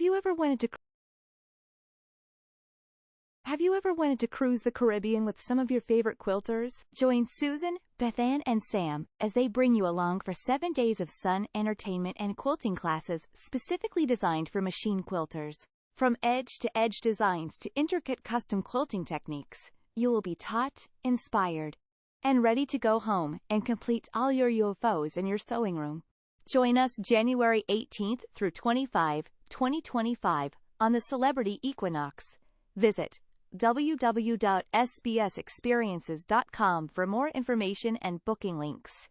Have you ever wanted to cruise the Caribbean with some of your favorite quilters? Join Susan, Bethann, and Sam as they bring you along for 7 days of sun, entertainment, and quilting classes specifically designed for machine quilters. From edge-to-edge designs to intricate custom quilting techniques, you will be taught, inspired, and ready to go home and complete all your UFOs in your sewing room. Join us January 18th through 25, 2025 on the Celebrity Equinox. Visit www.sbsexperiences.com for more information and booking links.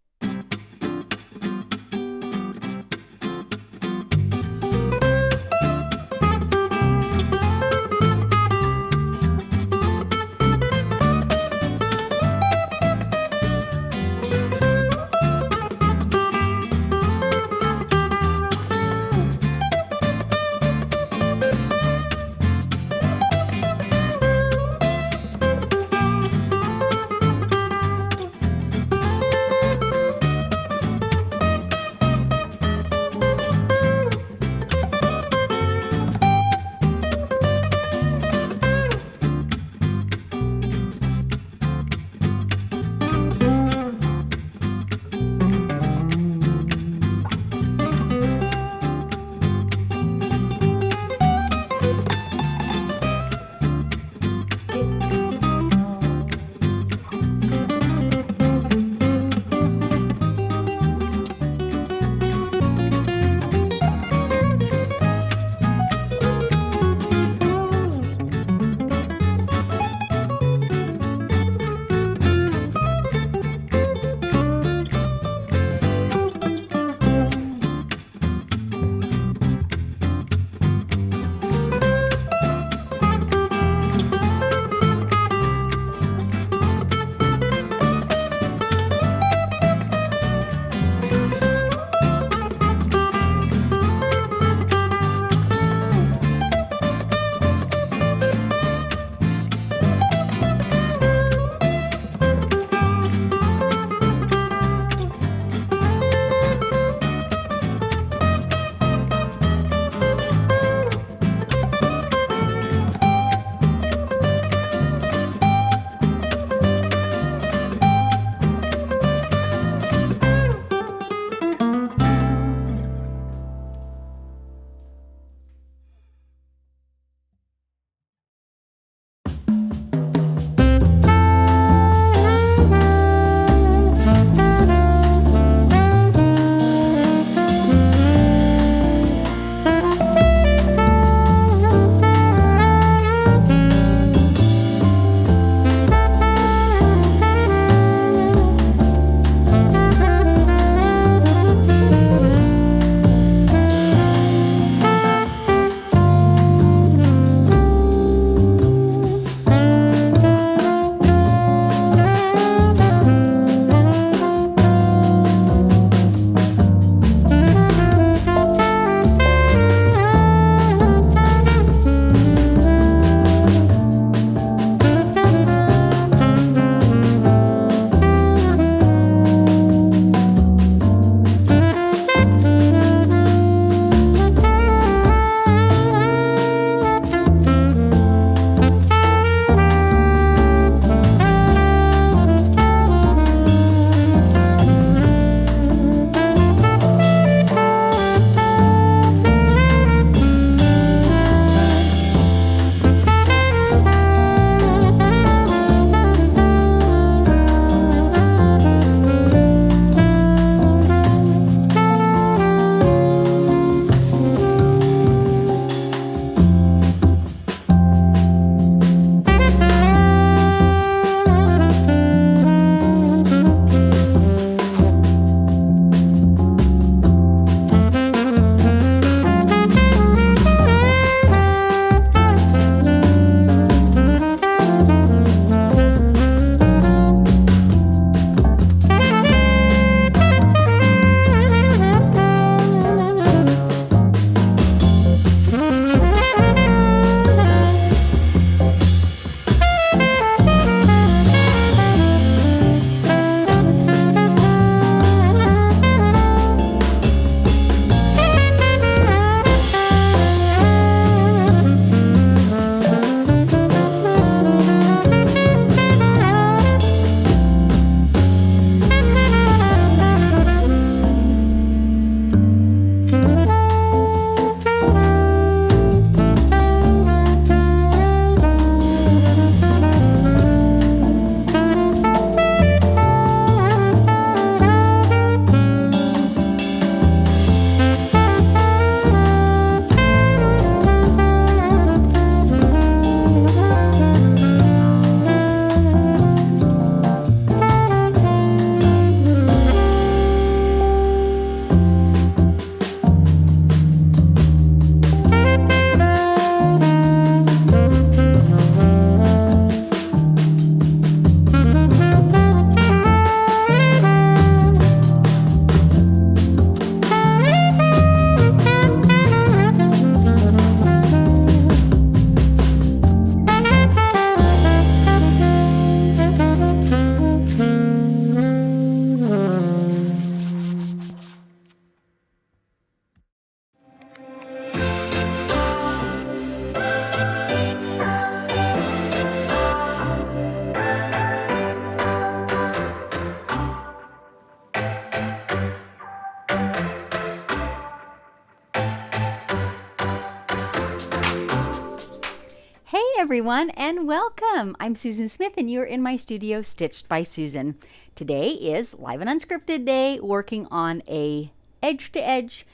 everyone, and welcome. I'm Susan Smith, and you're in my studio, Stitched by Susan. Today is Live and Unscripted Day, working on a edge-to-edge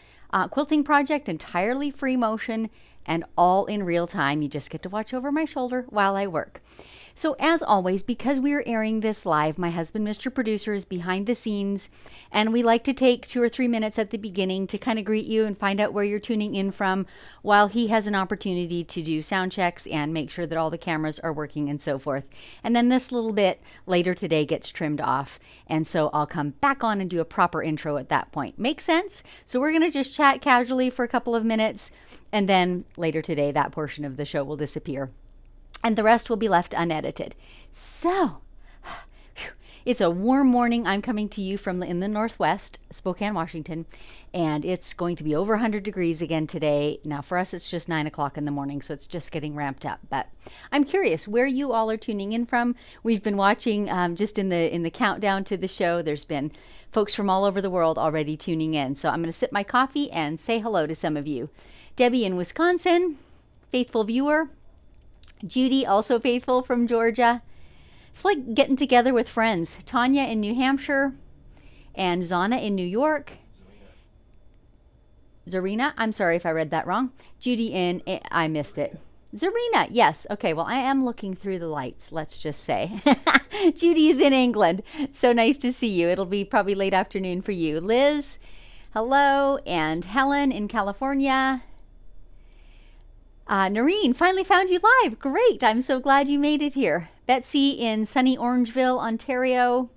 quilting project, entirely free motion, and all in real time. You just get to watch over my shoulder while I work. So as always, because we are airing this live, my husband, Mr. Producer, is behind the scenes, and we like to take 2 or 3 minutes at the beginning to kind of greet you and find out where you're tuning in from, while he has an opportunity to do sound checks and make sure that all the cameras are working and so forth. And then this little bit later today gets trimmed off, and so I'll come back on and do a proper intro at that point. Make sense? So we're going to just chat casually for a couple of minutes, and then later today that portion of the show will disappear, and the rest will be left unedited. So, it's a warm morning. I'm coming to you from in the Northwest, Spokane, Washington, and it's going to be over 100 degrees again today. Now, for us, it's just 9 o'clock in the morning, so it's just getting ramped up. But I'm curious where you all are tuning in from. We've been watching just in the countdown to the show. There's been folks from all over the world already tuning in. So I'm going to sip my coffee and say hello to some of you. Debbie in Wisconsin, faithful viewer. Judy, also faithful from Georgia. It's like getting together with friends. Tanya in New Hampshire and Zana in New York. Zarina, I'm sorry if I read that wrong. Judy in, I missed it. Zarina, yes. Okay, well, I am looking through the lights, let's just say. Judy is in England. So nice to see you. It'll be probably late afternoon for you. Liz, hello. And Helen in California. Noreen, finally found you live. Great. I'm so glad you made it here. Betsy in sunny Orangeville, Ontario.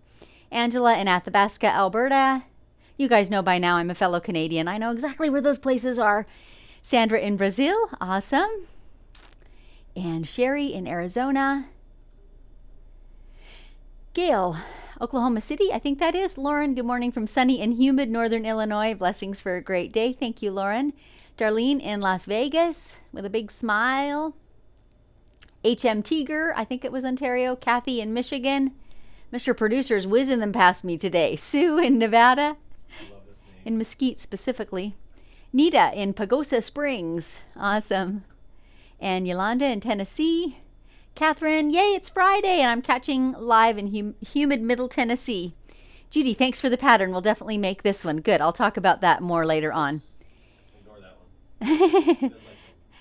Angela in Athabasca, Alberta. You guys know by now I'm a fellow Canadian. I know exactly where those places are. Sandra in Brazil. Awesome. And Sherry in Arizona. Gail, Oklahoma City, I think that is. Lauren, good morning from sunny and humid Northern Illinois. Blessings for a great day. Thank you, Lauren. Darlene in Las Vegas with a big smile. HM Tiger, I think it was Ontario. Kathy in Michigan. Mr. Producer's whizzing them past me today. Sue in Nevada. I love this name. In Mesquite specifically. Nita in Pagosa Springs. Awesome. And Yolanda in Tennessee. Catherine, yay, it's Friday, and I'm catching live in humid Middle Tennessee. Judy, thanks for the pattern. We'll definitely make this one. Good. I'll talk about that more later on.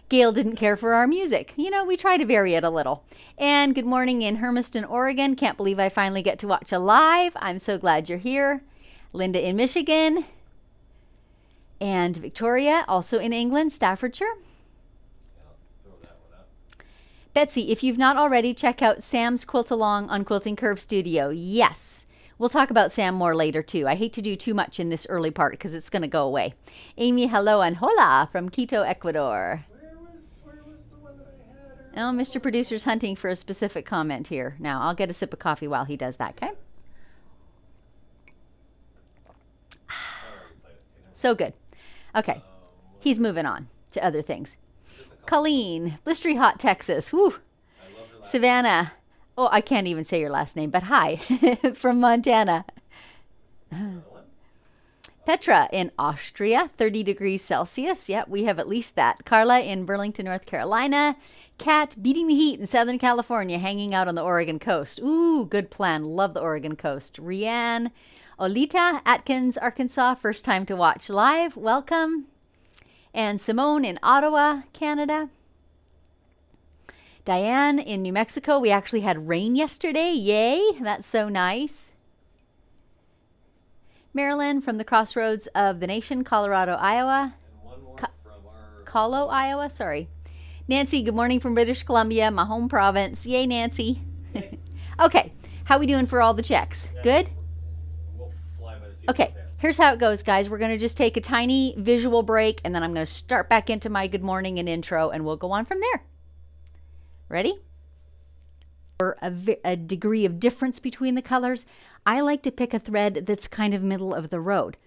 Gail didn't care for our music. You know, we try to vary it a little. And good morning in Hermiston, Oregon. Can't believe I finally get to watch a live. I'm so glad you're here. Linda in Michigan. And Victoria, also in England, Staffordshire. I'll throw that one up. Betsy, if you've not already, check out Sam's Quilt Along on Quilting Curve Studio. Yes. We'll talk about Sam more later, too. I hate to do too much in this early part because it's going to go away. Amy, hello, and hola from Quito, Ecuador. Where was the one that I had? Oh, Mr. Producer's hunting for a specific comment here. Now, I'll get a sip of coffee while he does that, okay? So good. Okay. He's moving on to other things. Colleen, blistery hot Texas. Woo. Savannah. Oh, I can't even say your last name, but hi, from Montana. Petra in Austria, 30 degrees Celsius. Yeah, we have at least that. Carla in Burlington, North Carolina. Kat beating the heat in Southern California, hanging out on the Oregon coast. Ooh, good plan. Love the Oregon coast. Rianne, Olita, Atkins, Arkansas. First time to watch live. Welcome. And Simone in Ottawa, Canada. Diane in New Mexico. We actually had rain yesterday. Yay. That's so nice. Marilyn from the crossroads of the nation, Colorado, Iowa. And one more from our... Colo, Iowa. Sorry. Nancy, good morning from British Columbia, my home province. Yay, Nancy. Okay. How we doing for all the checks? Yeah. Good? We'll fly by the seat Okay. of our pants. Here's how it goes, guys. We're going to just take a tiny visual break, and then I'm going to start back into my good morning and intro, and we'll go on from there. Ready? For a degree of difference between the colors, I like to pick a thread that's kind of middle of the road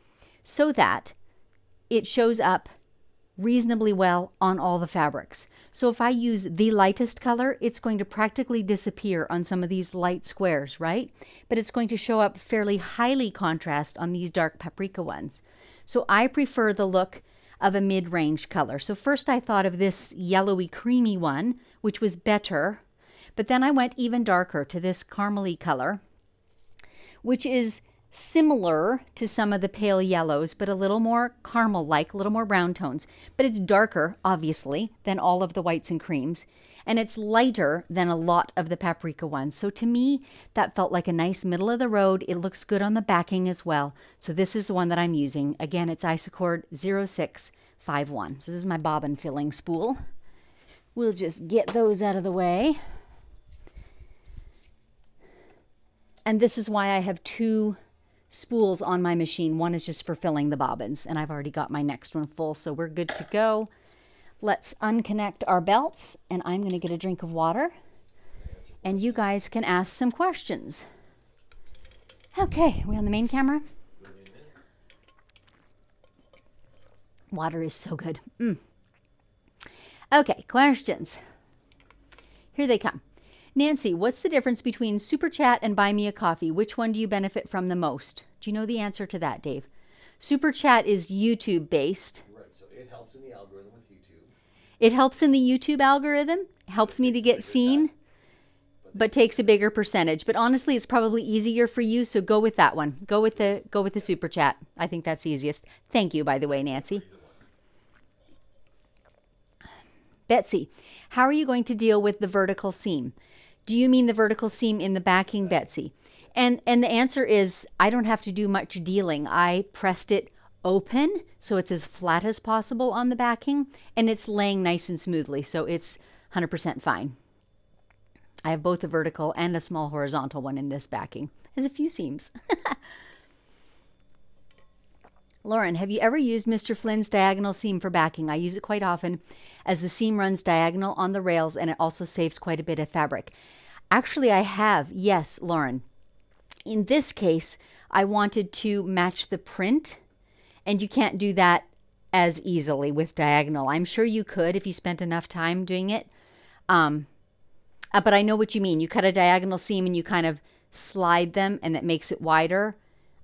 so that it shows up reasonably well on all the fabrics. So if I use the lightest color, it's going to practically disappear on some of these light squares, right? But it's going to show up fairly highly contrast on these dark paprika ones. So I prefer the look of a mid-range color. So first I thought of this yellowy creamy one, which was better, but then I went even darker to this caramely color, which is similar to some of the pale yellows, but a little more caramel-like, a little more brown tones. But it's darker, obviously, than all of the whites and creams. And it's lighter than a lot of the paprika ones. So to me, that felt like a nice middle of the road. It looks good on the backing as well. So this is the one that I'm using. Again, it's Isocord 0651. So this is my bobbin filling spool. We'll just get those out of the way. And this is why I have two spools on my machine. One is just for filling the bobbins, and I've already got my next one full, so we're good to go. Let's unconnect our belts, and I'm going to get a drink of water, and you guys can ask some questions. Okay, are we on the main camera? Water is so good. Okay, questions. Here they come. Nancy, what's the difference between Super Chat and Buy Me a Coffee? Which one do you benefit from the most? Do you know the answer to that, Dave? Super Chat is YouTube based. Right, so it helps in the algorithm with YouTube. It helps in the YouTube algorithm, helps me to get seen, but takes a bigger percentage. But honestly, it's probably easier for you, so go with that one. Go with the Super Chat. I think that's easiest. Thank you, by the way, Nancy. Betsy, how are you going to deal with the vertical seam? Do you mean the vertical seam in the backing, Betsy? And the answer is, I don't have to do much dealing. I pressed it open, so it's as flat as possible on the backing, and it's laying nice and smoothly, so it's 100% fine. I have both a vertical and a small horizontal one in this backing. Has a few seams. Lauren, have you ever used Mr. Flynn's diagonal seam for backing? I use it quite often as the seam runs diagonal on the rails, and it also saves quite a bit of fabric. Actually, I have. Yes, Lauren. In this case, I wanted to match the print, and you can't do that as easily with diagonal. I'm sure you could if you spent enough time doing it. But I know what you mean. You cut a diagonal seam and you kind of slide them, and that makes it wider.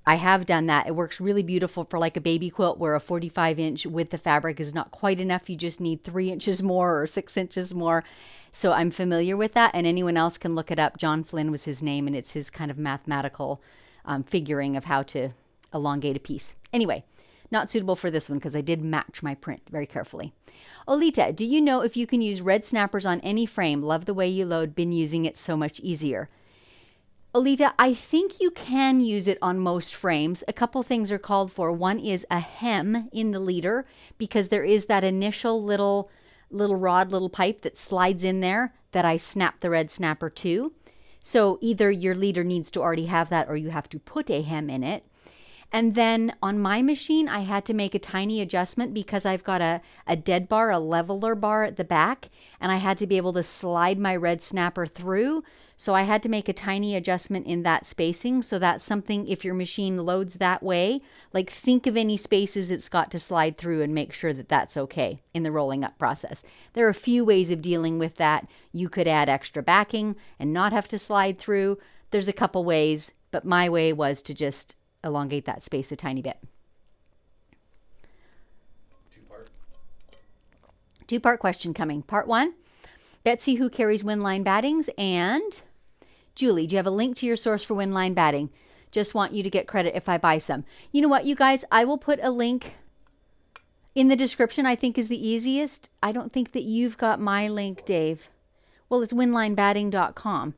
I have done that. It works really beautiful for like a baby quilt where a 45-inch width of fabric is not quite enough. You just need 3 inches more or 6 inches more. So I'm familiar with that, and anyone else can look it up. John Flynn was his name, and it's his kind of mathematical figuring of how to elongate a piece. Anyway, not suitable for this one because I did match my print very carefully. Olita, do you know if you can use red snappers on any frame? Love the way you load. Been using it so much easier. Olita, I think you can use it on most frames. A couple things are called for. One is a hem in the leader, because there is that initial little rod, little pipe that slides in there that I snap the red snapper to. So either your leader needs to already have that, or you have to put a hem in it. And then on my machine, I had to make a tiny adjustment because I've got a dead bar, a leveler bar at the back, and I had to be able to slide my red snapper through. So I had to make a tiny adjustment in that spacing. So that's something, if your machine loads that way, like think of any spaces it's got to slide through and make sure that that's okay in the rolling up process. There are a few ways of dealing with that. You could add extra backing and not have to slide through. There's a couple ways, but my way was to just elongate that space a tiny bit. Two-part question coming. Part 1, Betsy, who carries windline battings, and Julie, do you have a link to your source for windline batting? Just want you to get credit if I buy some. You know what, you guys, I will put a link in the description. I think is the easiest. I don't think that you've got my link, Dave. Well, it's windlinebatting.com.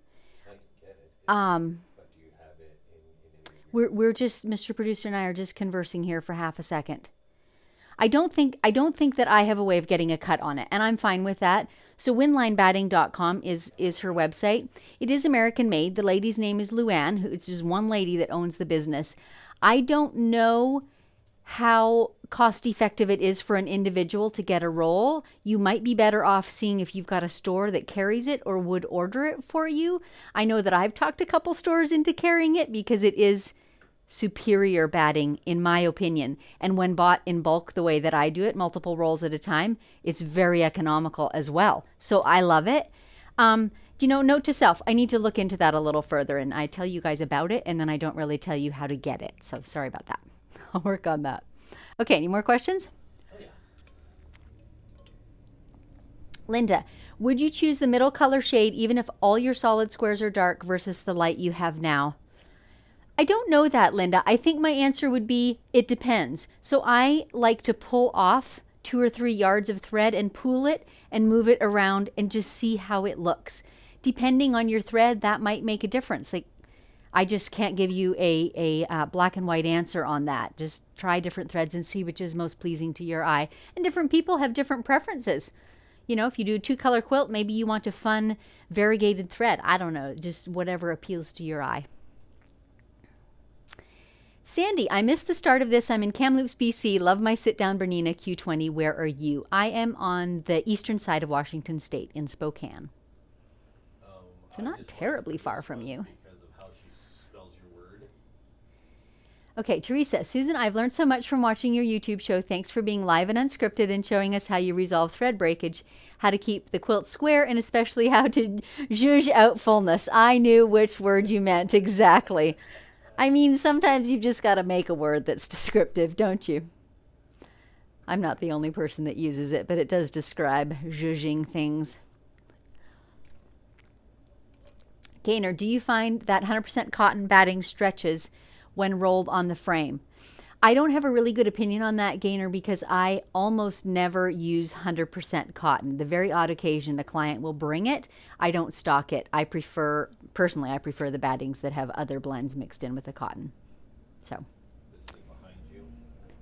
We're just, Mr. Producer and I are just conversing here for half a second. I don't think that I have a way of getting a cut on it, and I'm fine with that. So windlinebatting.com is her website. It is American made. The lady's name is Luann, who it's just one lady that owns the business. I don't know how cost effective it is for an individual to get a roll. You might be better off seeing if you've got a store that carries it or would order it for you. I know that I've talked a couple stores into carrying it because it is superior batting in my opinion, and when bought in bulk the way that I do it, multiple rolls at a time, it's very economical as well. So I love it. Note to self, I need to look into that a little further, and I tell you guys about it and then I don't really tell you how to get it, so sorry about that. I'll work on that. Okay, any more questions? Oh, yeah. Linda, would you choose the middle color shade even if all your solid squares are dark versus the light you have now? I don't know that, Linda. I think my answer would be, it depends. So I like to pull off 2 or 3 yards of thread and pool it and move it around and just see how it looks. Depending on your thread, that might make a difference. Like, I just can't give you a black and white answer on that. Just try different threads and see which is most pleasing to your eye. And different people have different preferences. You know, if you do a 2-color quilt, maybe you want a fun variegated thread. I don't know, just whatever appeals to your eye. Sandy, I missed the start of this. I'm in Kamloops, BC. Love my sit-down Bernina Q20. Where are you? I am on the eastern side of Washington State in Spokane. So not terribly far from you. Because of how she spells your word. Okay, Teresa. Susan, I've learned so much from watching your YouTube show. Thanks for being live and unscripted and showing us how you resolve thread breakage, how to keep the quilt square, and especially how to zhuzh out fullness. I knew which word you meant exactly. I mean, sometimes you've just got to make a word that's descriptive, don't you? I'm not the only person that uses it, but it does describe zhuzhing things. Gaynor, do you find that 100% cotton batting stretches when rolled on the frame? I don't have a really good opinion on that, Gaynor, because I almost never use 100% cotton. The very odd occasion a client will bring it. I don't stock it. Personally, I prefer the battings that have other blends mixed in with the cotton. So,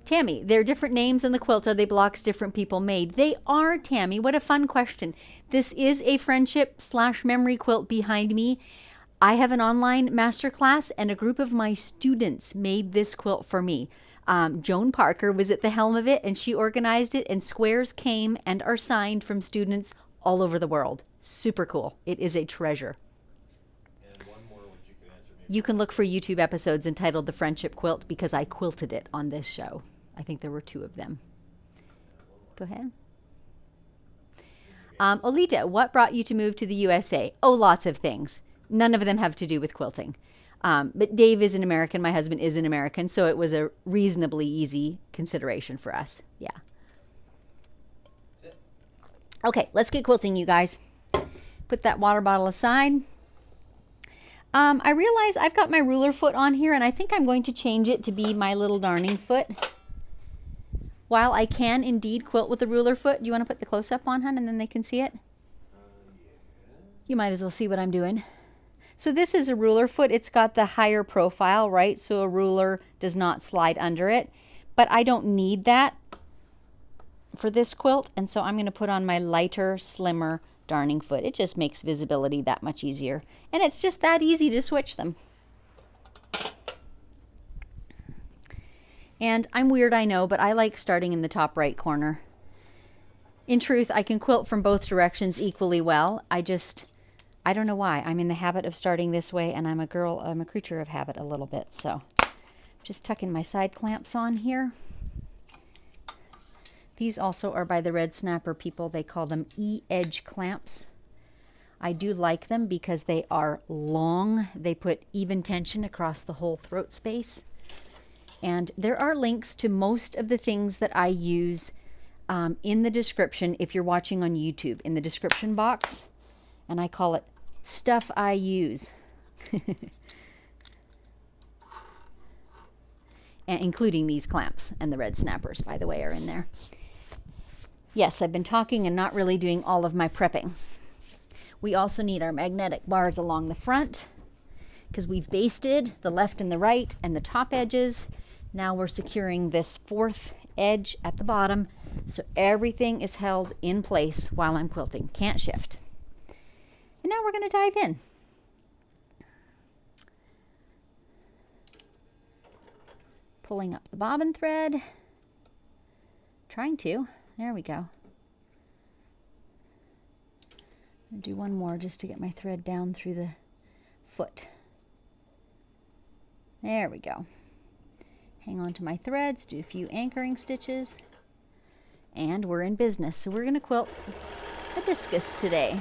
Tammy, there are different names on the quilt. Are they blocks different people made? They are, Tammy. What a fun question. This is a friendship/memory quilt behind me. I have an online masterclass, and a group of my students made this quilt for me. Joan Parker was at the helm of it, and she organized it, and squares came and are signed from students all over the world. Super cool. It is a treasure. And one more, which you can answer maybe. You can look for YouTube episodes entitled The Friendship Quilt because I quilted it on this show. I think there were 2 of them. Go ahead. Olita, what brought you to move to the USA? Oh, lots of things. None of them have to do with quilting. But Dave is an American. My husband is an American. So it was a reasonably easy consideration for us. Yeah. Okay, let's get quilting, you guys. Put that water bottle aside. I realize I've got my ruler foot on here, and I think I'm going to change it to be my little darning foot. While I can indeed quilt with the ruler foot, do you want to put the close-up on, hon, and then they can see it? You might as well see what I'm doing. So this is a ruler foot. It's got the higher profile, right? So a ruler does not slide under it. But I don't need that for this quilt, and so I'm going to put on my lighter, slimmer darning foot. It just makes visibility that much easier. And it's just that easy to switch them. And I'm weird, I know, but I like starting in the top right corner. In truth, I can quilt from both directions equally well. I don't know why. I'm in the habit of starting this way, and I'm a creature of habit a little bit. So just tucking my side clamps on here. These also are by the Red Snapper people. They call them E-edge clamps. I do like them because they are long. They put even tension across the whole throat space. And there are links to most of the things that I use in the description if you're watching on YouTube, in the description box. And I call it Stuff I Use. And including these clamps, and the Red Snappers, by the way, are in there. Yes, I've been talking and not really doing all of my prepping. We also need our magnetic bars along the front because we've basted the left and the right and the top edges. Now we're securing this 4th edge at the bottom so everything is held in place while I'm quilting. Can't shift. And now we're going to dive in. Pulling up the bobbin thread. Trying to. There we go. I'll do one more just to get my thread down through the foot. There we go. Hang on to my threads, do a few anchoring stitches, and we're in business. So we're going to quilt hibiscus today.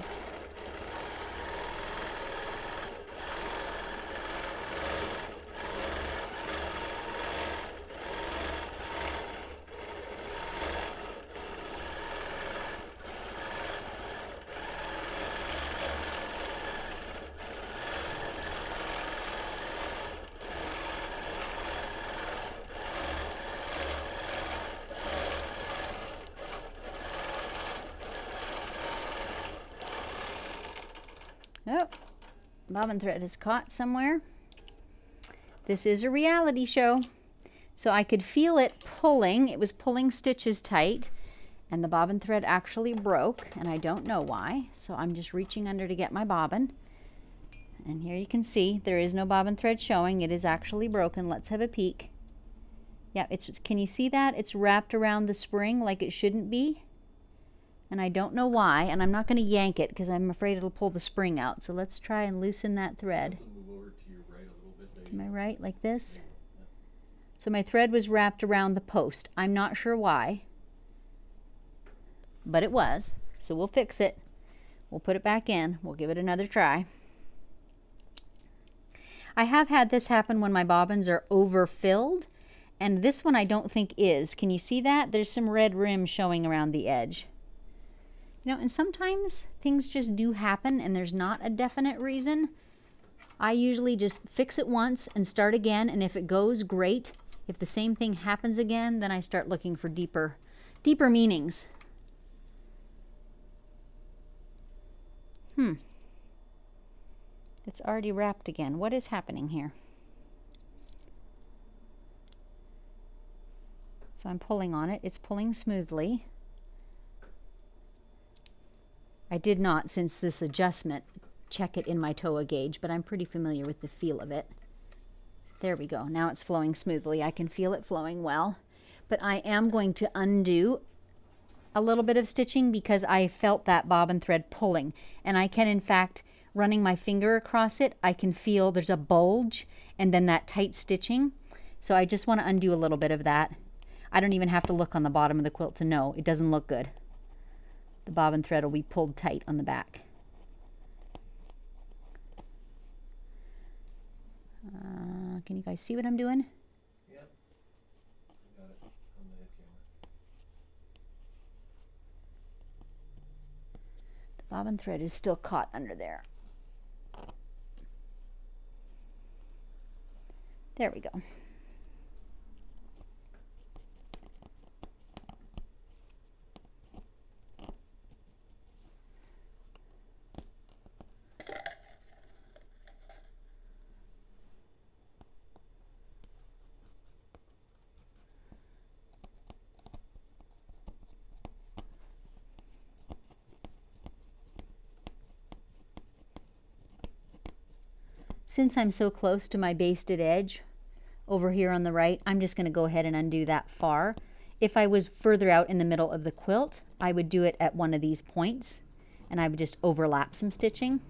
Oh, bobbin thread is caught somewhere. This is a reality show. So I could feel it pulling. It was pulling stitches tight, and the bobbin thread actually broke, and I don't know why. So I'm just reaching under to get my bobbin. And here you can see there is no bobbin thread showing. It is actually broken. Let's have a peek. Yeah, can you see that? It's wrapped around the spring like it shouldn't be. And I don't know why, and I'm not going to yank it because I'm afraid it'll pull the spring out. So let's try and loosen that thread. Move over to your right a little bit. To my right, like this. So my thread was wrapped around the post. I'm not sure why, but it was. So we'll fix it. We'll put it back in. We'll give it another try. I have had this happen when my bobbins are overfilled, and this one I don't think is. Can you see that? There's some red rim showing around the edge. You know, and sometimes things just do happen and there's not a definite reason. I usually just fix it once and start again, and if it goes, great. If the same thing happens again, then I start looking for deeper meanings. It's already wrapped again. What is happening here? So I'm pulling on it. It's pulling smoothly. I did not, since this adjustment, check it in my TOA gauge, but I'm pretty familiar with the feel of it. There we go. Now it's flowing smoothly. I can feel it flowing well. But I am going to undo a little bit of stitching because I felt that bobbin thread pulling. And I can, in fact, running my finger across it, I can feel there's a bulge and then that tight stitching. So I just want to undo a little bit of that. I don't even have to look on the bottom of the quilt to know. It doesn't look good. The bobbin thread will be pulled tight on the back. Can you guys see what I'm doing? Yep. I got it on the head camera. The bobbin thread is still caught under there. There we go. Since I'm so close to my basted edge over here on the right, I'm just going to go ahead and undo that far. If I was further out in the middle of the quilt, I would do it at one of these points and I would just overlap some stitching.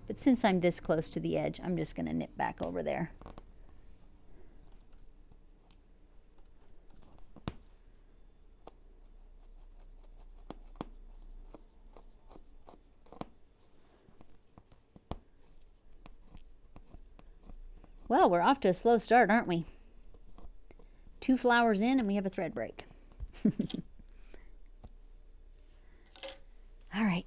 But since I'm this close to the edge, I'm just going to knit back over there. Well, we're off to a slow start, aren't we? 2 flowers in and we have a thread break. All right.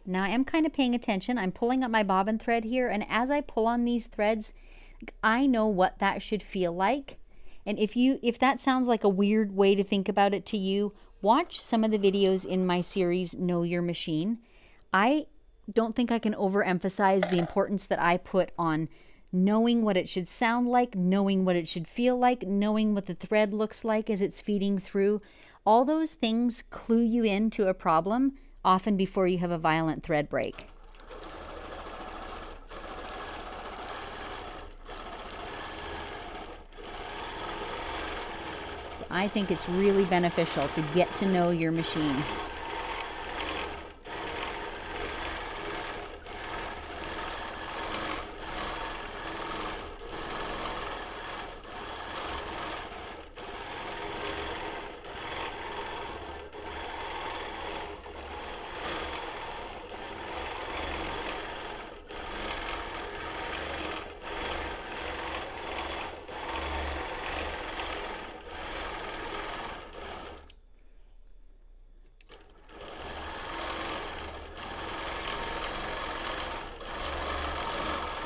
Now I am kind of paying attention. I'm pulling up my bobbin thread here, and as I pull on these threads, I know what that should feel like. And if that sounds like a weird way to think about it to you, watch some of the videos in my series, Know Your Machine. I don't think I can overemphasize the importance that I put on knowing what it should sound like, knowing what it should feel like, knowing what the thread looks like as it's feeding through. All those things clue you into a problem often before you have a violent thread break. So I think it's really beneficial to get to know your machine.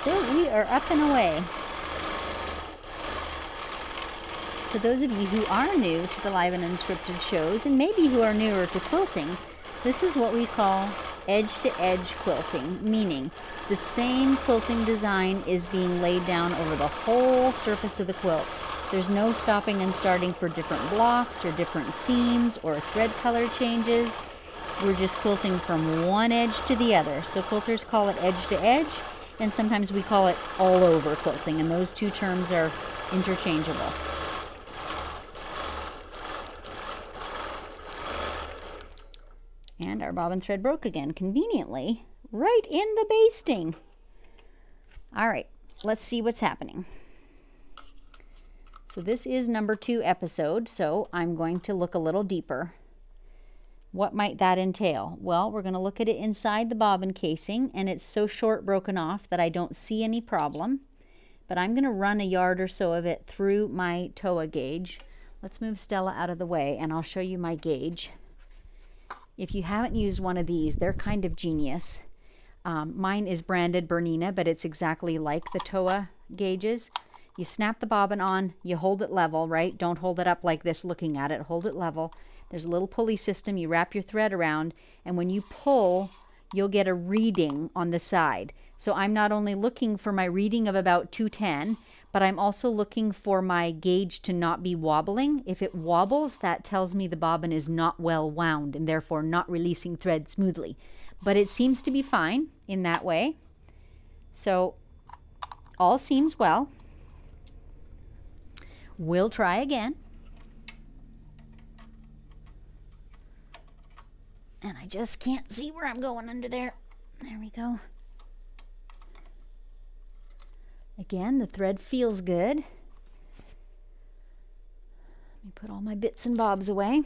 So we are up and away. For those of you who are new to the live and unscripted shows, and maybe who are newer to quilting, This is what we call edge-to-edge quilting, meaning the same quilting design is being laid down over the whole surface of the quilt. There's no stopping and starting for different blocks or different seams or thread color changes. We're just quilting from one edge to the other. So quilters call it edge-to-edge, and sometimes we call it all-over quilting, and those two terms are interchangeable. And our bobbin thread broke again, conveniently, right in the basting. All right, let's see what's happening. So this is number 2 episode, so I'm going to look a little deeper. What might that entail? Well, we're going to look at it inside the bobbin casing, and it's so short broken off that I don't see any problem. But I'm going to run a yard or so of it through my TOA gauge. Let's move Stella out of the way, and I'll show you my gauge. If you haven't used one of these, they're kind of genius. Mine is branded Bernina, but it's exactly like the TOA gauges. You snap the bobbin on, you hold it level, right? Don't hold it up like this looking at it. Hold it level. There's a little pulley system. You wrap your thread around, and when you pull, you'll get a reading on the side. So I'm not only looking for my reading of about 210, but I'm also looking for my gauge to not be wobbling. If it wobbles, that tells me the bobbin is not well wound and therefore not releasing thread smoothly. But it seems to be fine in that way. So all seems well. We'll try again. And I just can't see where I'm going under there. There we go. Again, the thread feels good. Let me put all my bits and bobs away.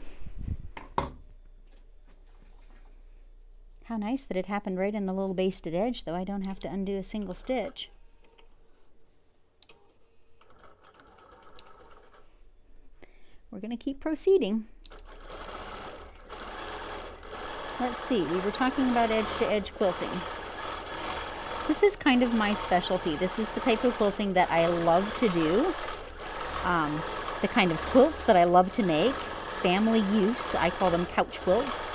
How nice that it happened right in the little basted edge, though I don't have to undo a single stitch. We're going to keep proceeding. Let's see, we were talking about edge-to-edge quilting. This is kind of my specialty. This is the type of quilting that I love to do. The kind of quilts that I love to make. Family use, I call them couch quilts.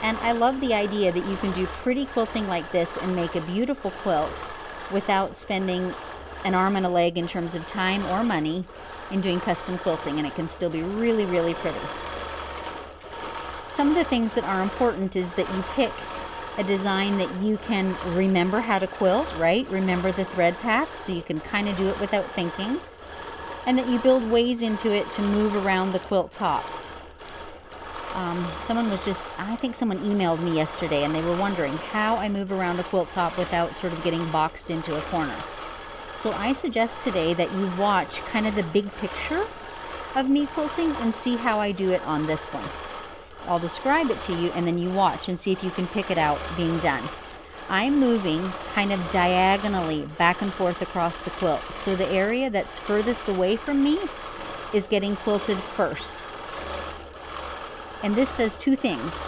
And I love the idea that you can do pretty quilting like this and make a beautiful quilt without spending an arm and a leg in terms of time or money in doing custom quilting, and it can still be really, really pretty. Some of the things that are important is that you pick a design that you can remember how to quilt, right? Remember the thread path so you can kind of do it without thinking. And that you build ways into it to move around the quilt top. I think someone emailed me yesterday and they were wondering how I move around a quilt top without sort of getting boxed into a corner. So I suggest today that you watch kind of the big picture of me quilting and see how I do it on this one. I'll describe it to you and then you watch and see if you can pick it out being done. I'm moving kind of diagonally back and forth across the quilt. So the area that's furthest away from me is getting quilted first. And this does two things.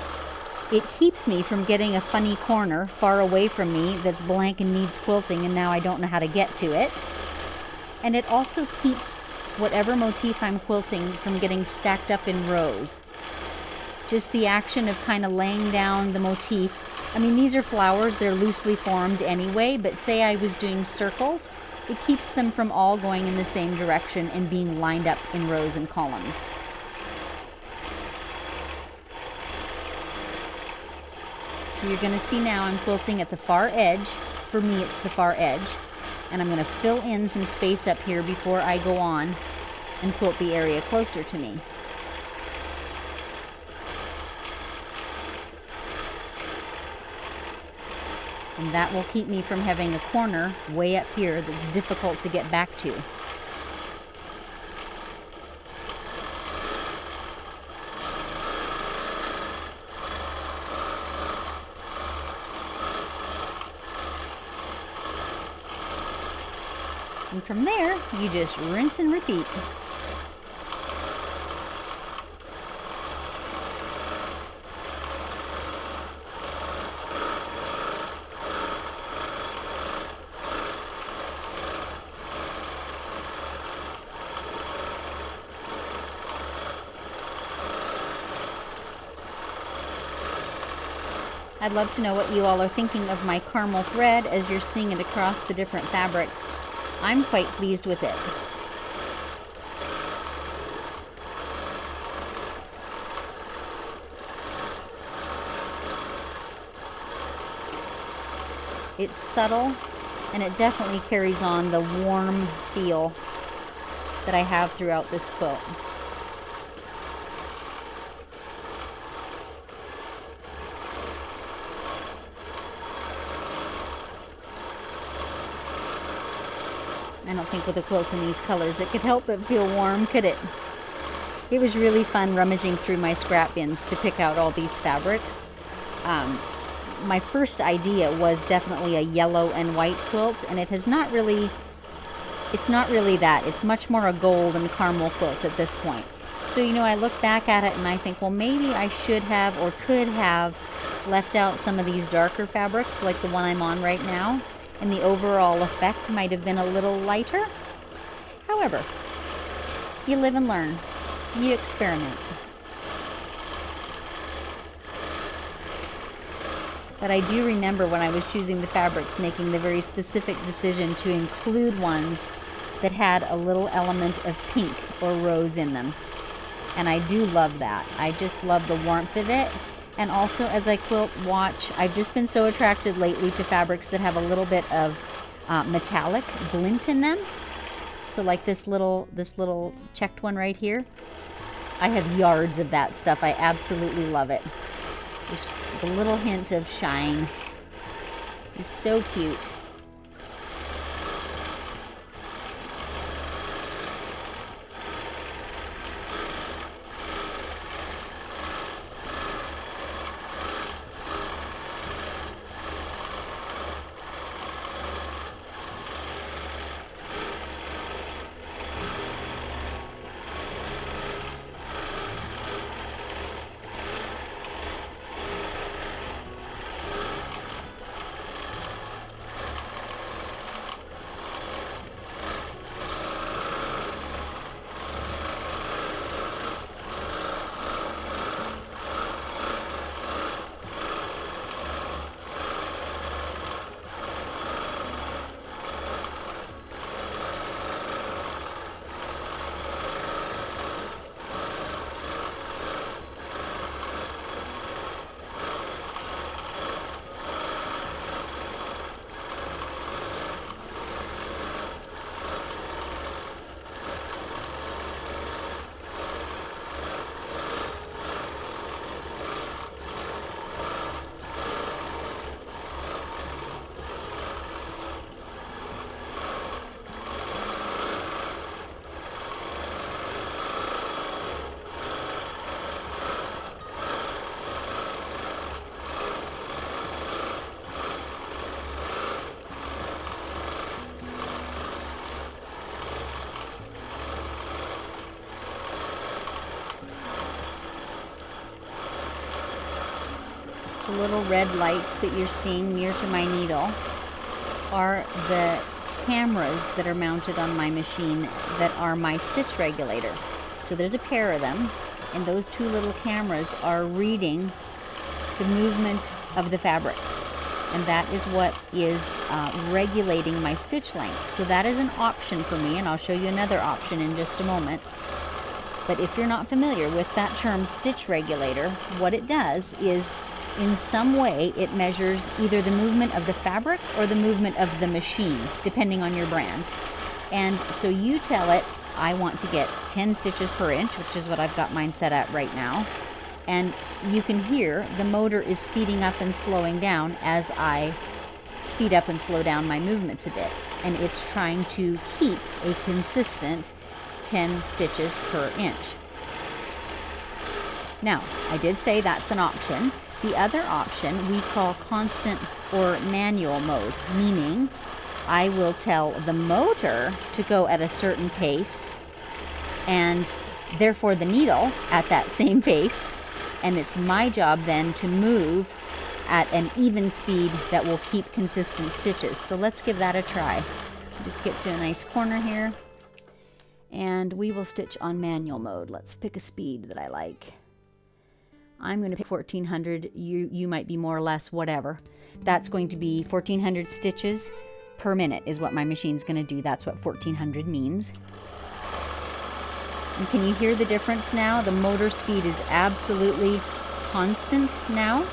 It keeps me from getting a funny corner far away from me that's blank and needs quilting and now I don't know how to get to it. And it also keeps whatever motif I'm quilting from getting stacked up in rows. Just the action of kind of laying down the motif. I mean, these are flowers, they're loosely formed anyway, but say I was doing circles, it keeps them from all going in the same direction and being lined up in rows and columns. So you're going to see now I'm quilting at the far edge. For me, it's the far edge. And I'm going to fill in some space up here before I go on and quilt the area closer to me. And that will keep me from having a corner way up here that's difficult to get back to. And from there, you just rinse and repeat. I'd love to know what you all are thinking of my caramel thread as you're seeing it across the different fabrics. I'm quite pleased with it. It's subtle, and it definitely carries on the warm feel that I have throughout this quilt. I don't think with a quilt in these colors it could help but feel warm, could it? It was really fun rummaging through my scrap bins to pick out all these fabrics. My first idea was definitely a yellow and white quilt, and it's not really that. It's much more a gold and caramel quilt at this point. So, you know, I look back at it and I think, well, maybe I should have or could have left out some of these darker fabrics like the one I'm on right now, and the overall effect might have been a little lighter. However, you live and learn. You experiment. But I do remember when I was choosing the fabrics, making the very specific decision to include ones that had a little element of pink or rose in them. And I do love that. I just love the warmth of it. And also, as I quilt watch, I've just been so attracted lately to fabrics that have a little bit of metallic glint in them. So like this little checked one right here. I have yards of that stuff. I absolutely love it. Just a little hint of shine. It's so cute. The little red lights that you're seeing near to my needle are the cameras that are mounted on my machine that are my stitch regulator. So there's a pair of them, and those two little cameras are reading the movement of the fabric, and that is what is regulating my stitch length. So that is an option for me, and I'll show you another option in just a moment. But if you're not familiar with that term stitch regulator, what it does is in some way it measures either the movement of the fabric or the movement of the machine, depending on your brand. And so you tell it, I want to get 10 stitches per inch, which is what I've got mine set at right now. And you can hear the motor is speeding up and slowing down as I speed up and slow down my movements a bit. And it's trying to keep a consistent 10 stitches per inch. Now, I did say that's an option. The other option we call constant or manual mode, meaning I will tell the motor to go at a certain pace and therefore the needle at that same pace, and it's my job then to move at an even speed that will keep consistent stitches. So let's give that a try. Just get to a nice corner here and we will stitch on manual mode. Let's pick a speed that I like. I'm going to pick 1400. You might be more or less whatever. That's going to be 1400 stitches per minute is what my machine's going to do. That's what 1400 means. And can you hear the difference now? The motor speed is absolutely constant now.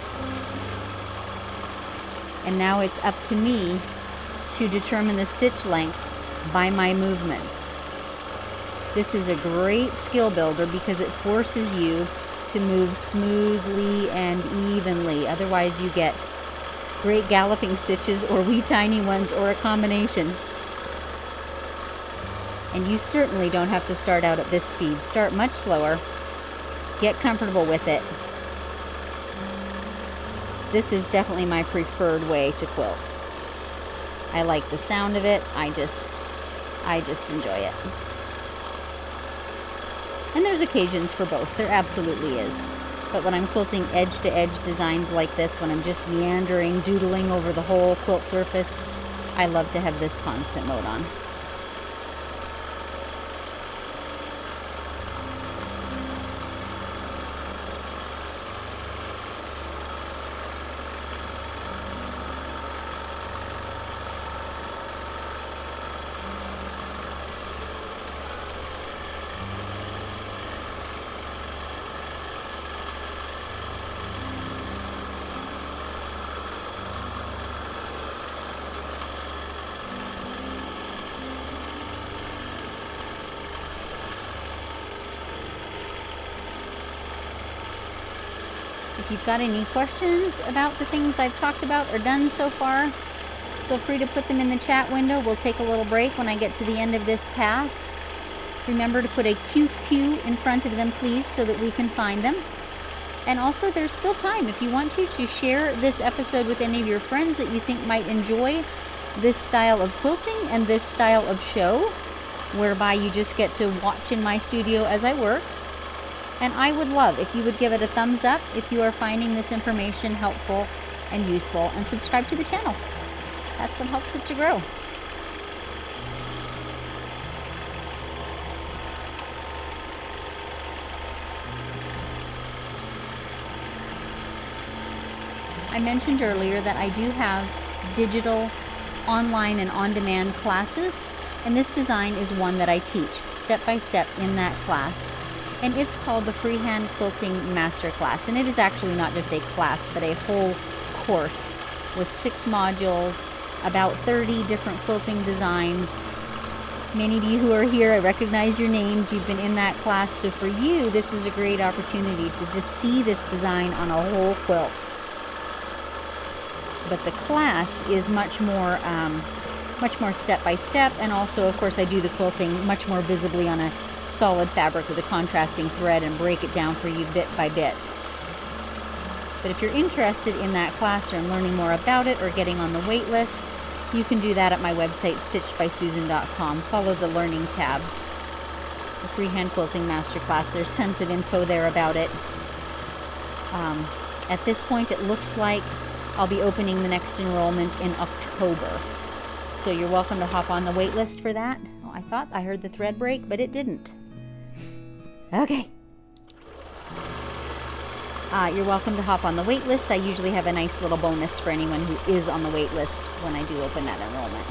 And now it's up to me to determine the stitch length by my movements. This is a great skill builder because it forces you to move smoothly and evenly. Otherwise you get great galloping stitches or wee tiny ones or a combination. And you certainly don't have to start out at this speed. Start much slower. Get comfortable with it. This is definitely my preferred way to quilt. I like the sound of it. I just enjoy it. And there's occasions for both. There absolutely is. But when I'm quilting edge-to-edge designs like this, when I'm just meandering, doodling over the whole quilt surface, I love to have this constant mode on. If you've got any questions about the things I've talked about or done so far, feel free to put them in the chat window. We'll take a little break when I get to the end of this pass. Remember to put a QQ in front of them, please, so that we can find them. And also, there's still time if you want to share this episode with any of your friends that you think might enjoy this style of quilting and this style of show, whereby you just get to watch in my studio as I work. And I would love if you would give it a thumbs up if you are finding this information helpful and useful, and subscribe to the channel. That's what helps it to grow. I mentioned earlier that I do have digital, online, and on-demand classes, and this design is one that I teach step by step in that class. And it's called the Freehand Quilting Masterclass. And it is actually not just a class, but a whole course with 6 modules, about 30 different quilting designs. Many of you who are here, I recognize your names. You've been in that class. So for you, this is a great opportunity to just see this design on a whole quilt. But the class is much more step by step. And also, of course, I do the quilting much more visibly on a solid fabric with a contrasting thread and break it down for you bit by bit. But if you're interested in that class or in learning more about it or getting on the wait list, you can do that at my website, stitchedbysusan.com. Follow the Learning tab. The Freehand Quilting Masterclass. There's tons of info there about it. At this point, it looks like I'll be opening the next enrollment in October. So you're welcome to hop on the wait list for that. Oh, I thought I heard the thread break, but it didn't. Okay. You're welcome to hop on the wait list. I usually have a nice little bonus for anyone who is on the wait list when I do open that enrollment.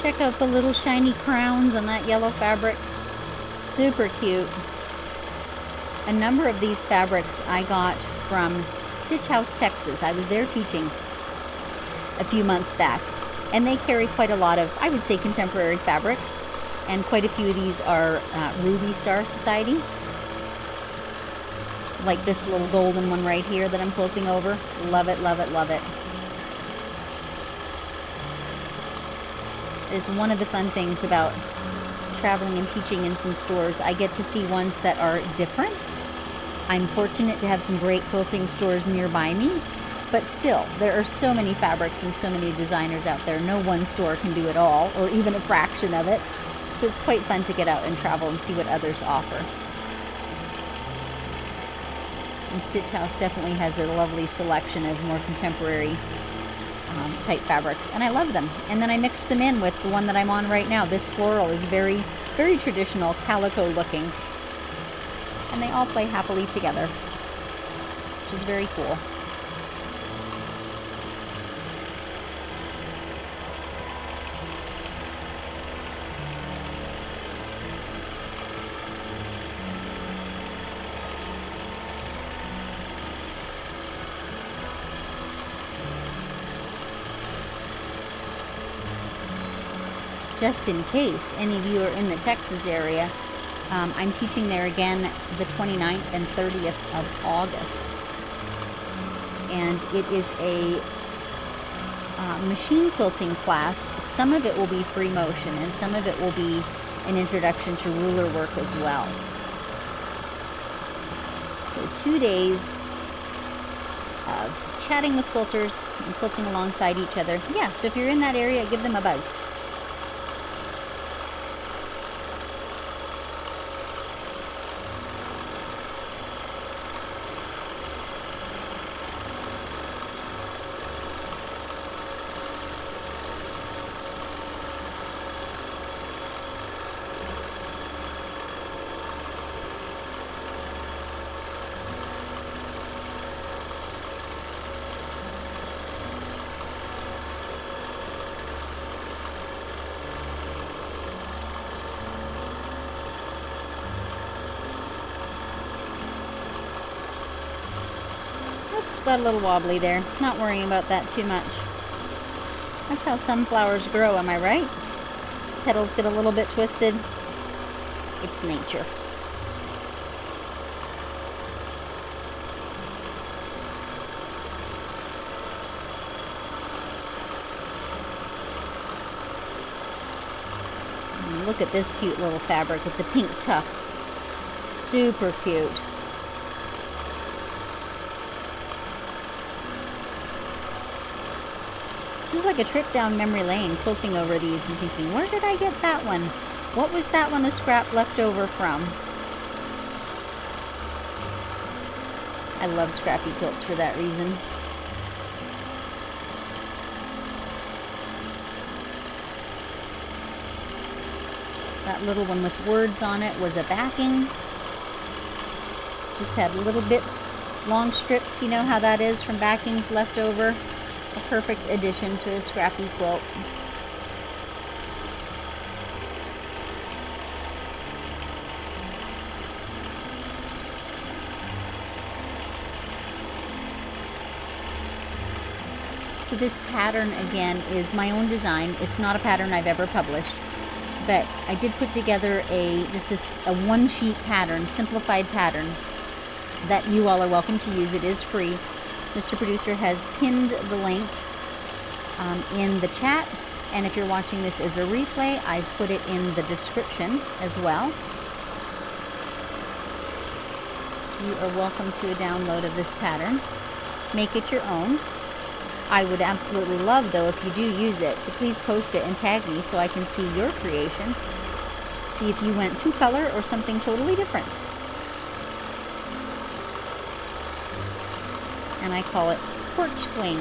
Check out the little shiny crowns on that yellow fabric. Super cute. A number of these fabrics I got from Stitch House, Texas. I was there teaching a few months back. And they carry quite a lot of, I would say, contemporary fabrics. And quite a few of these are Ruby Star Society. Like this little golden one right here that I'm quilting over. Love it, love it, love it. Is one of the fun things about traveling and teaching in some stores. I get to see ones that are different. I'm fortunate to have some great quilting stores nearby me, But still, there are so many fabrics and so many designers out there. No one store can do it all, or even a fraction of it. So it's quite fun to get out and travel and see what others offer. And Stitch House definitely has a lovely selection of more contemporary type fabrics, and I love them. And then I mix them in with the one that I'm on right now. This floral is very, very traditional, calico looking, and they all play happily together, which is very cool. Just in case any of you are in the Texas area, I'm teaching there again the 29th and 30th of August. And it is a machine quilting class. Some of it will be free motion and some of it will be an introduction to ruler work as well. So 2 days of chatting with quilters and quilting alongside each other. Yeah, so if you're in that area, give them a buzz. Oops, got a little wobbly there. Not worrying about that too much. That's how sunflowers grow, am I right? Petals get a little bit twisted. It's nature. And look at this cute little fabric with the pink tufts. Super cute. This is like a trip down memory lane, quilting over these and thinking, where did I get that one? What was that one a scrap left over from? I love scrappy quilts for that reason. That little one with words on it was a backing. Just had little bits, long strips, you know how that is from backings left over. A perfect addition to a scrappy quilt. So this pattern again is my own design. It's not a pattern I've ever published, but I did put together just a one sheet pattern, simplified pattern that you all are welcome to use. It is free. Mr. Producer has pinned the link in the chat, and if you're watching this as a replay, I've put it in the description as well. So you are welcome to a download of this pattern. Make it your own. I would absolutely love, though, if you do use it, to please post it and tag me so I can see your creation. See if you went two color or something totally different. And I call it porch swing.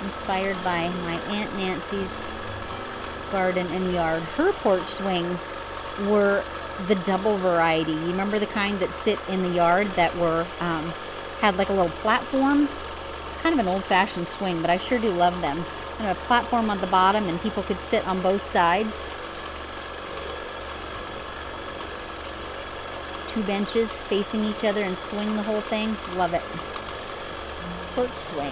Inspired by my Aunt Nancy's garden and yard. Her porch swings were the double variety. You remember the kind that sit in the yard that were had like a little platform? It's kind of an old-fashioned swing, but I sure do love them. Kind of a platform on the bottom, and people could sit on both sides. Two benches facing each other and swing the whole thing. Love it. Porch swing.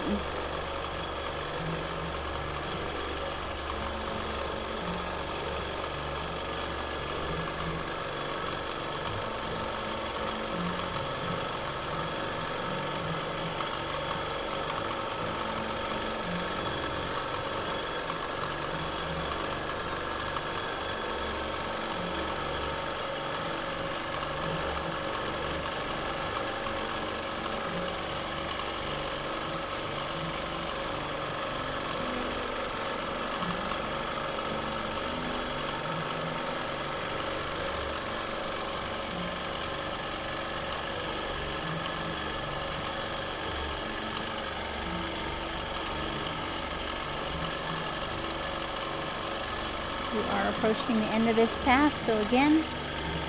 We are approaching the end of this pass, so again,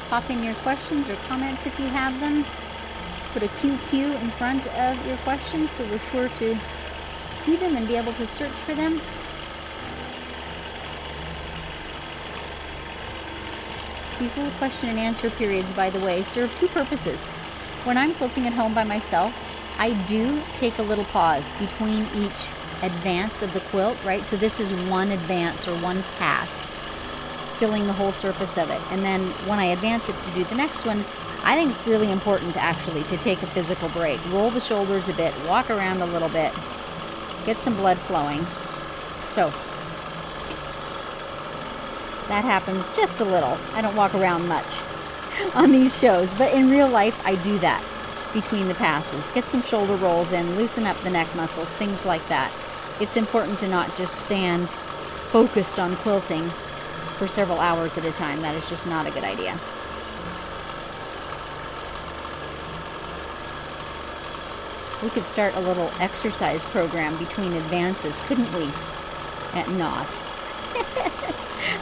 pop in your questions or comments if you have them. Put a QQ in front of your questions so we're sure to see them and be able to search for them. These little question and answer periods, by the way, serve two purposes. When I'm quilting at home by myself, I do take a little pause between each advance of the quilt, right? So this is one advance or one pass, filling the whole surface of it. And then when I advance it to do the next one, I think it's really important to take a physical break. Roll the shoulders a bit, walk around a little bit, get some blood flowing. So that happens just a little. I don't walk around much on these shows, but in real life I do that between the passes. Get some shoulder rolls in, loosen up the neck muscles, things like that. It's important to not just stand focused on quilting for several hours at a time. That is just not a good idea. We could start a little exercise program between advances, couldn't we? Not.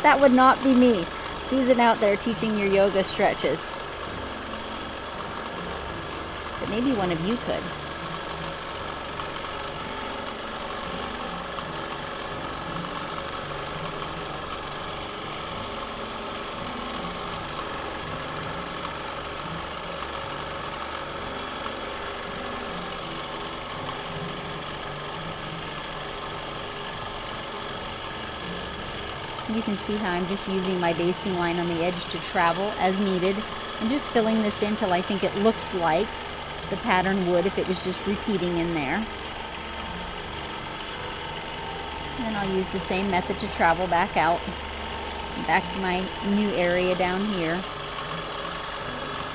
That would not be me. Susan out there teaching your yoga stretches. But maybe one of you could. You can see how I'm just using my basting line on the edge to travel as needed and just filling this in till I think it looks like the pattern would if it was just repeating in there. And then I'll use the same method to travel back out, back to my new area down here.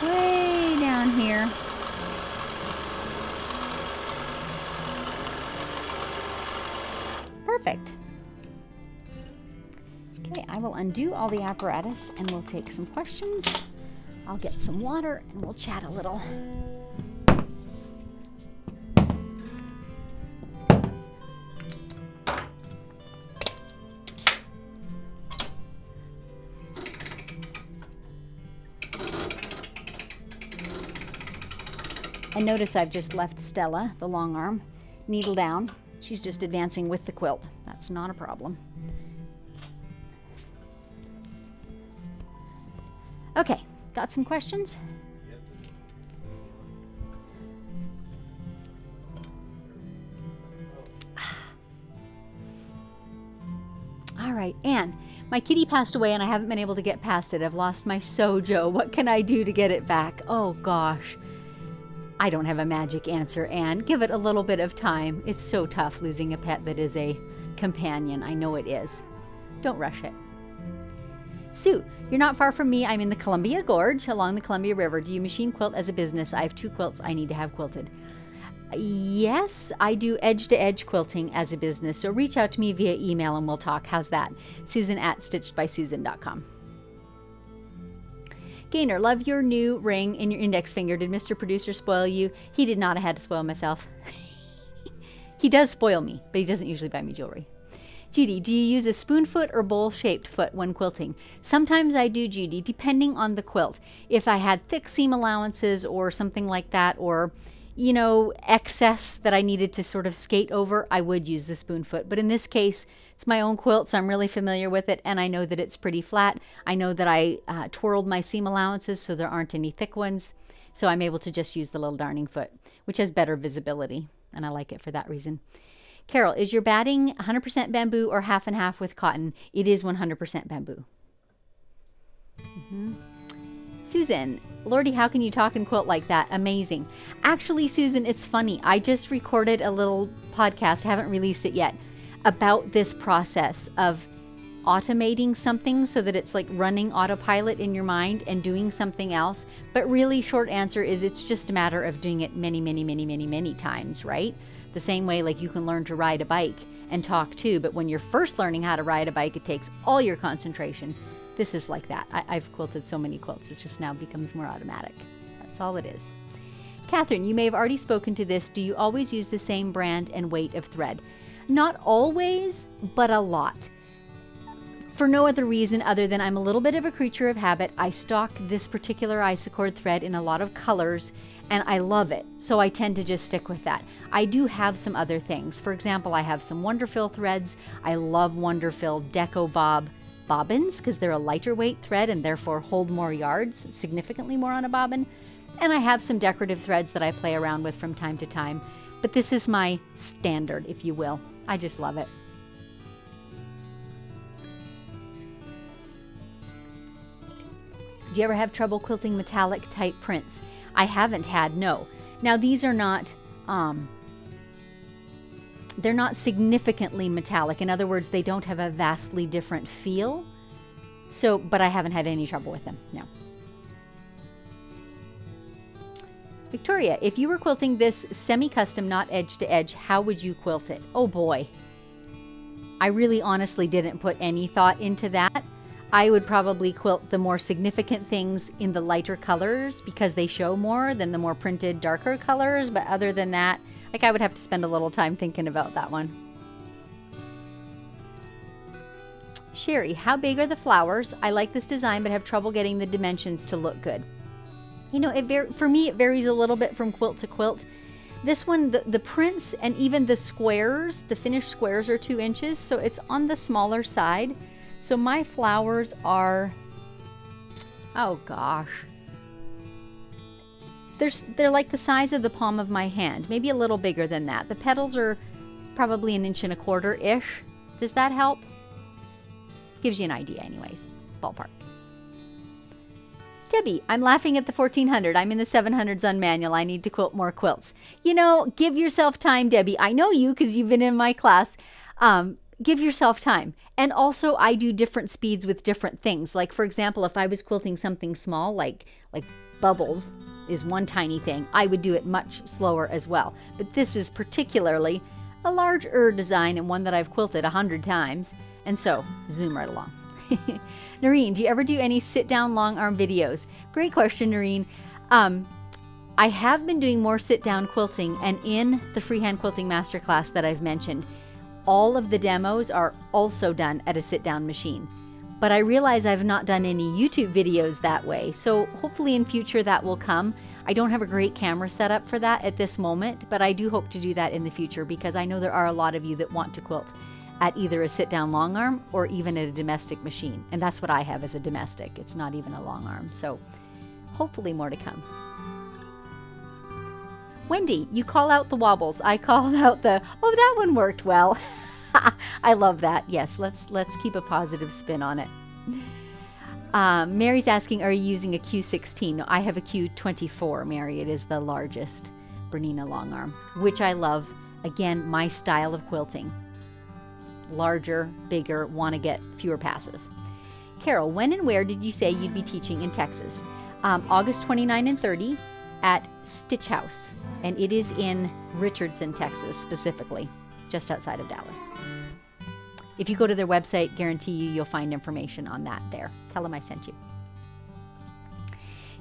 Way down here. Perfect. Okay, I will undo all the apparatus and we'll take some questions. I'll get some water and we'll chat a little. And notice I've just left Stella, the long arm, needle down. She's just advancing with the quilt. That's not a problem. Okay, got some questions? All right, Anne, my kitty passed away and I haven't been able to get past it. I've lost my Sojo. What can I do to get it back? Oh gosh. I don't have a magic answer, Anne. Give it a little bit of time. It's so tough losing a pet that is a companion. I know it is. Don't rush it. Sue, you're not far from me. I'm in the Columbia Gorge along the Columbia River. Do you machine quilt as a business? I have 2 quilts I need to have quilted. Yes, I do edge-to-edge quilting as a business. So reach out to me via email and we'll talk. How's that? Susan@stitchedbysusan.com. Gaynor, love your new ring in your index finger. Did Mr. Producer spoil you? He did not. I had to spoil myself. He does spoil me, but he doesn't usually buy me jewelry. Judy, do you use a spoon foot or bowl-shaped foot when quilting? Sometimes I do, Judy, depending on the quilt. If I had thick seam allowances or something like that, or, you know, excess that I needed to sort of skate over, I would use the spoon foot. But in this case, it's my own quilt, so I'm really familiar with it, and I know that it's pretty flat. I know that I twirled my seam allowances, so there aren't any thick ones. So I'm able to just use the little darning foot, which has better visibility, and I like it for that reason. Carol, is your batting 100% bamboo or half and half with cotton? It is 100% bamboo. Susan, Lordy, how can you talk and quilt like that? Amazing. Actually, Susan, it's funny. I just recorded a little podcast, haven't released it yet, about this process of automating something so that it's like running autopilot in your mind and doing something else. But really, short answer is it's just a matter of doing it many, many, many, many, many times, right? The same way like you can learn to ride a bike and talk too, but when you're first learning how to ride a bike, it takes all your concentration. This is like that. I've quilted so many quilts, it just now becomes more automatic. That's all it is. Catherine, you may have already spoken to this. Do you always use the same brand and weight of thread? Not always, but a lot. for no other reason other than I'm a little bit of a creature of habit. I stock this particular Isacord thread in a lot of colors, and I love it, so I tend to just stick with that. I do have some other things. For example, I have some Wonderfill threads. I love Wonderfill Deco bobbins because they're a lighter weight thread and therefore hold more yards, significantly more on a bobbin. And I have some decorative threads that I play around with from time to time. But this is my standard, if you will. I just love it. Do you ever have trouble quilting metallic type prints? I haven't had, no. Now these are not, they're not significantly metallic. In other words, they don't have a vastly different feel. So, but I haven't had any trouble with them, no. Victoria, if you were quilting this semi-custom, not edge to edge, how would you quilt it? Oh boy. I really honestly didn't put any thought into that. I would probably quilt the more significant things in the lighter colors because they show more than the more printed darker colors. But other than that, like, I would have to spend a little time thinking about that one. Sherry, how big are the flowers? I like this design but have trouble getting the dimensions to look good. You know, for me, it varies a little bit from quilt to quilt. This one, the prints and even the squares, the finished squares are 2 inches, so it's on the smaller side. So my flowers are, oh gosh, they're like the size of the palm of my hand, maybe a little bigger than that. The petals are probably 1.25 inches-ish. Does that help? Gives you an idea anyways, ballpark. Debbie, I'm laughing at the 1400. I'm in the 700s on manual. I need to quilt more quilts. You know, give yourself time, Debbie. I know you because you've been in my class. Give yourself time. And also, I do different speeds with different things. Like, for example, if I was quilting something small, like bubbles is one tiny thing, I would do it much slower as well. But this is particularly a larger design and one that I've quilted 100 times. And so, zoom right along. Noreen, do you ever do any sit-down long arm videos? Great question, Noreen. I have been doing more sit-down quilting, and in the freehand quilting masterclass that I've mentioned, all of the demos are also done at a sit-down machine. But I realize I've not done any YouTube videos that way, so hopefully in future that will come. I don't have a great camera setup for that at this moment, but I do hope to do that in the future because I know there are a lot of you that want to quilt at either a sit-down long arm or even at a domestic machine. And that's what I have as a domestic. It's not even a long arm. So hopefully more to come. Wendy, you call out the wobbles. I call out the, oh, that one worked well. I love that. Yes, let's keep a positive spin on it. Mary's asking, are you using a Q16? No, I have a Q24, Mary. It is the largest Bernina long arm, which I love. Again, my style of quilting. Larger, bigger, want to get fewer passes. Carol, when and where did you say you'd be teaching in Texas? August 29 and 30 at Stitch House, and it is in Richardson, Texas, specifically, just outside of Dallas. If you go to their website, guarantee you'll find information on that there. Tell them I sent you.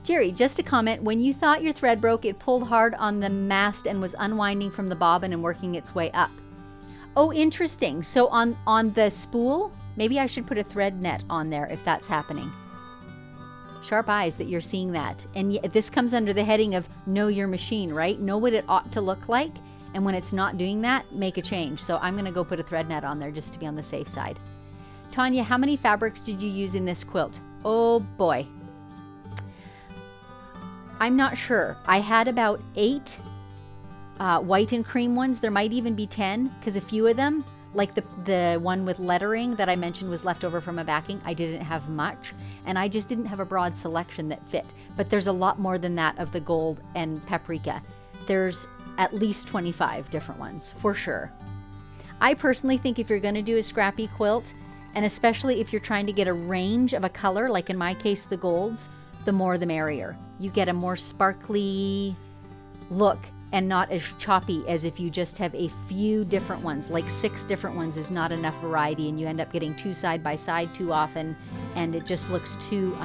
Jerry, just a comment. When you thought your thread broke, it pulled hard on the mast and was unwinding from the bobbin and working its way up. Oh, interesting. So on the spool, maybe I should put a thread net on there if that's happening. Sharp eyes that you're seeing that. And this comes under the heading of know your machine, right? Know what it ought to look like. And when it's not doing that, make a change. So I'm going to go put a thread net on there just to be on the safe side. Tanya, how many fabrics did you use in this quilt? Oh boy. I'm not sure. I had about 8 white and cream ones. There might even be 10 because a few of them, like the one with lettering that I mentioned was left over from a backing, I didn't have much, and I just didn't have a broad selection that fit. But there's a lot more than that of the gold and paprika. There's at least 25 different ones for sure. I personally think if you're going to do a scrappy quilt, and especially if you're trying to get a range of a color, like in my case the golds, the more the merrier. You get a more sparkly look and not as choppy as if you just have a few different ones. Like 6 different ones is not enough variety, and you end up getting 2 side by side too often, and it just looks too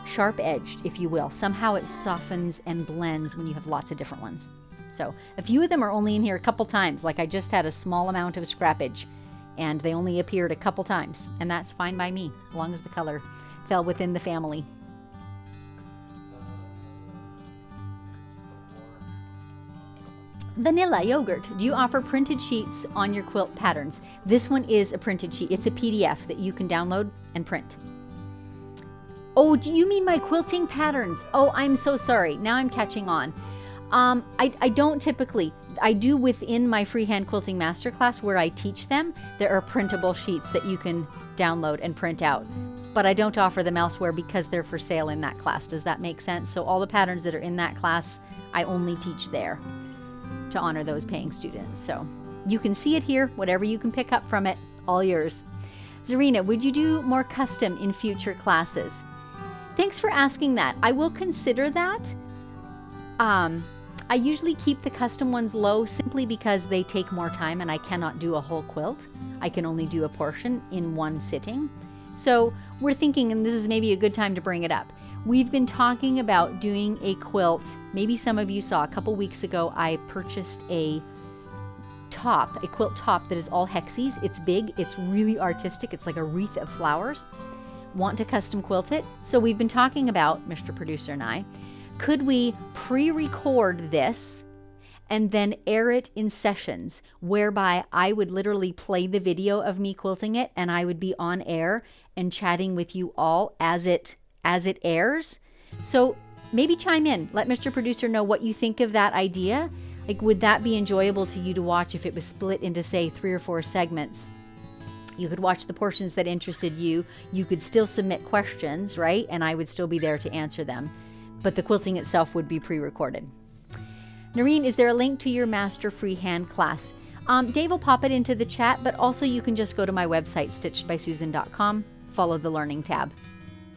sharp-edged, if you will. Somehow it softens and blends when you have lots of different ones. So a few of them are only in here a couple times, like I just had a small amount of scrappage and they only appeared a couple times, and that's fine by me, as long as the color fell within the family. Vanilla yogurt. Do you offer printed sheets on your quilt patterns? This one is a printed sheet. It's a PDF that you can download and print. Oh, do you mean my quilting patterns? Oh, I'm so sorry. Now I'm catching on. I don't typically. I do within my freehand quilting masterclass where I teach them. There are printable sheets that you can download and print out. But I don't offer them elsewhere because they're for sale in that class. Does that make sense? So all the patterns that are in that class, I only teach there to honor those paying students. So you can see it here, whatever you can pick up from it, all yours. Zarina, would you do more custom in future classes? Thanks for asking that. I will consider that. I usually keep the custom ones low simply because they take more time and I cannot do a whole quilt. I can only do a portion in one sitting. So we're thinking, and this is maybe a good time to bring it up, we've been talking about doing a quilt. Maybe some of you saw a couple weeks ago, I purchased a quilt top that is all hexes. It's big, it's really artistic, it's like a wreath of flowers. Want to custom quilt it? So we've been talking about, Mr. Producer and I, could we pre-record this and then air it in sessions whereby I would literally play the video of me quilting it and I would be on air and chatting with you all as it airs. So maybe chime in. Let Mr. Producer know what you think of that idea. Like, would that be enjoyable to you to watch if it was split into, say, 3 or 4 segments? You could watch the portions that interested you. You could still submit questions, right? And I would still be there to answer them. But the quilting itself would be pre-recorded. Noreen, is there a link to your master freehand class? Dave will pop it into the chat, but also you can just go to my website, stitchedbysusan.com, follow the learning tab.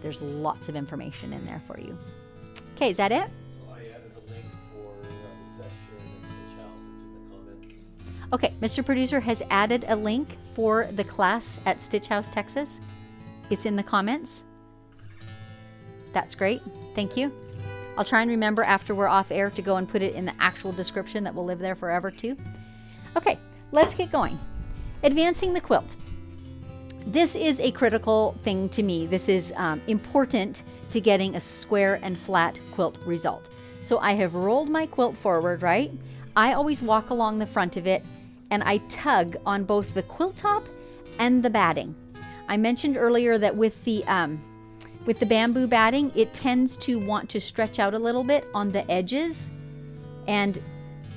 There's lots of information in there for you. Okay, is that it? So I added a link for the section in Stitch House. It's in the comments. Okay, Mr. Producer has added a link for the class at Stitch House, Texas. It's in the comments. That's great. Thank you. I'll try and remember after we're off air to go and put it in the actual description that will live there forever too. Okay, let's get going. Advancing the quilt. This is a critical thing to me. This is important to getting a square and flat quilt result. So I have rolled my quilt forward, right? I always walk along the front of it and I tug on both the quilt top and the batting. I mentioned earlier that with the bamboo batting, it tends to want to stretch out a little bit on the edges and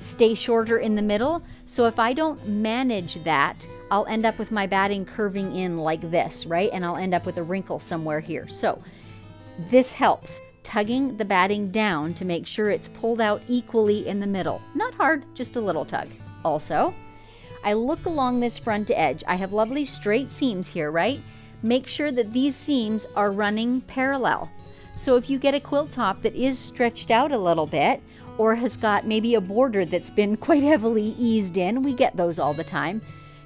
stay shorter in the middle. So if I don't manage that, I'll end up with my batting curving in like this, right? And I'll end up with a wrinkle somewhere here. So this helps, tugging the batting down to make sure it's pulled out equally in the middle. Not hard, just a little tug. Also, I look along this front edge. I have lovely straight seams here, right? Make sure that these seams are running parallel. So if you get a quilt top that is stretched out a little bit or has got maybe a border that's been quite heavily eased in, we get those all the time,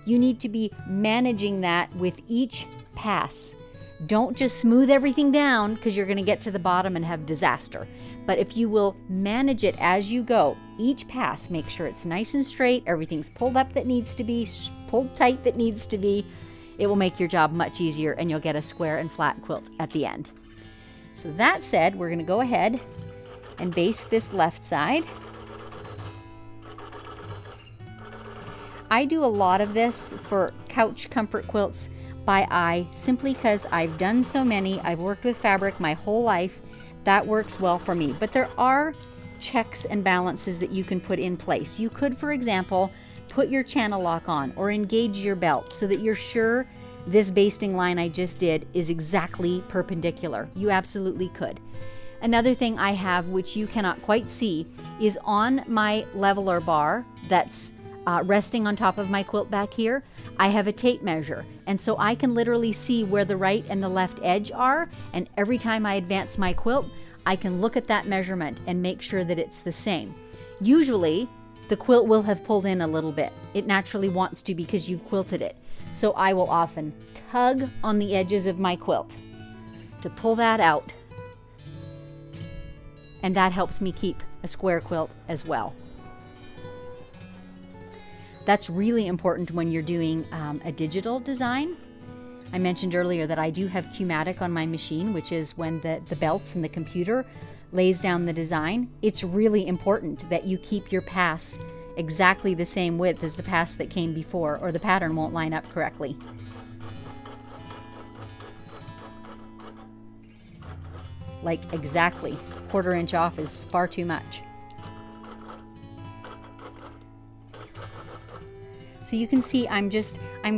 you need to be managing that with each pass. Don't just smooth everything down because you're going to get to the bottom and have disaster. But if you will manage it as you go, each pass, make sure it's nice and straight, everything's pulled up that needs to be, pulled tight that needs to be, it will make your job much easier and you'll get a square and flat quilt at the end. So that said, we're going to go ahead and base this left side. I do a lot of this for couch comfort quilts by eye simply because I've done so many. I've worked with fabric my whole life. That works well for me. But there are checks and balances that you can put in place. You could, for example, put your channel lock on or engage your belt so that you're sure this basting line I just did is exactly perpendicular. You absolutely could. Another thing I have, which you cannot quite see, is on my leveler bar that's resting on top of my quilt back here, I have a tape measure. And so I can literally see where the right and the left edge are. And every time I advance my quilt, I can look at that measurement and make sure that it's the same. Usually, the quilt will have pulled in a little bit. It naturally wants to because you've quilted it. So I will often tug on the edges of my quilt to pull that out. And that helps me keep a square quilt as well. That's really important when you're doing a digital design. I mentioned earlier that I do have Qmatic on my machine, which is when the belts and the computer lays down the design. It's really important that you keep your pass exactly the same width as the pass that came before, or the pattern won't line up correctly. Like exactly, 1/4 inch off is far too much. So you can see I'm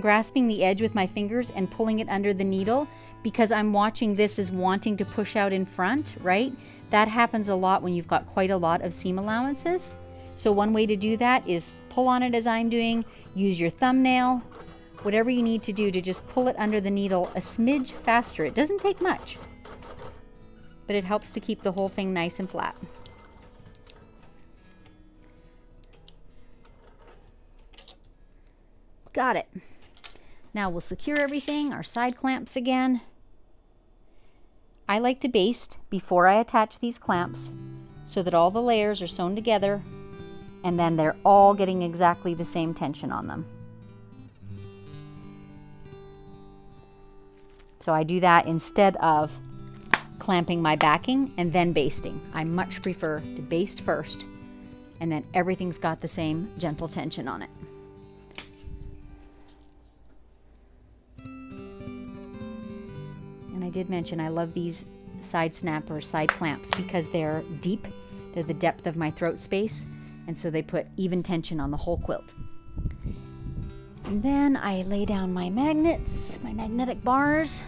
grasping the edge with my fingers and pulling it under the needle because I'm watching this as wanting to push out in front, right? That happens a lot when you've got quite a lot of seam allowances. So one way to do that is pull on it as I'm doing, use your thumbnail, whatever you need to do to just pull it under the needle a smidge faster. It doesn't take much, but it helps to keep the whole thing nice and flat. Got it. Now we'll secure everything, our side clamps again. I like to baste before I attach these clamps so that all the layers are sewn together and then they're all getting exactly the same tension on them. So I do that instead of clamping my backing and then basting. I much prefer to baste first and then everything's got the same gentle tension on it. And I did mention I love these side snap or side clamps because they're deep. They're the depth of my throat space, and so they put even tension on the whole quilt. And then I lay down my magnets, my magnetic bars.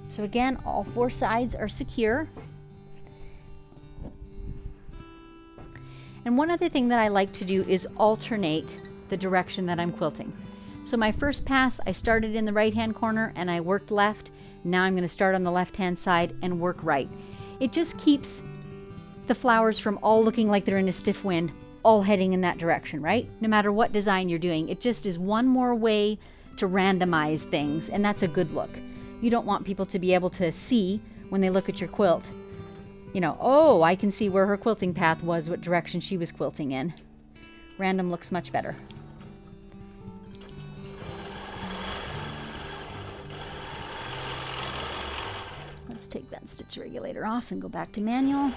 So again, all 4 sides are secure. And one other thing that I like to do is alternate the direction that I'm quilting. So my first pass, I started in the right-hand corner and I worked left. Now I'm going to start on the left-hand side and work right. It just keeps the flowers from all looking like they're in a stiff wind, all heading in that direction, right? No matter what design you're doing, it just is one more way to randomize things, and that's a good look. You don't want people to be able to see when they look at your quilt, you know, oh, I can see where her quilting path was, what direction she was quilting in. Random looks much better. Let's take that stitch regulator off and go back to manual.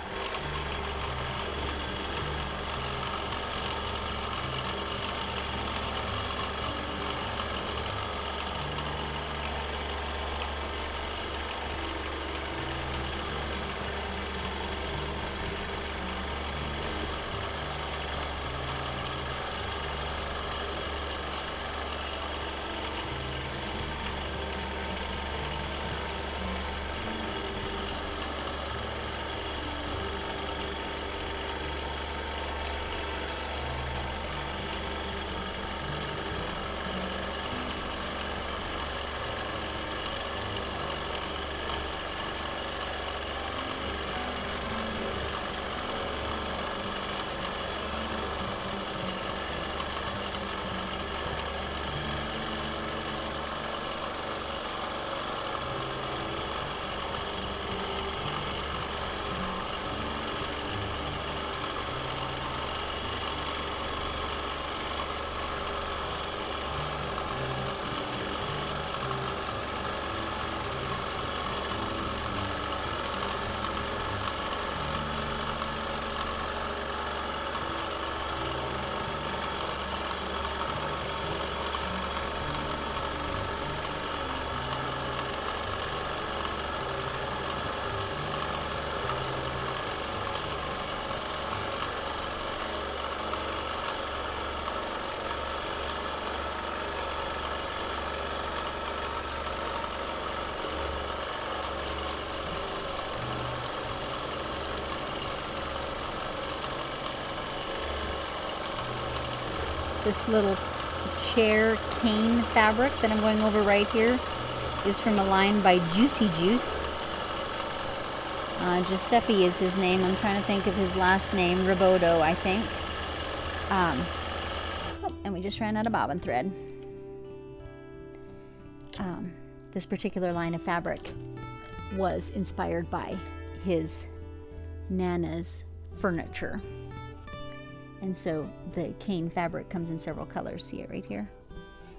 This little chair cane fabric that I'm going over right here is from a line by Juicy Juice. Giuseppe is his name. I'm trying to think of his last name. Roboto, I think. And we just ran out of bobbin thread. This particular line of fabric was inspired by his Nana's furniture. And so the cane fabric comes in several colors. See it right here?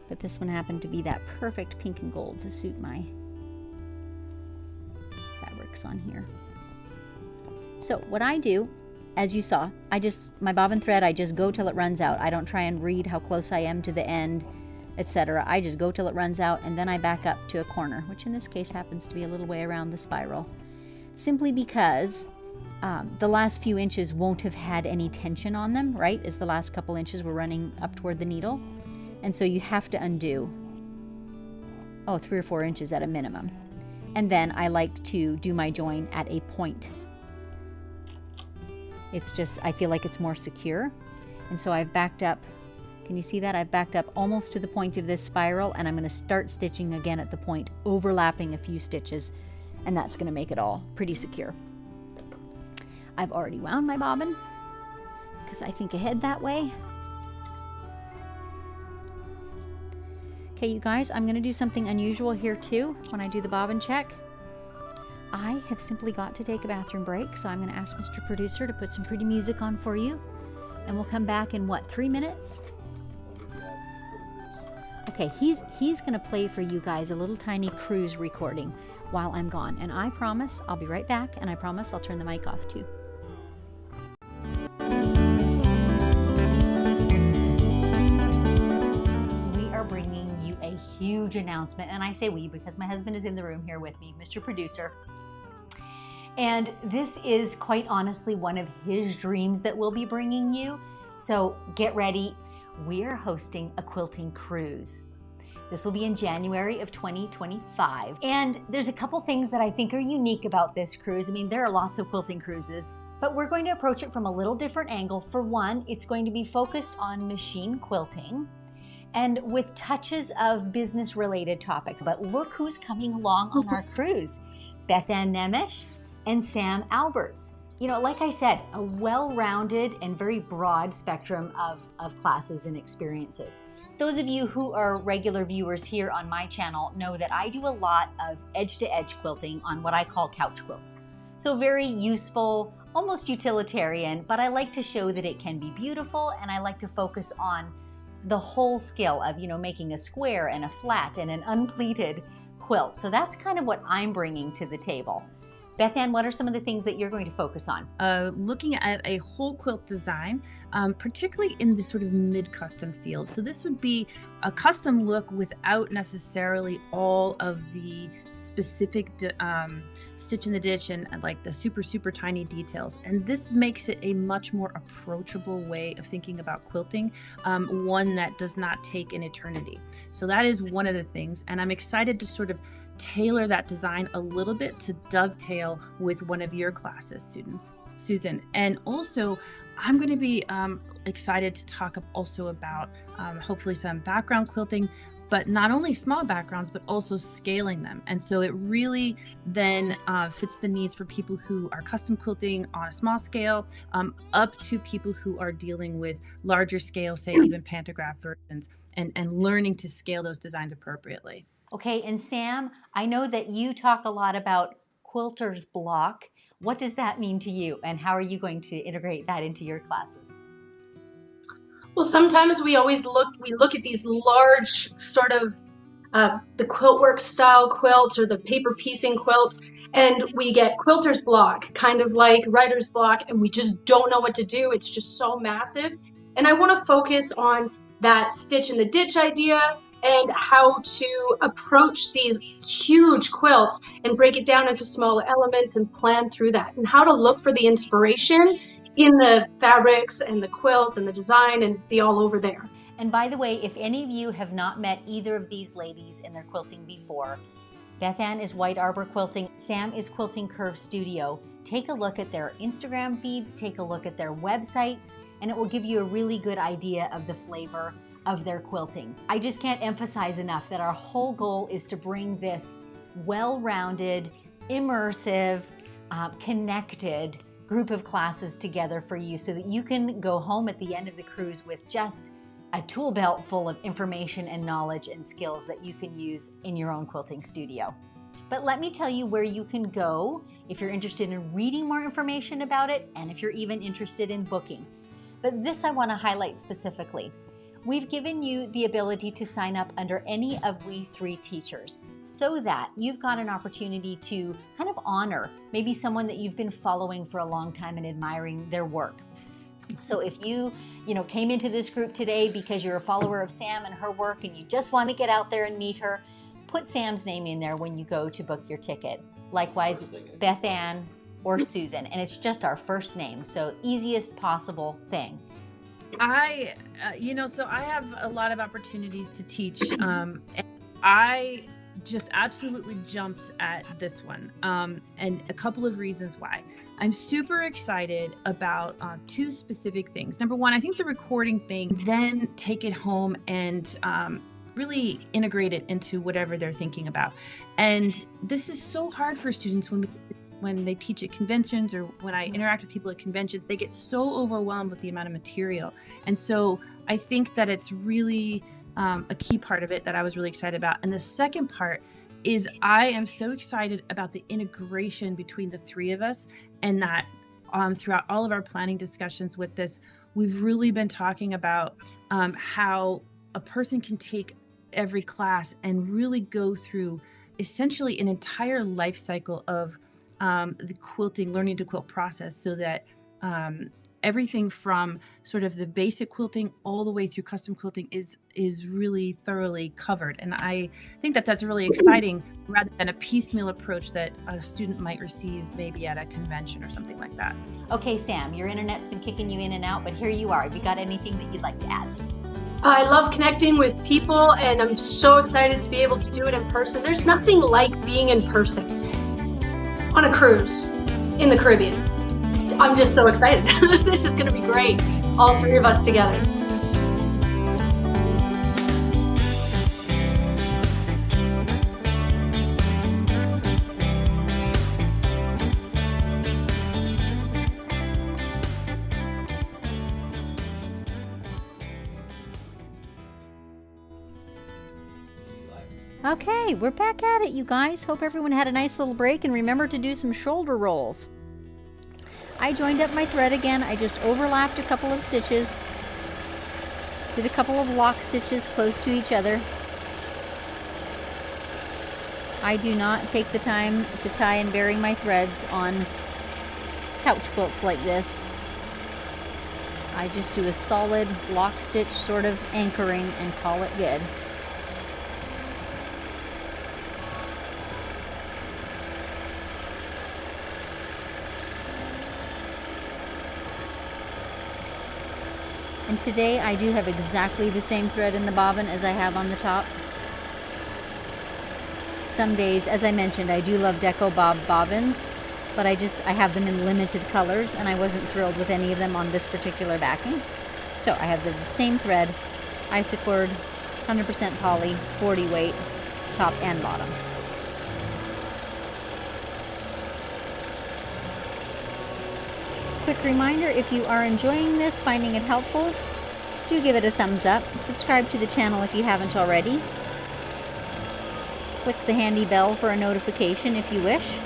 But this one happened to be that perfect pink and gold to suit my fabrics on here. So what I do, as you saw, my bobbin thread, I just go till it runs out. I don't try and read how close I am to the end, etc. I just go till it runs out, and then I back up to a corner, which in this case happens to be a little way around the spiral, simply because the last few inches won't have had any tension on them, right? As the last couple inches were running up toward the needle. And so you have to undo, 3 or 4 inches at a minimum. And then I like to do my join at a point. It's just, I feel like it's more secure. And so I've backed up, can you see that? I've backed up almost to the point of this spiral, and I'm going to start stitching again at the point, overlapping a few stitches, and that's going to make it all pretty secure. I've already wound my bobbin because I think ahead that way. Okay, you guys, I'm going to do something unusual here too when I do the bobbin check. I have simply got to take a bathroom break, so I'm going to ask Mr. Producer to put some pretty music on for you, and we'll come back in, what, 3 minutes? Okay, he's going to play for you guys a little tiny cruise recording while I'm gone, and I promise I'll be right back, and I promise I'll turn the mic off too. Huge announcement, and I say we because my husband is in the room here with me, Mr. Producer. And this is quite honestly one of his dreams that we'll be bringing you. So get ready. We're hosting a quilting cruise. This will be in January of 2025. And there's a couple things that I think are unique about this cruise. I mean, there are lots of quilting cruises, but we're going to approach it from a little different angle. For one, it's going to be focused on machine quilting, and with touches of business-related topics. But look who's coming along on our cruise. Beth Ann Nemish and Sam Alberts. You know, like I said, a well-rounded and very broad spectrum of classes and experiences. Those of you who are regular viewers here on my channel know that I do a lot of edge-to-edge quilting on what I call couch quilts. So very useful, almost utilitarian, but I like to show that it can be beautiful, and I like to focus on the whole skill of, you know, making a square and a flat and an unpleated quilt. So that's kind of what I'm bringing to the table. Beth Ann, what are some of the things that you're going to focus on? Looking at a whole quilt design, particularly in the sort of mid-custom field. So this would be a custom look without necessarily all of the specific stitch in the ditch and like the super tiny details. And this makes it a much more approachable way of thinking about quilting, one that does not take an eternity. So that is one of the things. And I'm excited to sort of tailor that design a little bit to dovetail with one of your classes, Susan. And also, I'm going to be excited to talk also about hopefully some background quilting, but not only small backgrounds, but also scaling them. And so it really then fits the needs for people who are custom quilting on a small scale, up to people who are dealing with larger scale, say even pantograph versions, and learning to scale those designs appropriately. Okay, and Sam, I know that you talk a lot about quilter's block. What does that mean to you, and how are you going to integrate that into your classes? Well, sometimes we look at these large sort of the quiltwork style quilts or the paper piecing quilts, and we get quilter's block, kind of like writer's block, and we just don't know what to do. It's just so massive. And I want to focus on that stitch in the ditch idea and how to approach these huge quilts and break it down into smaller elements and plan through that, and how to look for the inspiration in the fabrics and the quilt and the design and the all over there. And by the way, if any of you have not met either of these ladies in their quilting before, Beth Ann is White Arbor Quilting, Sam is Quilting Curve Studio. Take a look at their Instagram feeds, take a look at their websites, and it will give you a really good idea of the flavor of their quilting. I just can't emphasize enough that our whole goal is to bring this well-rounded, immersive, connected group of classes together for you so that you can go home at the end of the cruise with just a tool belt full of information and knowledge and skills that you can use in your own quilting studio. But let me tell you where you can go if you're interested in reading more information about it, and if you're even interested in booking. but this I want to highlight specifically. We've given you the ability to sign up under any of We 3 teachers so that you've got an opportunity to kind of honor maybe someone that you've been following for a long time and admiring their work. So if you came into this group today because you're a follower of Sam and her work and you just want to get out there and meet her, put Sam's name in there when you go to book your ticket. Likewise, Beth Ann or Susan, and it's just our first name, so easiest possible thing. So I have a lot of opportunities to teach, and I just absolutely jumped at this one, and a couple of reasons why. I'm super excited about 2 specific things. Number one, I think the recording thing, then take it home and really integrate it into whatever they're thinking about. And this is so hard for students when they teach at conventions, or when I interact with people at conventions, they get so overwhelmed with the amount of material. And so I think that it's really a key part of it that I was really excited about. And the second part is I am so excited about the integration between the 3 of us, and that throughout all of our planning discussions with this, we've really been talking about how a person can take every class and really go through essentially an entire life cycle of the quilting, learning to quilt process, so that everything from sort of the basic quilting all the way through custom quilting is really thoroughly covered. And I think that that's really exciting, rather than a piecemeal approach that a student might receive maybe at a convention or something like that. Okay, Sam, your internet's been kicking you in and out, but here you are. Have you got anything that you'd like to add? I love connecting with people, and I'm so excited to be able to do it in person. There's nothing like being in person on a cruise in the Caribbean. I'm just so excited. This is going to be great. All 3 of us together. Okay, we're back at it, you guys. Hope everyone had a nice little break, and remember to do some shoulder rolls. I joined up my thread again. I just overlapped a couple of stitches, did a couple of lock stitches close to each other. I do not take the time to tie and bury my threads on couch quilts like this. I just do a solid lock stitch sort of anchoring and call it good. And today I do have exactly the same thread in the bobbin as I have on the top. Some days, as I mentioned, I do love Deco Bob bobbins, but I have them in limited colors, and I wasn't thrilled with any of them on this particular backing. So I have the same thread, isocord, 100% poly, 40 weight, top and bottom. Quick reminder, if you are enjoying this, finding it helpful, do give it a thumbs up. Subscribe to the channel if you haven't already. Click the handy bell for a notification if you wish.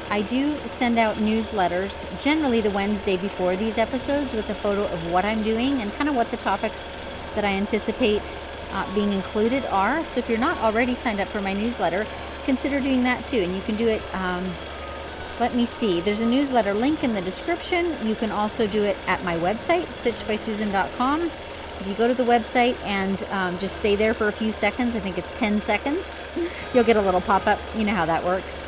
I do send out newsletters, generally the Wednesday before these episodes, with a photo of what I'm doing and kind of what the topics that I anticipate being included are. So if you're not already signed up for my newsletter, consider doing that too. And you can do it, let me see, there's a newsletter link in the description. You can also do it at my website, stitchedbysusan.com. If you go to the website and just stay there for a few seconds, I think it's 10 seconds, you'll get a little pop-up. You know how that works.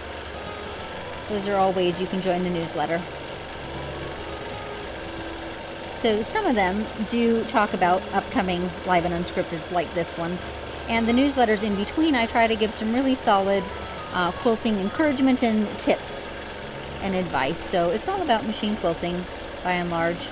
Those are all ways you can join the newsletter. So some of them do talk about upcoming live and unscripteds like this one. And the newsletters in between, I try to give some really solid quilting encouragement and tips and advice. So it's all about machine quilting by and large.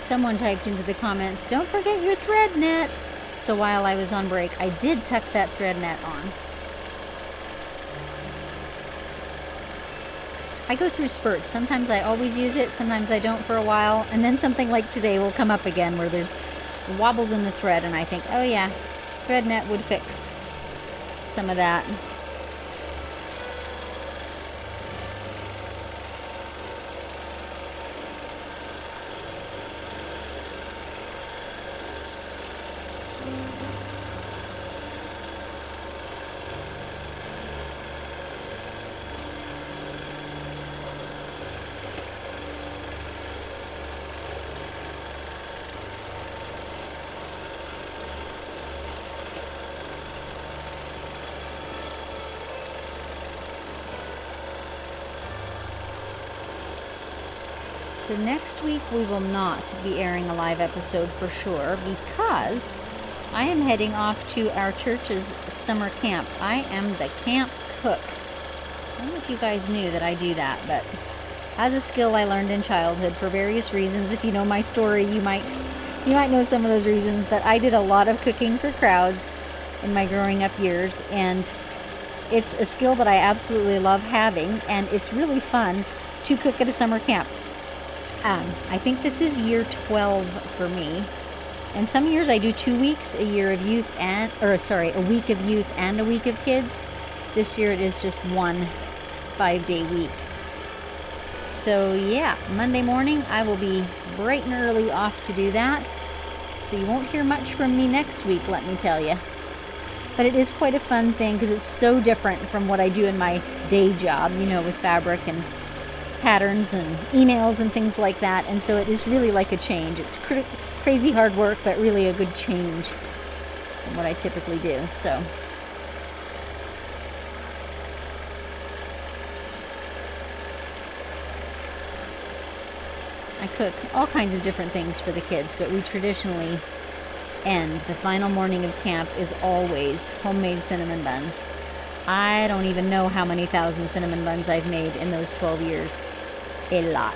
Someone typed into the comments, don't forget your thread net. So while I was on break, I did tuck that thread net on. I go through spurts. Sometimes I always use it, sometimes I don't for a while, and then something like today will come up again where there's wobbles in the thread, and I think, oh yeah, thread net would fix some of that. So next week we will not be airing a live episode for sure because I am heading off to our church's summer camp. I am the camp cook. I don't know if you guys knew that I do that, but as a skill I learned in childhood for various reasons. If you know my story, you might know some of those reasons, but I did a lot of cooking for crowds in my growing up years, and it's a skill that I absolutely love having, and it's really fun to cook at a summer camp. I think this is year 12 for me. And some years I do 2 weeks, a week of youth and a week of kids. This year it is just one 5-day week. So yeah, Monday morning I will be bright and early off to do that. So you won't hear much from me next week, let me tell you. But it is quite a fun thing because it's so different from what I do in my day job, you know, with fabric and patterns and emails and things like that, and so it is really like a change. It's crazy hard work, but really a good change from what I typically do. So I cook all kinds of different things for the kids, but we traditionally end the final morning of camp is always homemade cinnamon buns. I don't even know how many thousand cinnamon buns I've made in those 12 years. A lot.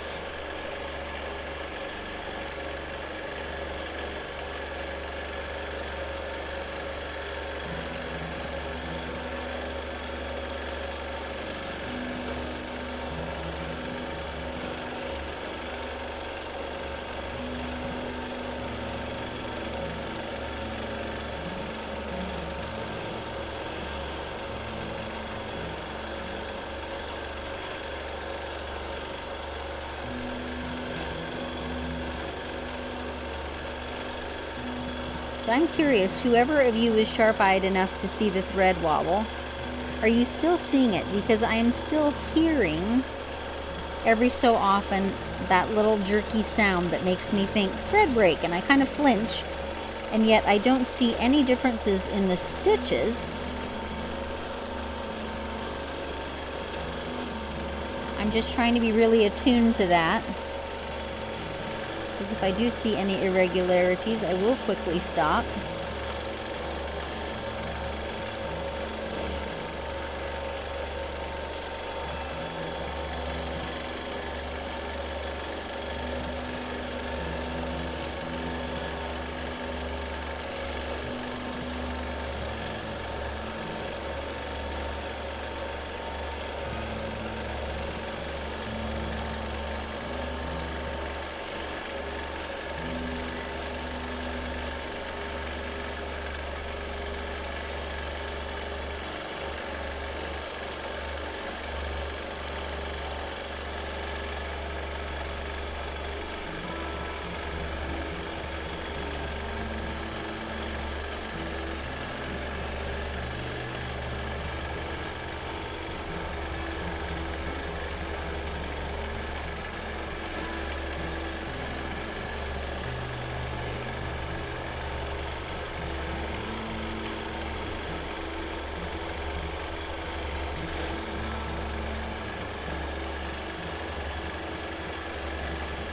So I'm curious, whoever of you is sharp-eyed enough to see the thread wobble, are you still seeing it? Because I am still hearing every so often that little jerky sound that makes me think thread break, and I kind of flinch, and yet I don't see any differences in the stitches. I'm just trying to be really attuned to that. Because if I do see any irregularities, I will quickly stop.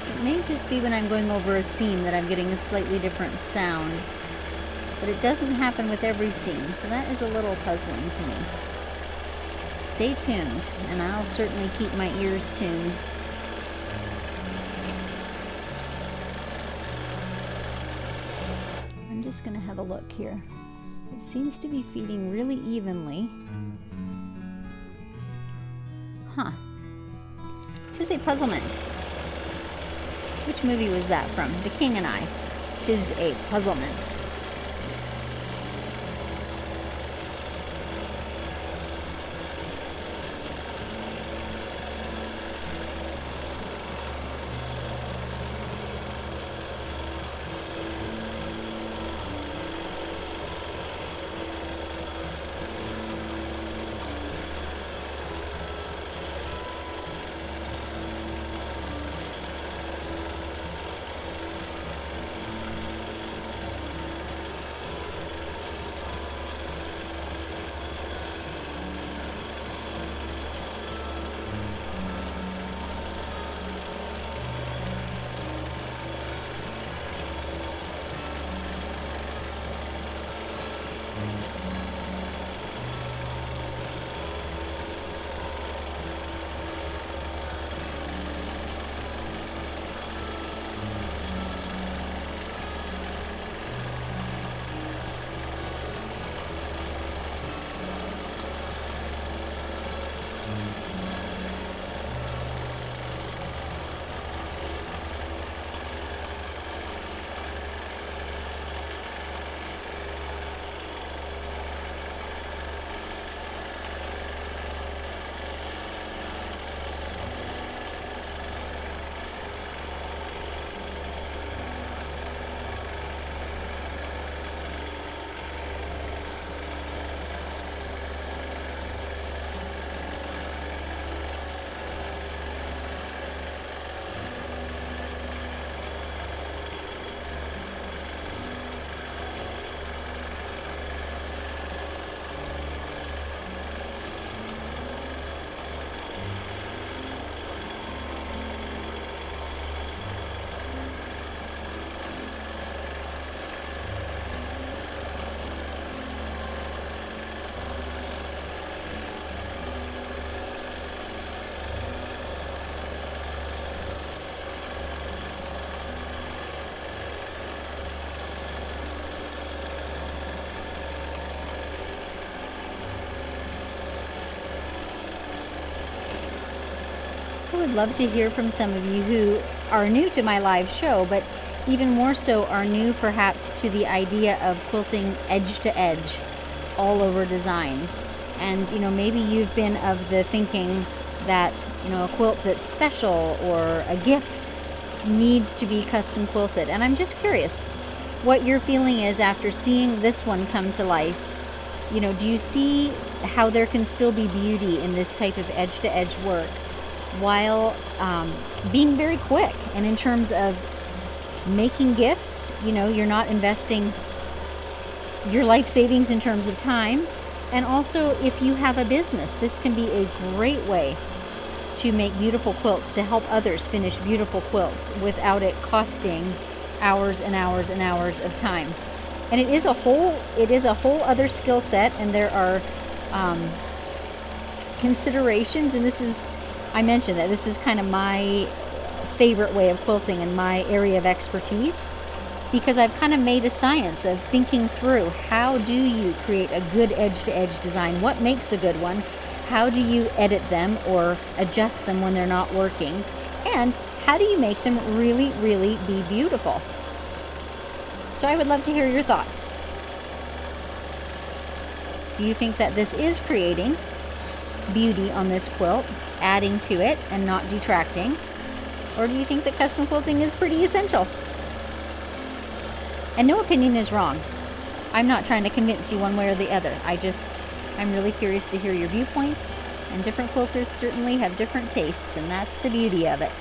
It may just be when I'm going over a seam that I'm getting a slightly different sound, but it doesn't happen with every seam, so that is a little puzzling to me. Stay tuned, and I'll certainly keep my ears tuned. going to have a look here. It seems to be feeding really evenly. Huh. 'Tis a puzzlement. Which movie was that from? The King and I. 'Tis a puzzlement. I would love to hear from some of you who are new to my live show, but even more so are new perhaps to the idea of quilting edge to edge all over designs. And maybe you've been of the thinking that a quilt that's special or a gift needs to be custom quilted. And I'm just curious what your feeling is after seeing this one come to life. Do you see how there can still be beauty in this type of edge to edge work while being very quick? And in terms of making gifts, you're not investing your life savings in terms of time. And also, if you have a business, this can be a great way to make beautiful quilts, to help others finish beautiful quilts without it costing hours and hours and hours of time. And it is a whole other skill set, and there are considerations. And I mentioned that this is kind of my favorite way of quilting and my area of expertise, because I've kind of made a science of thinking through, how do you create a good edge-to-edge design? What makes a good one? How do you edit them or adjust them when they're not working? And how do you make them really, really be beautiful? So I would love to hear your thoughts. Do you think that this is creating beauty on this quilt, adding to it and not detracting? Or do you think that custom quilting is pretty essential? And no opinion is wrong. I'm not trying to convince you one way or the other. I'm really curious to hear your viewpoint, and different quilters certainly have different tastes, and that's the beauty of it.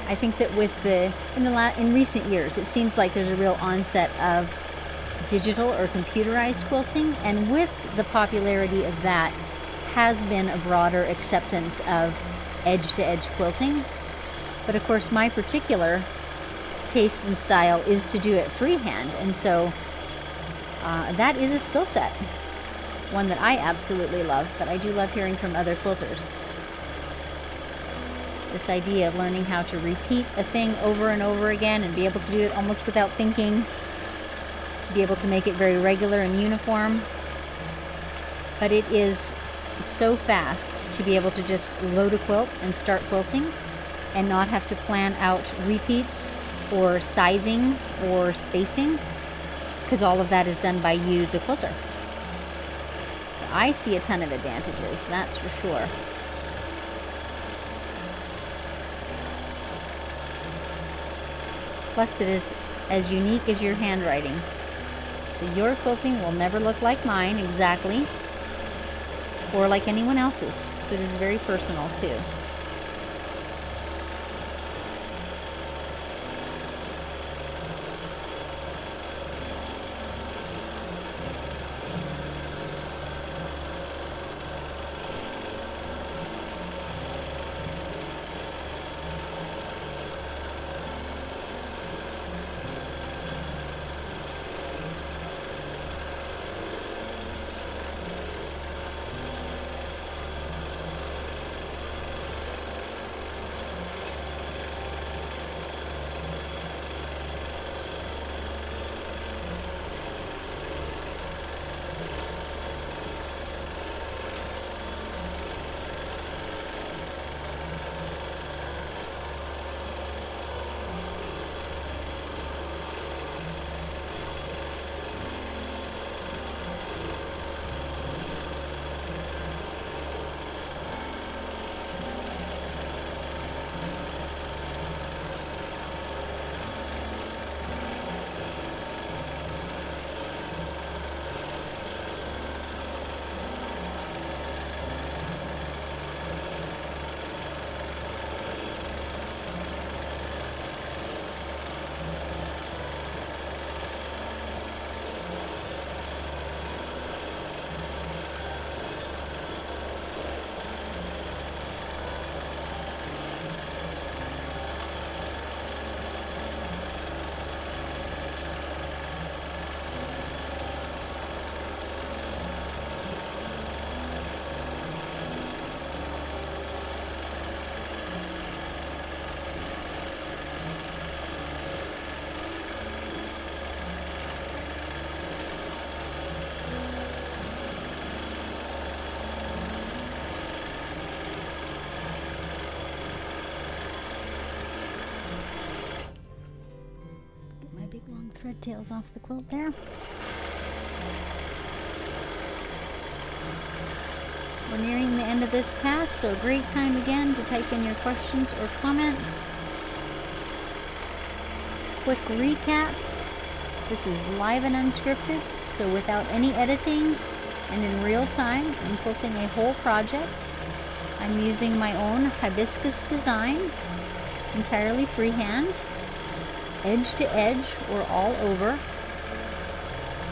I think that in recent years, it seems like there's a real onset of digital or computerized quilting, and with the popularity of that, has been a broader acceptance of edge-to-edge quilting. But of course, my particular taste and style is to do it freehand, and so that is a skill set, one that I absolutely love, but I do love hearing from other quilters. This idea of learning how to repeat a thing over and over again and be able to do it almost without thinking, to be able to make it very regular and uniform. But it is so fast to be able to just load a quilt and start quilting and not have to plan out repeats or sizing or spacing, because all of that is done by you, the quilter. I see a ton of advantages, that's for sure. Plus, it is as unique as your handwriting. So your quilting will never look like mine exactly, or like anyone else's. So it is very personal too. Thread tails off the quilt there. We're nearing the end of this pass, so great time again to type in your questions or comments. Quick recap. This is live and unscripted, so without any editing and in real time, I'm quilting a whole project. I'm using my own Hibiscus design, entirely freehand, edge to edge or all over.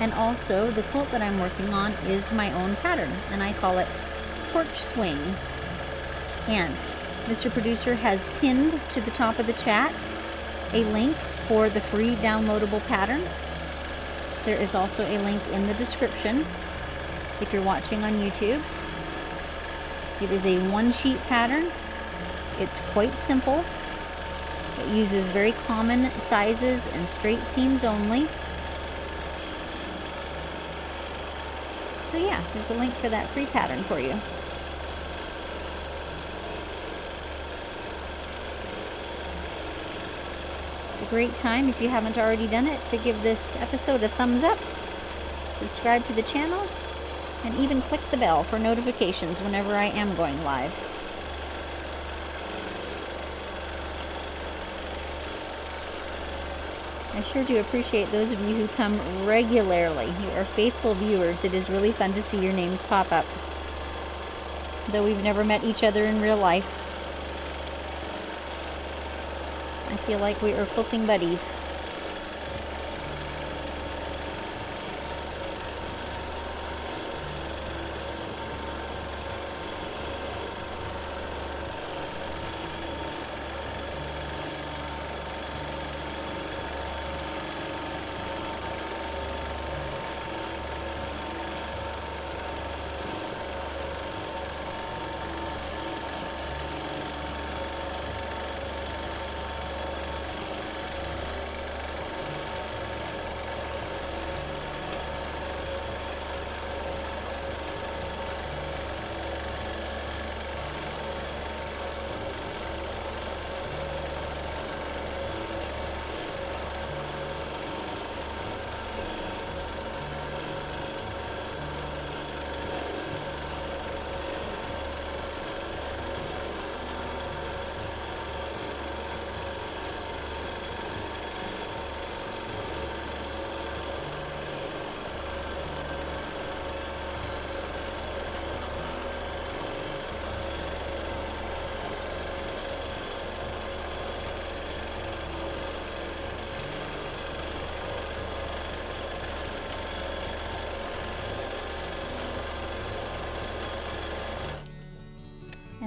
And also the quilt that I'm working on is my own pattern, and I call it Porch Swing. And Mr. Producer has pinned to the top of the chat a link for the free downloadable pattern. There is also a link in the description if you're watching on YouTube. It is a one-sheet pattern. It's quite simple. It uses very common sizes and straight seams only. So yeah, there's a link for that free pattern for you. It's a great time, if you haven't already done it, to give this episode a thumbs up, subscribe to the channel, and even click the bell for notifications whenever I am going live. I sure do appreciate those of you who come regularly. You are faithful viewers. It is really fun to see your names pop up, though we've never met each other in real life. I feel like we are quilting buddies.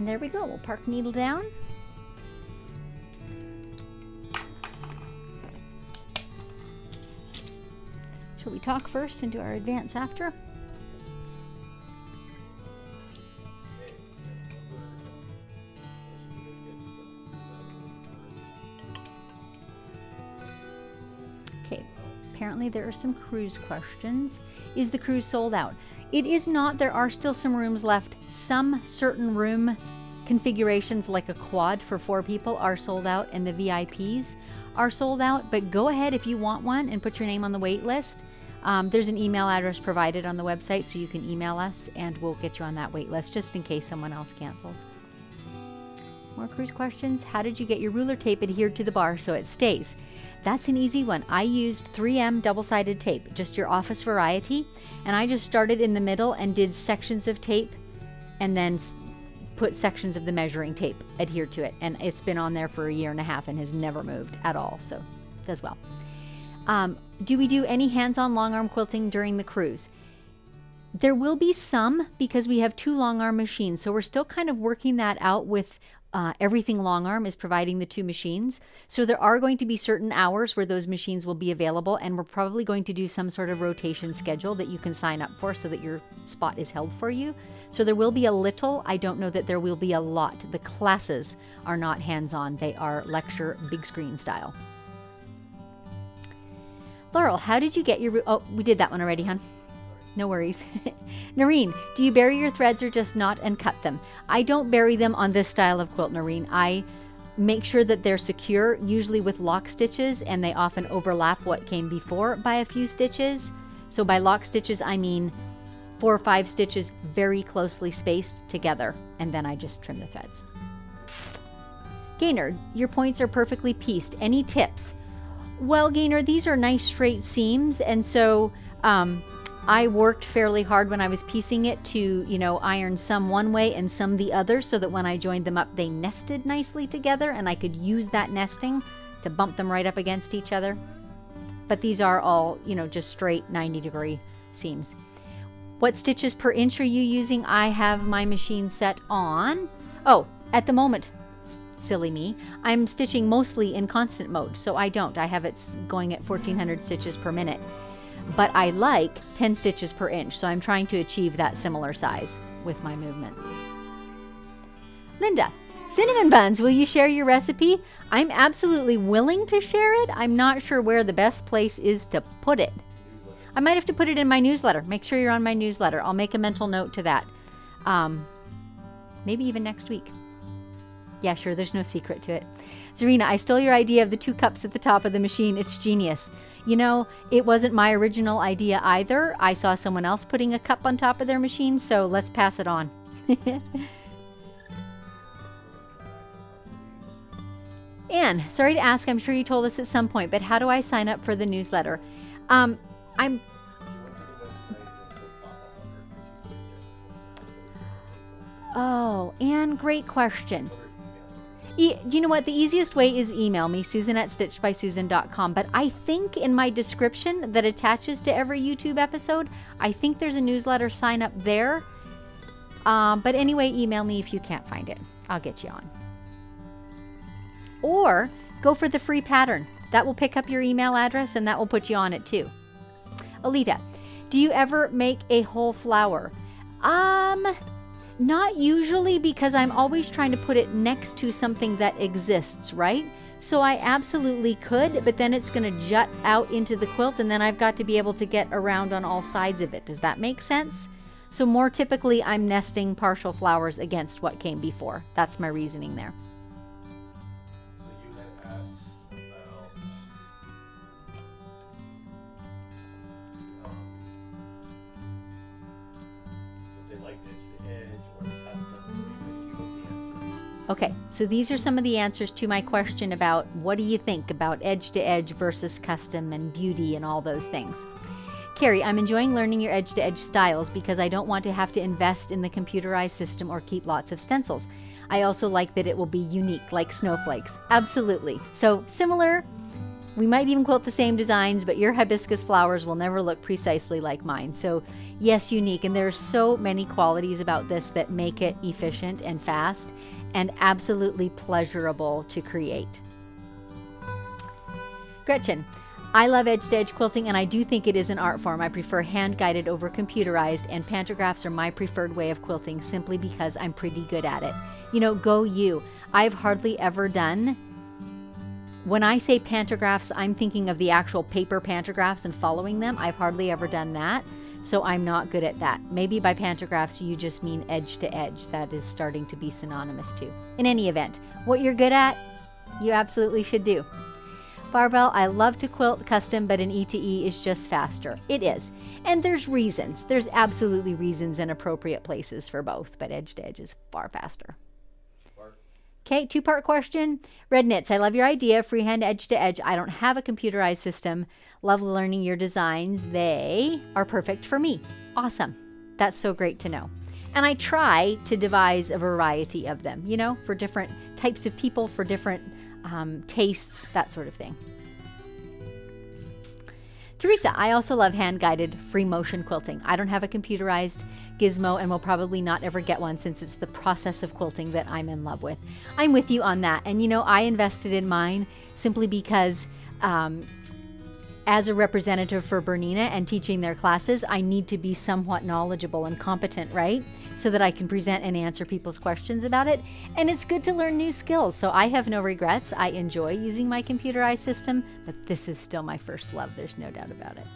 And there we go. We'll park needle down. Shall we talk first and do our advance after? Okay, apparently there are some cruise questions. Is the cruise sold out? It is not. There are still some rooms left. Some certain room configurations, like a quad for 4 people, are sold out, and the VIPs are sold out. But go ahead if you want one and put your name on the wait list. There's an email address provided on the website, so you can email us and we'll get you on that wait list just in case someone else cancels. More cruise questions. How did you get your ruler tape adhered to the bar so it stays? That's an easy one. I used 3M double-sided tape, just your office variety, and I just started in the middle and did sections of tape and then put sections of the measuring tape adhered to it. And it's been on there for 1.5 years and has never moved at all, so it does well. Do we do any hands-on long arm quilting during the cruise? There will be some, because we have 2 long arm machines, so we're still kind of working that out with everything long arm is providing the 2 machines. So there are going to be certain hours where those machines will be available, and we're probably going to do some sort of rotation schedule that you can sign up for so that your spot is held for you. So there will be a little. I don't know that there will be a lot. The classes are not hands-on. They are lecture, big screen style. Laurel, how did you get your... Oh, we did that one already, hon. No worries. Noreen, do you bury your threads or just knot and cut them? I don't bury them on this style of quilt, Noreen. I make sure that they're secure, usually with lock stitches, and they often overlap what came before by a few stitches. So by lock stitches, I mean 4 or 5 stitches very closely spaced together, and then I just trim the threads. Gaynor, your points are perfectly pieced. Any tips? Well, Gaynor, these are nice straight seams, and so I worked fairly hard when I was piecing it to, iron some one way and some the other, so that when I joined them up, they nested nicely together, and I could use that nesting to bump them right up against each other. But these are all, just straight 90-degree seams. What stitches per inch are you using? I have my machine set on, at the moment, silly me, I'm stitching mostly in constant mode, so I have it going at 1400 stitches per minute. But I like 10 stitches per inch, so I'm trying to achieve that similar size with my movements. Linda, cinnamon buns, will you share your recipe? I'm absolutely willing to share it. I'm not sure where the best place is to put it. I might have to put it in my newsletter. Make sure you're on my newsletter. I'll make a mental note to that. Maybe even next week. Yeah, sure, there's no secret to it. Zarina, I stole your idea of the 2 cups at the top of the machine. It's genius. It wasn't my original idea either. I saw someone else putting a cup on top of their machine, so let's pass it on. Anne, sorry to ask, I'm sure you told us at some point, but how do I sign up for the newsletter? Oh, Anne, great question. You know what? The easiest way is email me, susan@stitchedbysusan.com. But I think in my description that attaches to every YouTube episode, I think there's a newsletter sign up there. But anyway, email me if you can't find it. I'll get you on. Or go for the free pattern. That will pick up your email address and that will put you on it too. Alita, do you ever make a whole flower? Not usually, because I'm always trying to put it next to something that exists, right? So I absolutely could, but then it's going to jut out into the quilt and then I've got to be able to get around on all sides of it. Does that make sense? So more typically, I'm nesting partial flowers against what came before. That's my reasoning there. So you had asked about if they liked edge-to-edge or the custom. So these are a few of the answers. Okay, so these are some of the answers to my question about what do you think about edge-to-edge versus custom and beauty and all those things. Carrie, I'm enjoying learning your edge-to-edge styles because I don't want to have to invest in the computerized system or keep lots of stencils. I also like that it will be unique, like snowflakes. Absolutely. So similar We might even quilt the same designs, but your hibiscus flowers will never look precisely like mine. So yes, unique. And there are so many qualities about this that make it efficient and fast and absolutely pleasurable to create. Gretchen, I love edge-to-edge quilting, and I do think it is an art form. I prefer hand-guided over computerized, and pantographs are my preferred way of quilting simply because I'm pretty good at it. You know, go you. I've hardly ever done, when I say pantographs, I'm thinking of the actual paper pantographs and following them. I've hardly ever done that, so I'm not good at that. Maybe by pantographs you just mean edge-to-edge. That is starting to be synonymous too. In any event, what you're good at, you absolutely should do. Barbell, I love to quilt custom, but an E-to-E is just faster. It is. And there's reasons. There's absolutely reasons and appropriate places for both, but edge-to-edge is far faster. Okay, two-part question. Red Knits, I love your idea. Freehand edge-to-edge. I don't have a computerized system. Love learning your designs. They are perfect for me. Awesome. That's so great to know. And I try to devise a variety of them, you know, for different types of people, for different tastes, that sort of thing. Teresa, I also love hand-guided free motion quilting. I don't have a computerized gizmo and will probably not ever get one since it's the process of quilting that I'm in love with. I'm with you on that. And you know, I invested in mine simply because as a representative for Bernina and teaching their classes, I need to be somewhat knowledgeable and competent, right? So that I can present and answer people's questions about it. And it's good to learn new skills. So I have no regrets. I enjoy using my computerized system, but this is still my first love. There's no doubt about it.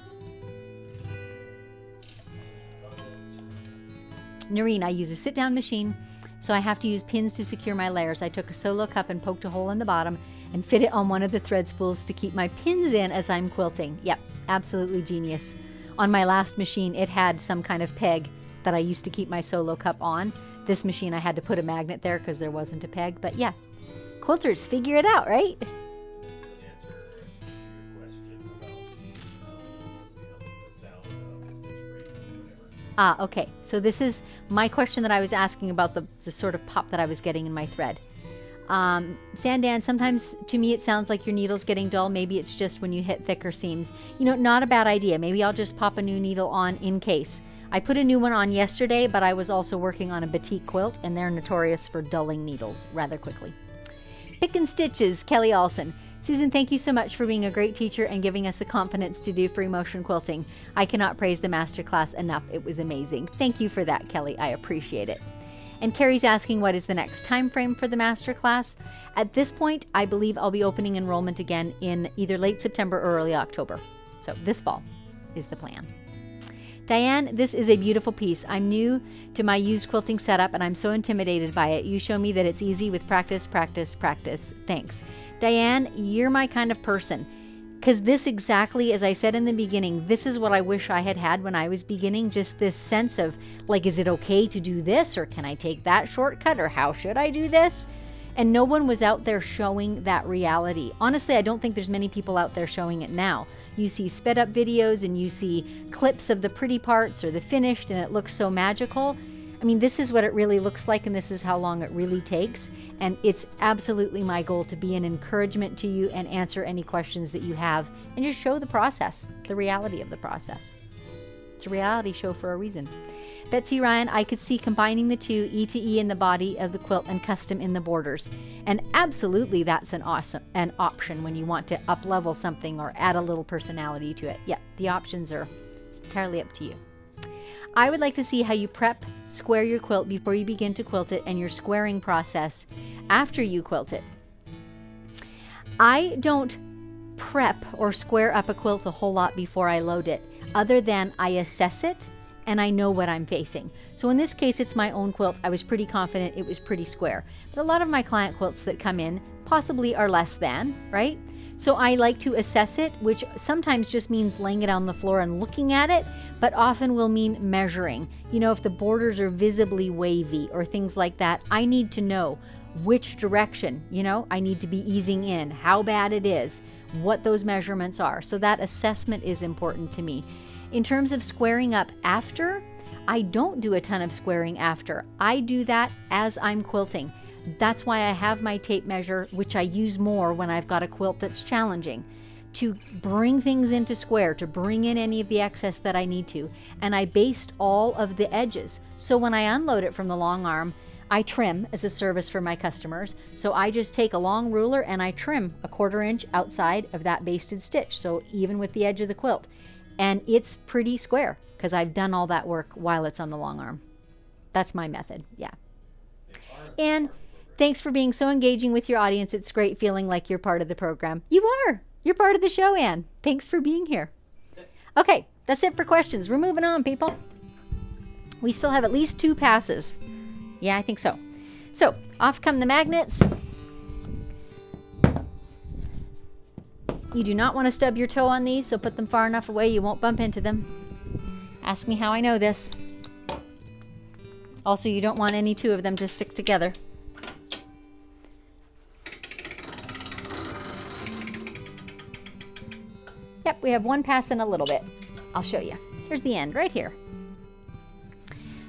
Noreen, I use a sit-down machine, so I have to use pins to secure my layers. I took a solo cup and poked a hole in the bottom and fit it on one of the thread spools to keep my pins in as I'm quilting. Yep, absolutely genius. On my last machine, it had some kind of peg that I used to keep my solo cup on. This machine, I had to put a magnet there because there wasn't a peg. But yeah, quilters figure it out, right? Okay. So this is my question that I was asking about the sort of pop that I was getting in my thread. Sandan, sometimes to me it sounds like your needle's getting dull. Maybe it's just when you hit thicker seams. You know, not a bad idea. Maybe I'll just pop a new needle on in case. I put a new one on yesterday, but I was also working on a batik quilt, and they're notorious for dulling needles rather quickly. Pick and Stitches, Kelly Olson. Susan, thank you so much for being a great teacher and giving us the confidence to do free motion quilting. I cannot praise the masterclass enough. It was amazing. Thank you for that, Kelly. I appreciate it. And Carrie's asking what is the next time frame for the masterclass. At this point, I believe I'll be opening enrollment again in either late September or early October. So this fall is the plan. Diane, this is a beautiful piece. I'm new to my used quilting setup and I'm so intimidated by it. You show me that it's easy with practice, practice, practice. Thanks. Diane, you're my kind of person. Because this exactly, as I said in the beginning, this is what I wish I had had when I was beginning. Just this sense of, like, is it okay to do this? Or can I take that shortcut? Or how should I do this? And no one was out there showing that reality. Honestly, I don't think there's many people out there showing it now. You see sped up videos and you see clips of the pretty parts or the finished and it looks so magical. I mean, this is what it really looks like and this is how long it really takes. And it's absolutely my goal to be an encouragement to you and answer any questions that you have and just show the process, the reality of the process. It's a reality show for a reason. Betsy Ryan, I could see combining the two, E-to-E in the body of the quilt and custom in the borders. And absolutely that's an option when you want to up-level something or add a little personality to it. Yeah, the options are entirely up to you. I would like to see how you prep, square your quilt before you begin to quilt it and your squaring process after you quilt it. I don't prep or square up a quilt a whole lot before I load it, other than I assess it and I know what I'm facing. So in this case, it's my own quilt. I was pretty confident it was pretty square. But a lot of my client quilts that come in possibly are less than, right? So I like to assess it, which sometimes just means laying it on the floor and looking at it, but often will mean measuring. You know, if the borders are visibly wavy or things like that, I need to know which direction, you know, I need to be easing in, how bad it is, what those measurements are. So that assessment is important to me. In terms of squaring up after, I don't do a ton of squaring after. I do that as I'm quilting. That's why I have my tape measure, which I use more when I've got a quilt that's challenging. to bring things into square, to bring in any of the excess that I need to. And I based all of the edges. So when I unload it from the long arm, I trim as a service for my customers. So I just take a long ruler and I trim a 1/4 inch outside of that basted stitch. So even with the edge of the quilt. And it's pretty square because I've done all that work while it's on the long arm. That's my method, yeah. And thanks for being so engaging with your audience. It's great feeling like you're part of the program. You are. You're part of the show, Anne. Thanks for being here. Okay, that's it for questions. We're moving on, people. We still have at least 2 passes. Yeah, I think so. So, off come the magnets. You do not want to stub your toe on these, so put them far enough away you won't bump into them. Ask me how I know this. Also, you don't want any 2 of them to stick together. Yep, we have 1 pass in a little bit. I'll show you. Here's the end right here.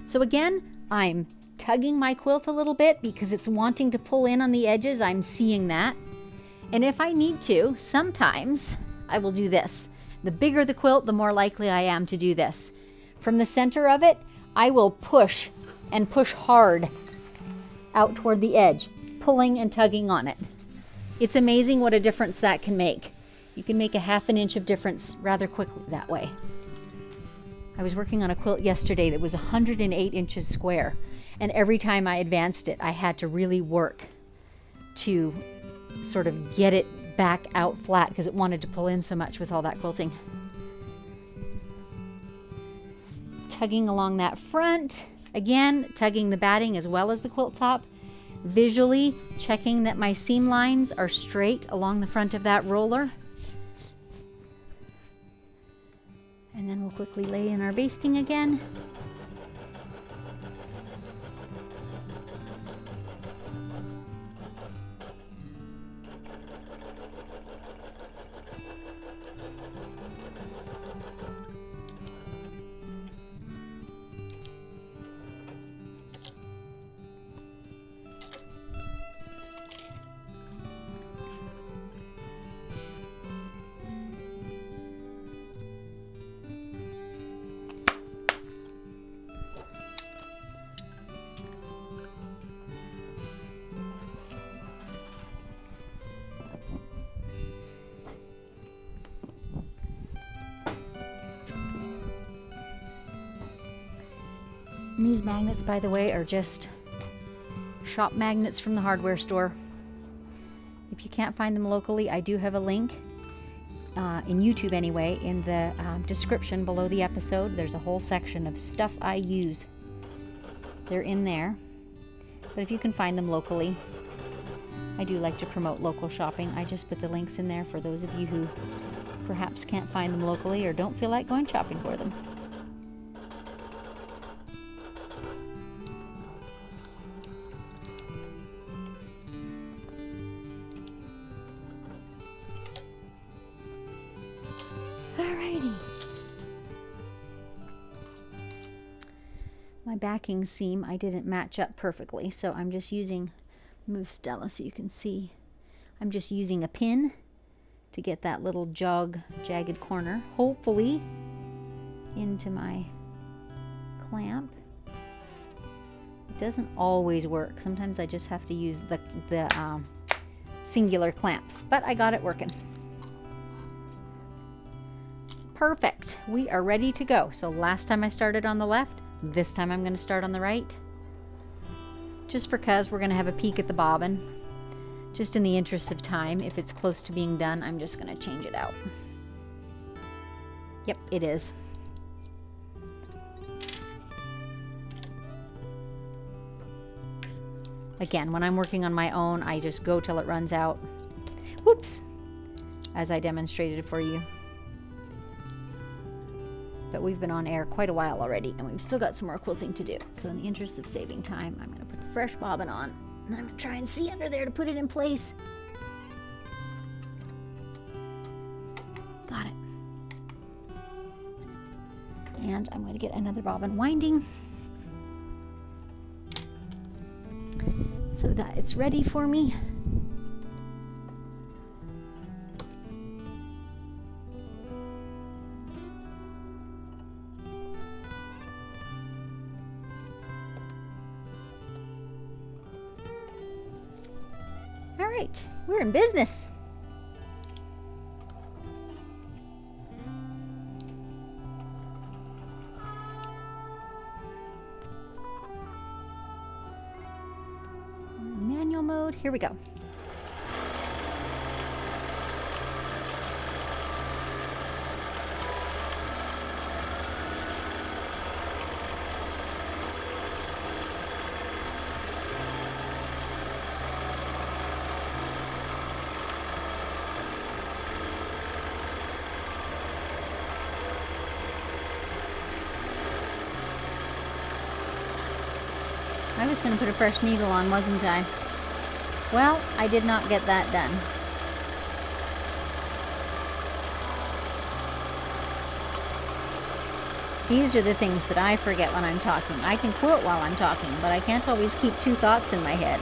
So again, I'm tugging my quilt a little bit because it's wanting to pull in on the edges. I'm seeing that. And if I need to, sometimes I will do this. The bigger the quilt, the more likely I am to do this. From the center of it, I will push and push hard out toward the edge, pulling and tugging on it. It's amazing what a difference that can make. You can make a 1/2 inch of difference rather quickly that way. I was working on a quilt yesterday that was 108 inches square, and every time I advanced it, I had to really work to sort of get it back out flat because it wanted to pull in so much with all that quilting. Tugging along that front, again, tugging the batting as well as the quilt top, visually checking that my seam lines are straight along the front of that roller. And then we'll quickly lay in our basting again. And these magnets, by the way, are just shop magnets from the hardware store. If you can't find them locally, I do have a link in YouTube anyway, in the description below the episode. There's a whole section of stuff I use. They're in there. But if you can find them locally, I do like to promote local shopping. I just put the links in there for those of you who perhaps can't find them locally or don't feel like going shopping for them. My backing seam I didn't match up perfectly, so I'm just using, move Stella so you can see, I'm just using a pin to get that little jagged corner, hopefully into my clamp. It doesn't always work. Sometimes I just have to use the singular clamps, but I got it working. Perfect. We are ready to go. So last time I started on the left, this time I'm going to start on the right. Just because we're going to have a peek at the bobbin. Just in the interest of time, if it's close to being done, I'm just going to change it out. Yep, it is. Again, when I'm working on my own, I just go till it runs out. Whoops! As I demonstrated for you. But we've been on air quite a while already, and we've still got some more quilting to do. So in the interest of saving time, I'm going to put a fresh bobbin on, and I'm going to try and see under there to put it in place. Got it. And I'm going to get another bobbin winding so that it's ready for me. right, we're in business. Manual mode, here we go. I was going to put a fresh needle on, wasn't I? Well, I did not get that done. These are the things that I forget when I'm talking. I can quilt while I'm talking, but I can't always keep two thoughts in my head.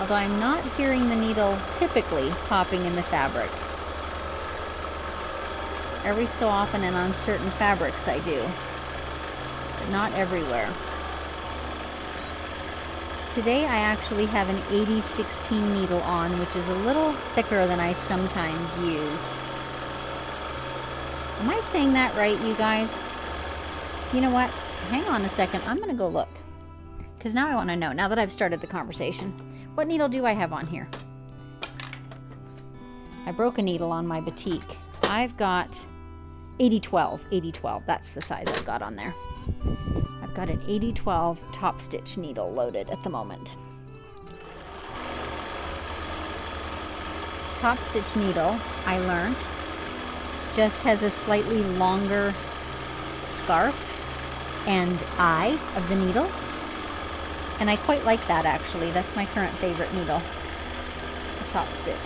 Although I'm not hearing the needle typically popping in the fabric. Every so often and on certain fabrics I do, but not everywhere. Today I actually have an 80-16 needle on, which is a little thicker than I sometimes use. Am I saying that right, you guys? You know what? Hang on a second. I'm going to go look, because now I want to know, now that I've started the conversation. What needle do I have on here? I broke a needle on my batik. I've got 80-12, 80-12, that's the size I've got on there. I've got an 80-12 top stitch needle loaded at the moment. Top stitch needle, I learned, just has a slightly longer scarf and eye of the needle. And I quite like that actually. That's my current favorite needle, the top stitch.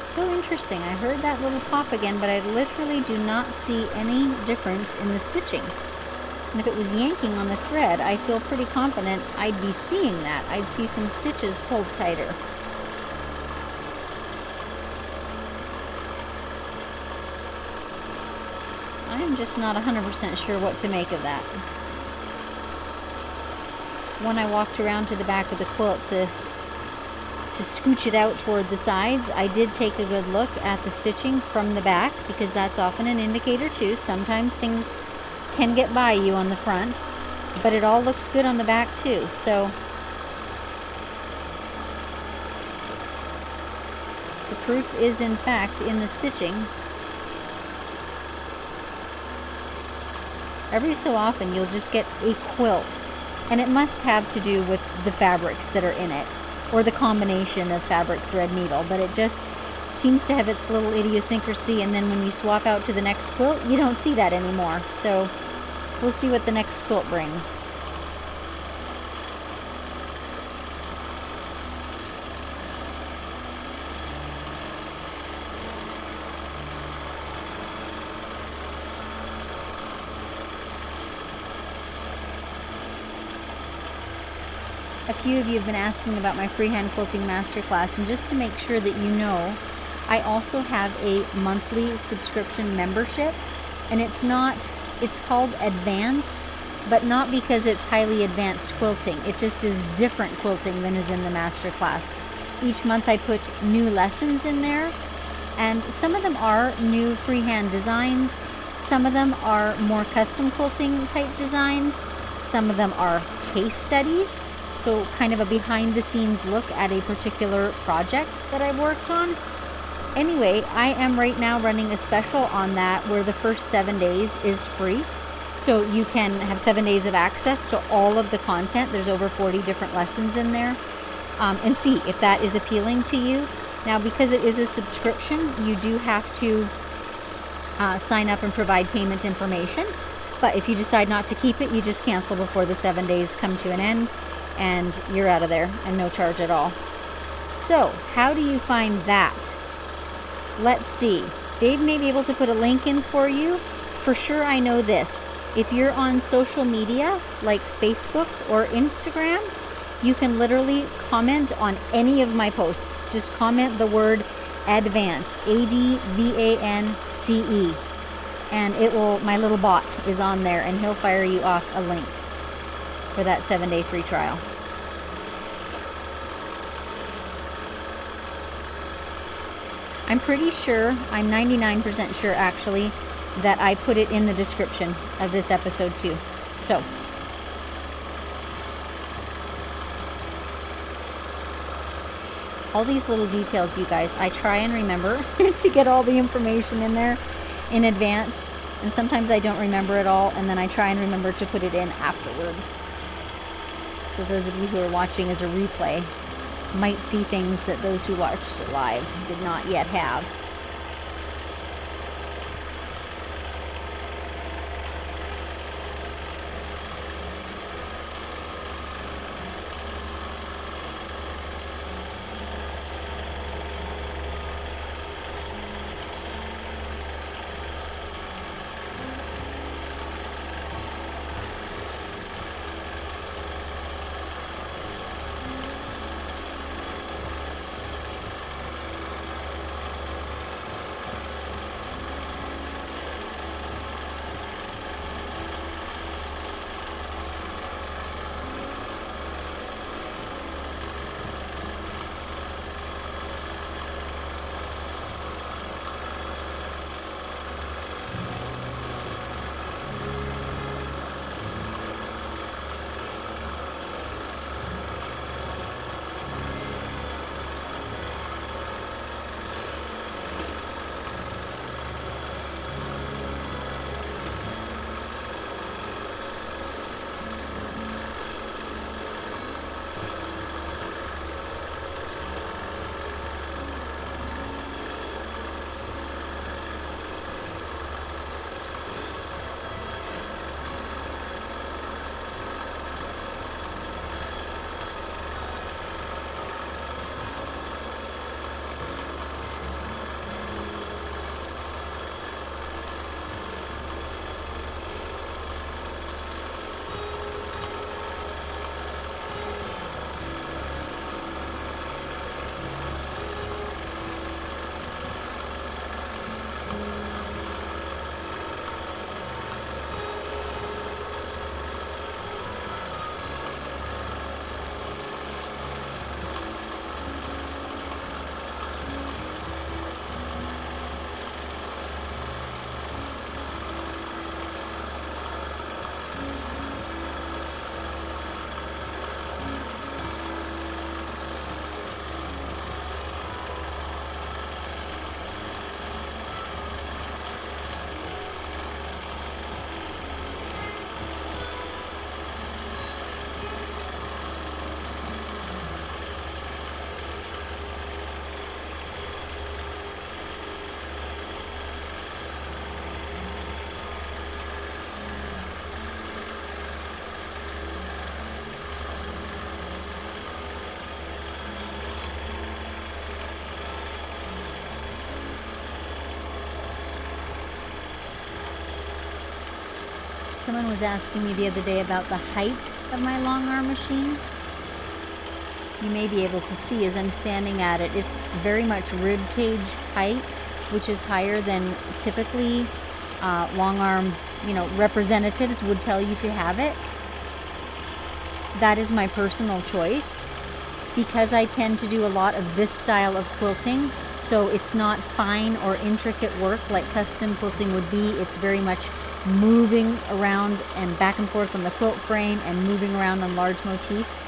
So interesting. I heard that little pop again, but I literally do not see any difference in the stitching. And if it was yanking on the thread, I feel pretty confident I'd be seeing that. I'd see some stitches pulled tighter. I'm just not 100% sure what to make of that. When I walked around to the back of the quilt to scooch it out toward the sides, I did take a good look at the stitching from the back, because that's often an indicator too. Sometimes things can get by you on the front, but it all looks good on the back too. So the proof is in fact in the stitching. Every so often you'll just get a quilt, and it must have to do with the fabrics that are in it, or the combination of fabric, thread, needle, but it just seems to have its little idiosyncrasy, and then when you swap out to the next quilt, you don't see that anymore. So we'll see what the next quilt brings. A few of you have been asking about my freehand quilting masterclass, and just to make sure that you know, I also have a monthly subscription membership, and it's called Advance, but not because it's highly advanced quilting. It just is different quilting than is in the masterclass. Each month I put new lessons in there, and some of them are new freehand designs, Some of them are more custom quilting type designs. Some of them are case studies. So kind of a behind the scenes look at a particular project that I worked on. Anyway, I am right now running a special on that where the first 7 days is free. So you can have 7 days of access to all of the content. There's over 40 different lessons in there. And see if that is appealing to you. Now, because it is a subscription, you do have to sign up and provide payment information. But if you decide not to keep it, you just cancel before the 7 days come to an end and you're out of there and no charge at all. So how do you find that? Let's see. Dave may be able to put a link in for you. For sure, I know this. If you're on social media like Facebook or Instagram, you can literally comment on any of my posts. Just comment the word advance, ADVANCE, and it will, my little bot is on there and he'll fire you off a link for that 7-day free trial. I'm pretty sure, I'm 99% sure actually, that I put it in the description of this episode too. So, all these little details, you guys, I try and remember to get all the information in there in advance, and sometimes I don't remember it all, and then I try and remember to put it in afterwards. So those of you who are watching as a replay might see things that those who watched it live did not yet have. Someone was asking me the other day about the height of my long arm machine. You may be able to see as I'm standing at it, it's very much rib cage height, which is higher than typically long arm, representatives would tell you to have it. That is my personal choice. Because I tend to do a lot of this style of quilting, So it's not fine or intricate work like custom quilting would be. It's very much moving around and back and forth on the quilt frame and moving around on large motifs.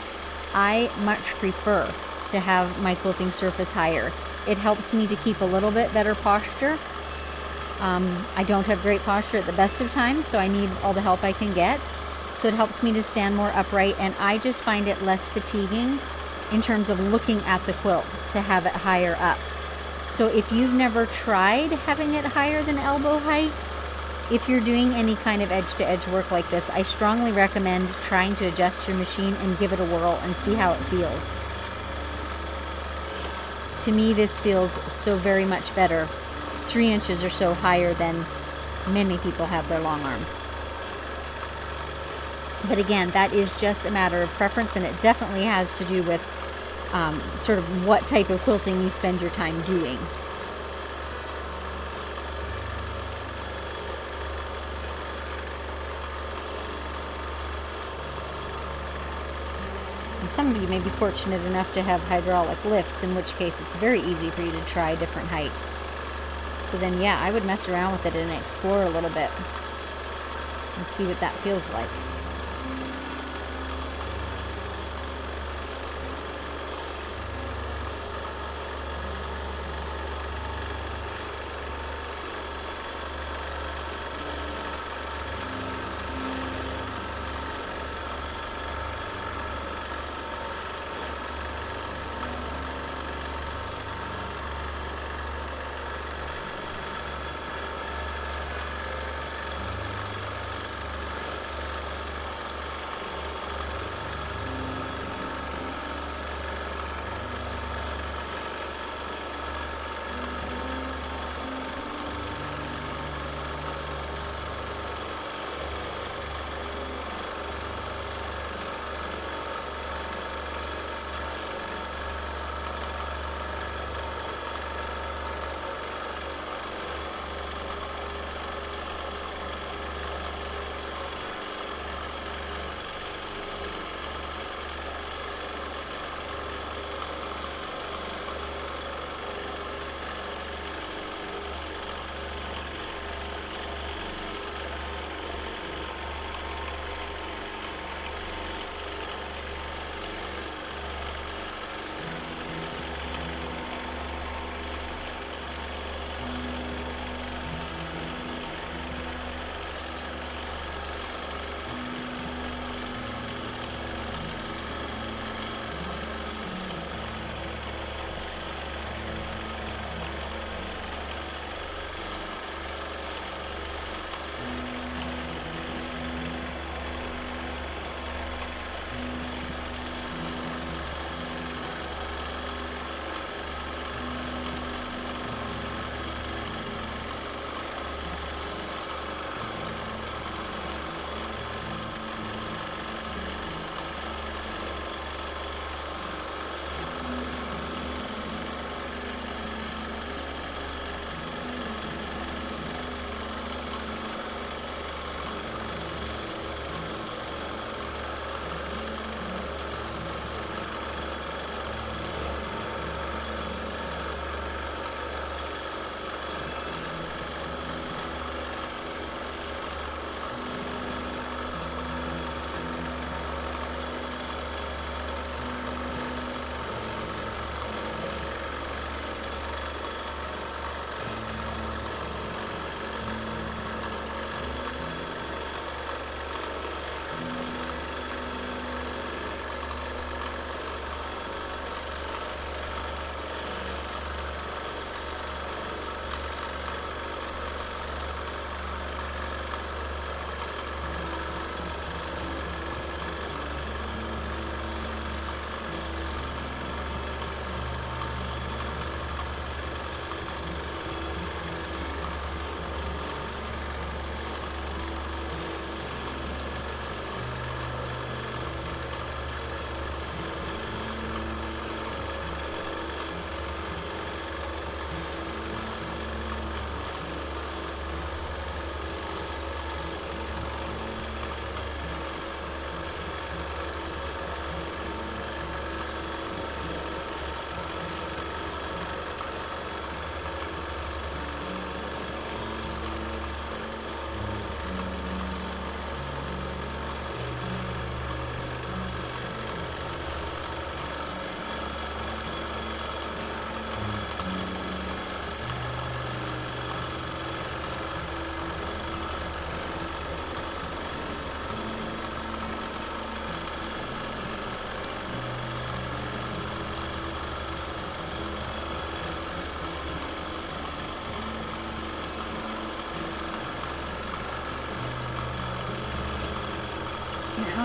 I much prefer to have my quilting surface higher. It helps me to keep a little bit better posture. I don't have great posture at the best of times, so I need all the help I can get. So it helps me to stand more upright, and I just find it less fatiguing in terms of looking at the quilt to have it higher up. So if you've never tried having it higher than elbow height, if you're doing any kind of edge-to-edge work like this, I strongly recommend trying to adjust your machine and give it a whirl and see how it feels. To me, this feels so very much better. 3 inches or so higher than many people have their long arms. But again, that is just a matter of preference, and it definitely has to do with sort of what type of quilting you spend your time doing. And some of you may be fortunate enough to have hydraulic lifts, in which case it's very easy for you to try a different height. So then, yeah, I would mess around with it and explore a little bit and see what that feels like.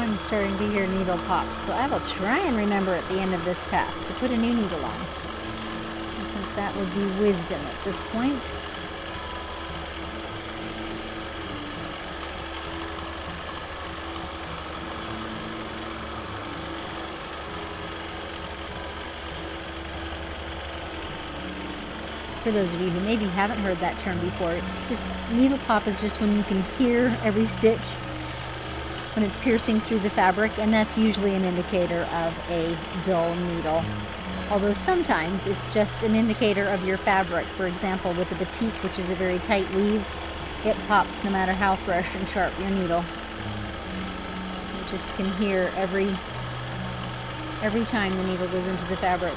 I'm starting to hear needle pops, so I will try and remember at the end of this pass to put a new needle on. I think that would be wisdom at this point. For those of you who maybe haven't heard that term before, just needle pop is just when you can hear every stitch when it's piercing through the fabric, and that's usually an indicator of a dull needle. Although sometimes it's just an indicator of your fabric. For example, with the batik, which is a very tight weave, it pops no matter how fresh and sharp your needle. You just can hear every time the needle goes into the fabric.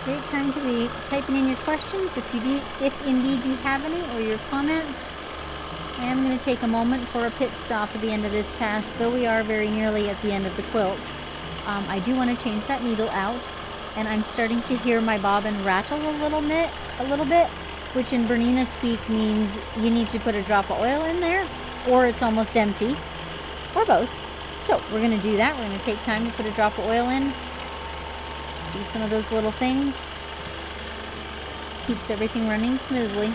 great time to be typing in your questions if indeed you have any, or your comments. I am going to take a moment for a pit stop at the end of this pass, though we are very nearly at the end of the quilt. I do want to change that needle out, and I'm starting to hear my bobbin rattle a little bit, which in Bernina speak means you need to put a drop of oil in there, or it's almost empty, or both. So we're going to do that. We're going to take time to put a drop of oil in, do some of those little things. Keeps everything running smoothly.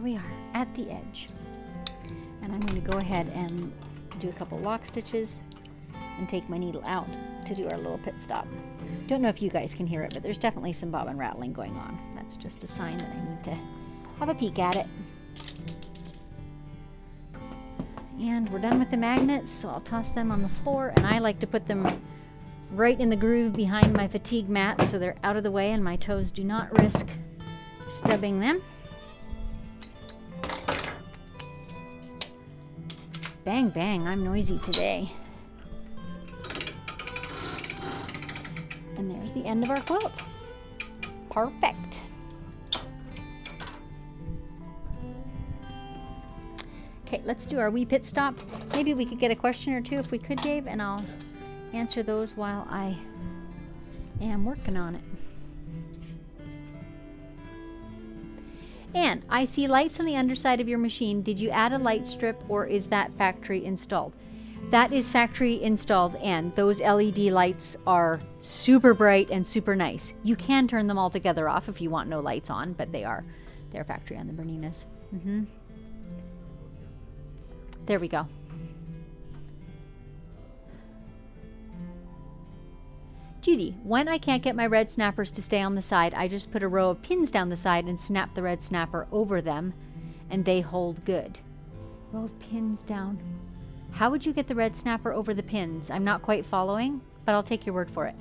We are at the edge, and I'm going to go ahead and do a couple lock stitches and take my needle out to do our little pit stop. Don't know if you guys can hear it, but there's definitely some bobbin rattling going on. That's just a sign that I need to have a peek at it. And we're done with the magnets, so I'll toss them on the floor, and I like to put them right in the groove behind my fatigue mat so they're out of the way and my toes do not risk stubbing them. Bang, bang, I'm noisy today. And there's the end of our quilt. Perfect. Okay, let's do our wee pit stop. Maybe we could get a question or two if we could, Dave, and I'll answer those while I am working on it. And I see lights on the underside of your machine. Did you add a light strip, or is that factory installed? That is factory installed, and those LED lights are super bright and super nice. You can turn them all together off if you want no lights on, but they're factory on the Berninas. There we go. Judy, when I can't get my red snappers to stay on the side, I just put a row of pins down the side and snap the red snapper over them, and they hold good. Row of pins down. How would you get the red snapper over the pins? I'm not quite following, but I'll take your word for it.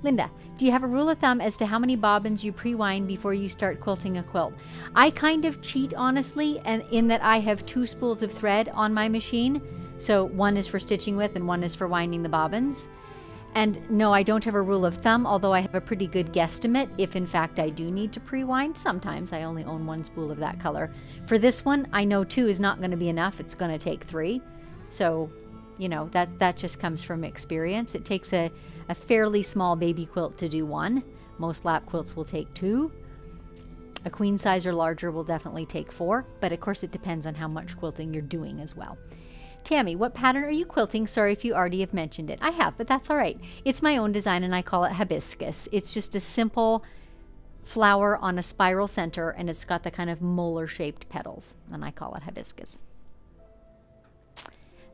Linda, do you have a rule of thumb as to how many bobbins you pre-wind before you start quilting a quilt? I kind of cheat, honestly, and in that I have 2 spools of thread on my machine. So one is for stitching with and one is for winding the bobbins. And no, I don't have a rule of thumb, although I have a pretty good guesstimate if in fact I do need to pre-wind. Sometimes I only own 1 spool of that color. For this one, I know 2 is not going to be enough. It's going to take 3. So, you know, that just comes from experience. It takes a fairly small baby quilt to do 1. Most lap quilts will take 2. A queen size or larger will definitely take 4, but of course it depends on how much quilting you're doing as well. Tammy, what pattern are you quilting? Sorry if you already have mentioned it. I have, but that's all right. It's my own design and I call it Hibiscus. It's just a simple flower on a spiral center, and it's got the kind of molar-shaped petals, and I call it Hibiscus.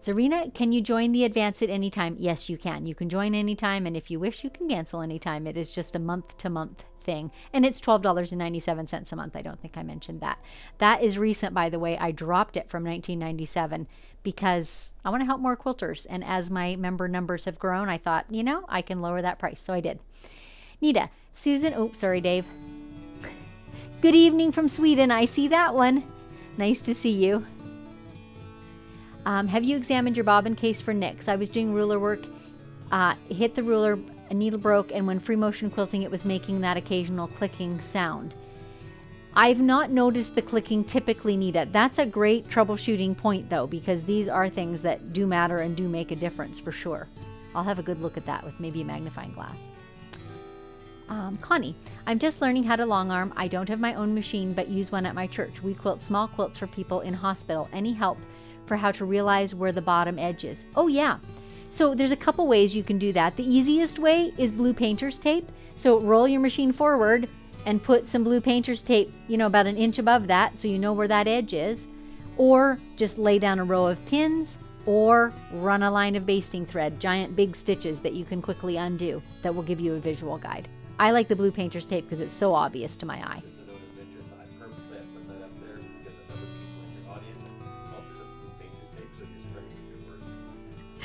Zarina, can you join the advance at any time? Yes, you can. You can join anytime, and if you wish, you can cancel anytime. It is just a month-to-month thing, and it's $12.97 a month. I don't think I mentioned that. That is recent, by the way. I dropped it from 1997 because I want to help more quilters, and as my member numbers have grown, I thought, you know, I can lower that price, so I did. Nita, Susan, oops, sorry, Dave. Good evening from Sweden. I see that one. Nice to see you. Have you examined your bobbin case for nicks? I was doing ruler work, hit the ruler, a needle broke, and when free motion quilting, it was making that occasional clicking sound. I've not noticed the clicking typically, Nita. That's a great troubleshooting point, though, because these are things that do matter and do make a difference for sure. I'll have a good look at that with maybe a magnifying glass. Connie, I'm just learning how to long arm. I don't have my own machine, but use one at my church. We quilt small quilts for people in hospital. Any help for how to realize where the bottom edge is? Oh yeah. So there's a couple ways you can do that. The easiest way is blue painter's tape. So roll your machine forward and put some blue painter's tape, about an inch above that so you know where that edge is. Or just lay down a row of pins, or run a line of basting thread, giant big stitches that you can quickly undo that will give you a visual guide. I like the blue painter's tape because it's so obvious to my eye. Just a note of interest, I purposely put that up there because other people in your audience also said blue painter's tape, so you're spreading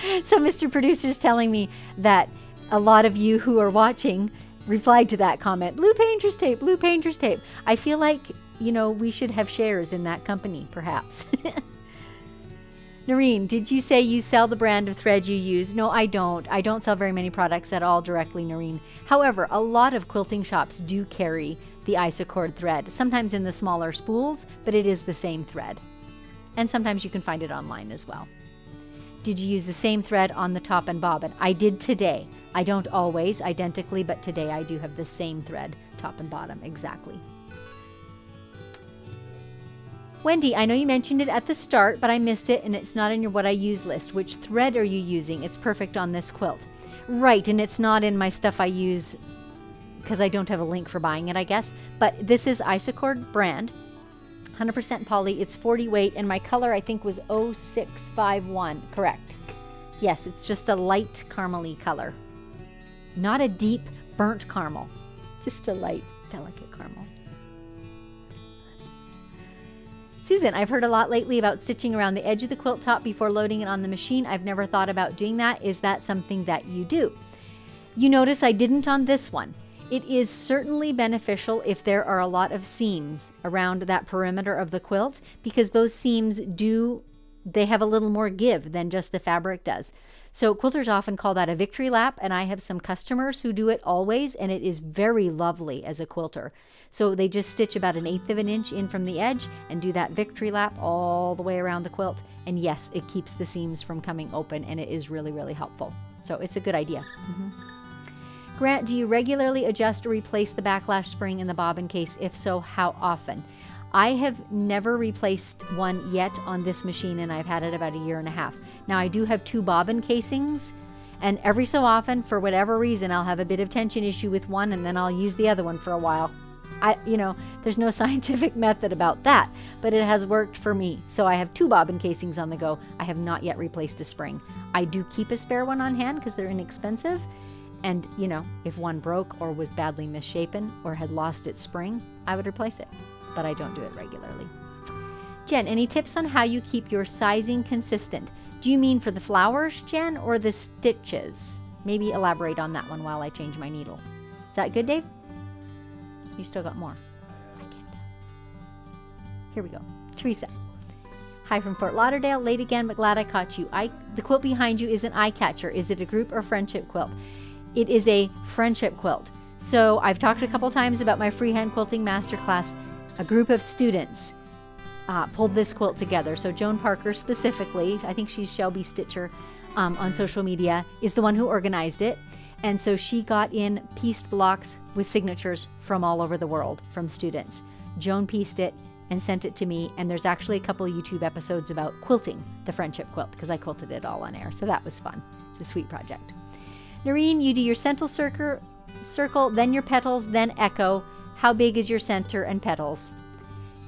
your word. So Mr. Producer's telling me that a lot of you who are watching replied to that comment, blue painter's tape, blue painter's tape. I feel like, we should have shares in that company, perhaps. Noreen, did you say you sell the brand of thread you use? No, I don't. I don't sell very many products at all directly, Noreen. However, a lot of quilting shops do carry the isocord thread, sometimes in the smaller spools, but it is the same thread. And sometimes you can find it online as well. Did you use the same thread on the top and bobbin? I did today. I don't always identically, but today I do have the same thread, top and bottom, exactly. Wendy, I know you mentioned it at the start, but I missed it and it's not in your what I use list. Which thread are you using? It's perfect on this quilt. Right, and it's not in my stuff I use because I don't have a link for buying it, I guess. But this is Isocord brand, 100% poly. It's 40 weight, and my color I think was 0651. Correct. Yes, it's just a light caramely color. Not a deep burnt caramel, just a light, delicate caramel. Susan, I've heard a lot lately about stitching around the edge of the quilt top before loading it on the machine. I've never thought about doing that. Is that something that you do? You notice I didn't on this one. It is certainly beneficial if there are a lot of seams around that perimeter of the quilt, because those seams they have a little more give than just the fabric does. So quilters often call that a victory lap, and I have some customers who do it always, and it is very lovely as a quilter. So they just stitch about 1/8 of an inch in from the edge and do that victory lap all the way around the quilt. And yes, it keeps the seams from coming open, and it is really, really helpful. So it's a good idea. Grant, do you regularly adjust or replace the backlash spring in the bobbin case? If so, how often? I have never replaced one yet on this machine, and I've had it about 1.5 years. Now I do have 2 bobbin casings, and every so often, for whatever reason, I'll have a bit of tension issue with one, and then I'll use the other one for a while. There's no scientific method about that, but it has worked for me. So I have 2 bobbin casings on the go. I have not yet replaced a spring. I do keep a spare one on hand because they're inexpensive. And, if one broke or was badly misshapen or had lost its spring, I would replace it. But I don't do it regularly. Jen, any tips on how you keep your sizing consistent? Do you mean for the flowers, Jen, or the stitches? Maybe elaborate on that one while I change my needle. Is that good, Dave? You still got more. I can't. Here we go. Teresa. Hi from Fort Lauderdale. Late again, but glad I caught you. The quilt behind you is an eye catcher. Is it a group or friendship quilt? It is a friendship quilt. So I've talked a couple times about my freehand quilting masterclass. A group of students pulled this quilt together. So Joan Parker specifically, I think she's Shelby Stitcher on social media, is the one who organized it. And so she got in pieced blocks with signatures from all over the world from students. Joan pieced it and sent it to me. And there's actually a couple of YouTube episodes about quilting the friendship quilt because I quilted it all on air. So that was fun. It's a sweet project. Noreen, you do your central circle, then your petals, then echo. How big is your center and petals?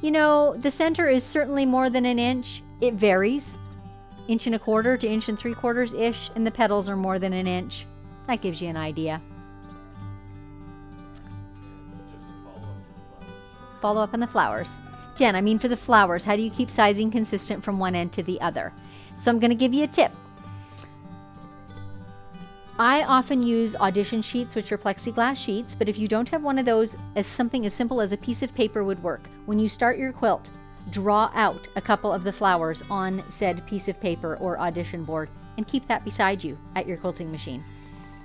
The center is certainly more than 1 inch. It varies. 1.25 to 1.75 ish, and the petals are more than 1 inch. That gives you an idea. Follow up on the flowers. Jen, for the flowers, how do you keep sizing consistent from one end to the other? So I'm going to give you a tip. I often use audition sheets, which are plexiglass sheets, but if you don't have one of those, something as simple as a piece of paper would work. When you start your quilt, draw out a couple of the flowers on said piece of paper or audition board and keep that beside you at your quilting machine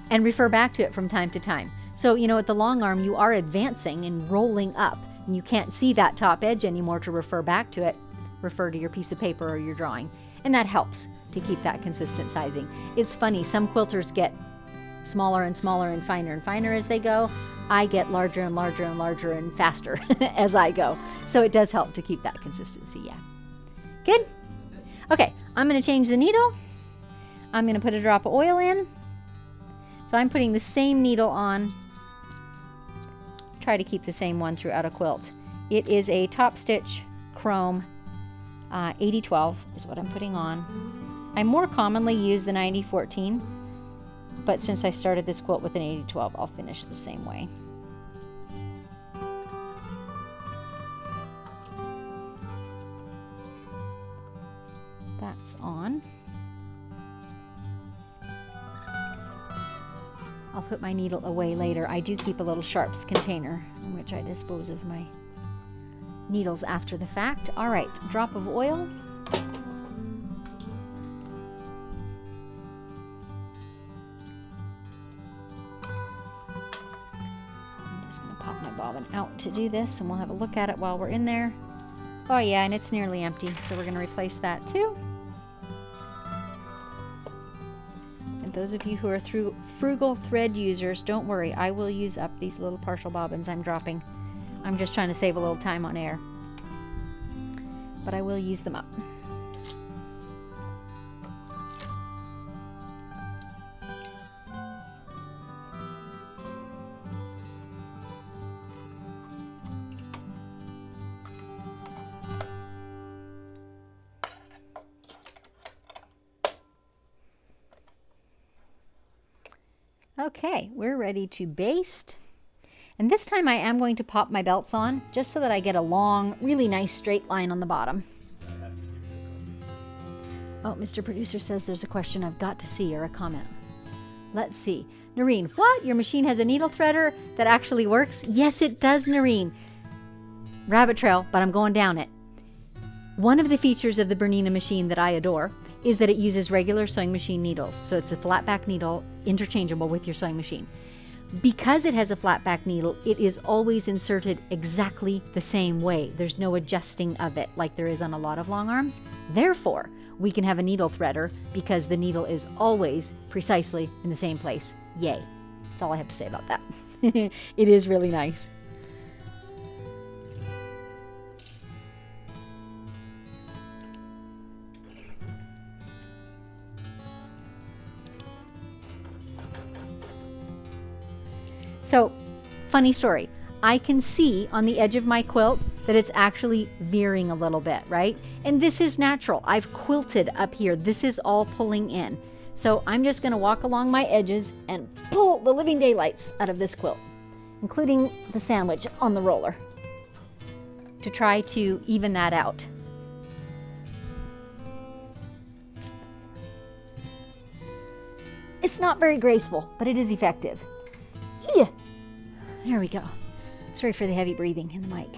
and refer back to it from time to time. So, at the long arm, you are advancing and rolling up, and you can't see that top edge anymore to refer back to it. Refer to your piece of paper or your drawing, and that helps to keep that consistent sizing. It's funny, some quilters get smaller and smaller and finer as they go. I get larger and larger and larger and faster as I go. So it does help to keep that consistency, yeah. Good? Okay, I'm going to change the needle. I'm going to put a drop of oil in. So I'm putting the same needle on. Try to keep the same one throughout a quilt. It is a top stitch chrome 80-12 is what I'm putting on. I more commonly use the 90-14, but since I started this quilt with an 80-12, I'll finish the same way. That's on. I'll put my needle away later. I do keep a little sharps container in which I dispose of my needles after the fact. All right, drop of oil. I'm just going to pop my bobbin out to do this, and we'll have a look at it while we're in there. Oh yeah, and it's nearly empty, so we're going to replace that too. And those of you who are frugal thread users, don't worry, I will use up these little partial bobbins I'm dropping. I'm just trying to save a little time on air. But I will use them up. Okay, we're ready to baste. And this time I am going to pop my belts on just so that I get a long, really nice straight line on the bottom. Oh, Mr. Producer says there's a question I've got to see, or a comment. Let's see. Noreen, what? Your machine has a needle threader that actually works? Yes, it does, Noreen. Rabbit trail, but I'm going down it. One of the features of the Bernina machine that I adore is that it uses regular sewing machine needles. So it's a flat back needle interchangeable with your sewing machine. Because it has a flat back needle, it is always inserted exactly the same way. There's no adjusting of it like there is on a lot of long arms. Therefore, we can have a needle threader because the needle is always precisely in the same place. Yay. That's all I have to say about that. It is really nice. So, funny story. I can see on the edge of my quilt that it's actually veering a little bit, right? And this is natural. I've quilted up here. This is all pulling in. So I'm just going to walk along my edges and pull the living daylights out of this quilt, including the sandwich on the roller, to try to even that out. It's not very graceful, but it is effective. Yeah. There we go. Sorry for the heavy breathing in the mic.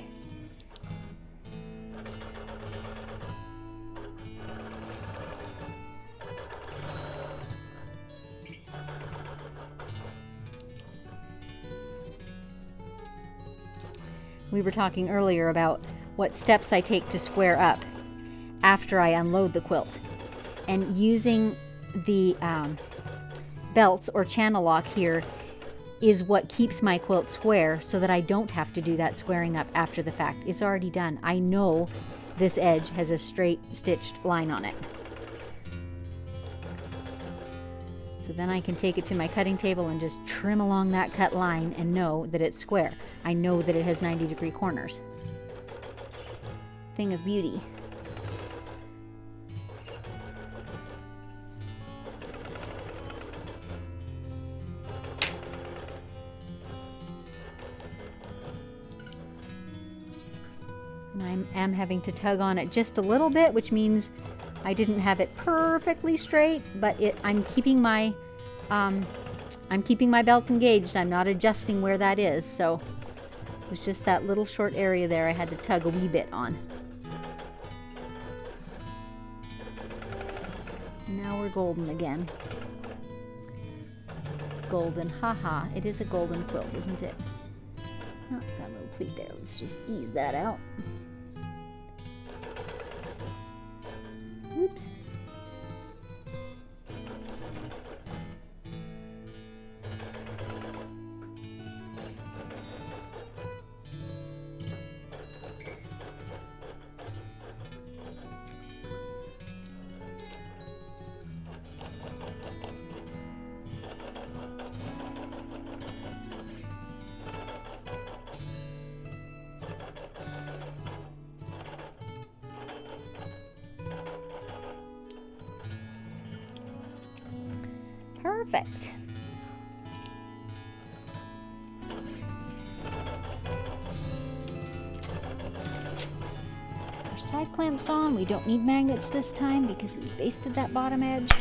We were talking earlier about what steps I take to square up after I unload the quilt. And using the belts or channel lock here is what keeps my quilt square so that I don't have to do that squaring up after the fact. It's already done. I know this edge has a straight stitched line on it. So then I can take it to my cutting table and just trim along that cut line and know that it's square. I know that it has 90-degree corners. Thing of beauty. And I am having to tug on it just a little bit, which means I didn't have it perfectly straight, but I'm keeping my belts engaged. I'm not adjusting where that is, so it was just that little short area there I had to tug a wee bit on. Now we're golden again. Golden, haha. It is a golden quilt, isn't it? Oh, got a little pleat there. Let's just ease that out. Oops. Perfect. Our side clamps on. We don't need magnets this time because we basted that bottom edge.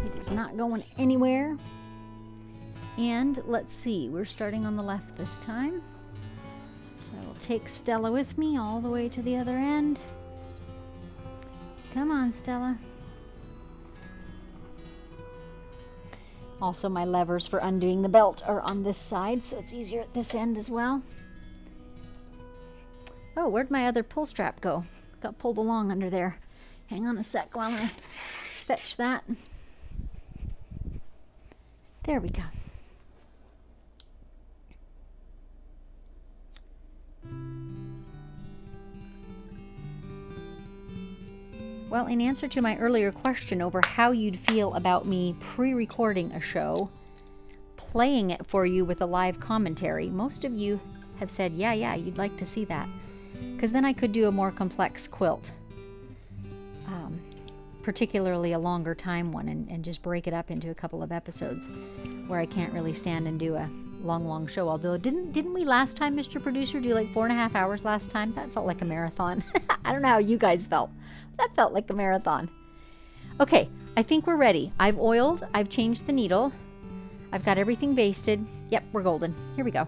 It is not going anywhere. And let's see, we're starting on the left this time. So I will take Stella with me all the way to the other end. Come on, Stella. Also, my levers for undoing the belt are on this side, so it's easier at this end as well. Oh, where'd my other pull strap go? Got pulled along under there. Hang on a sec while I fetch that. There we go. Well, in answer to my earlier question over how you'd feel about me pre-recording a show, playing it for you with a live commentary, most of you have said, yeah, you'd like to see that. Because then I could do a more complex quilt, particularly a longer time one, and just break it up into a couple of episodes where I can't really stand and do a long show. Although, didn't we last time, Mr. Producer, do like 4.5 hours last time? That felt like a marathon. I don't know how you guys felt. That felt like a marathon. Okay, I think we're ready. I've oiled, I've changed the needle, I've got everything basted. Yep, we're golden. Here we go.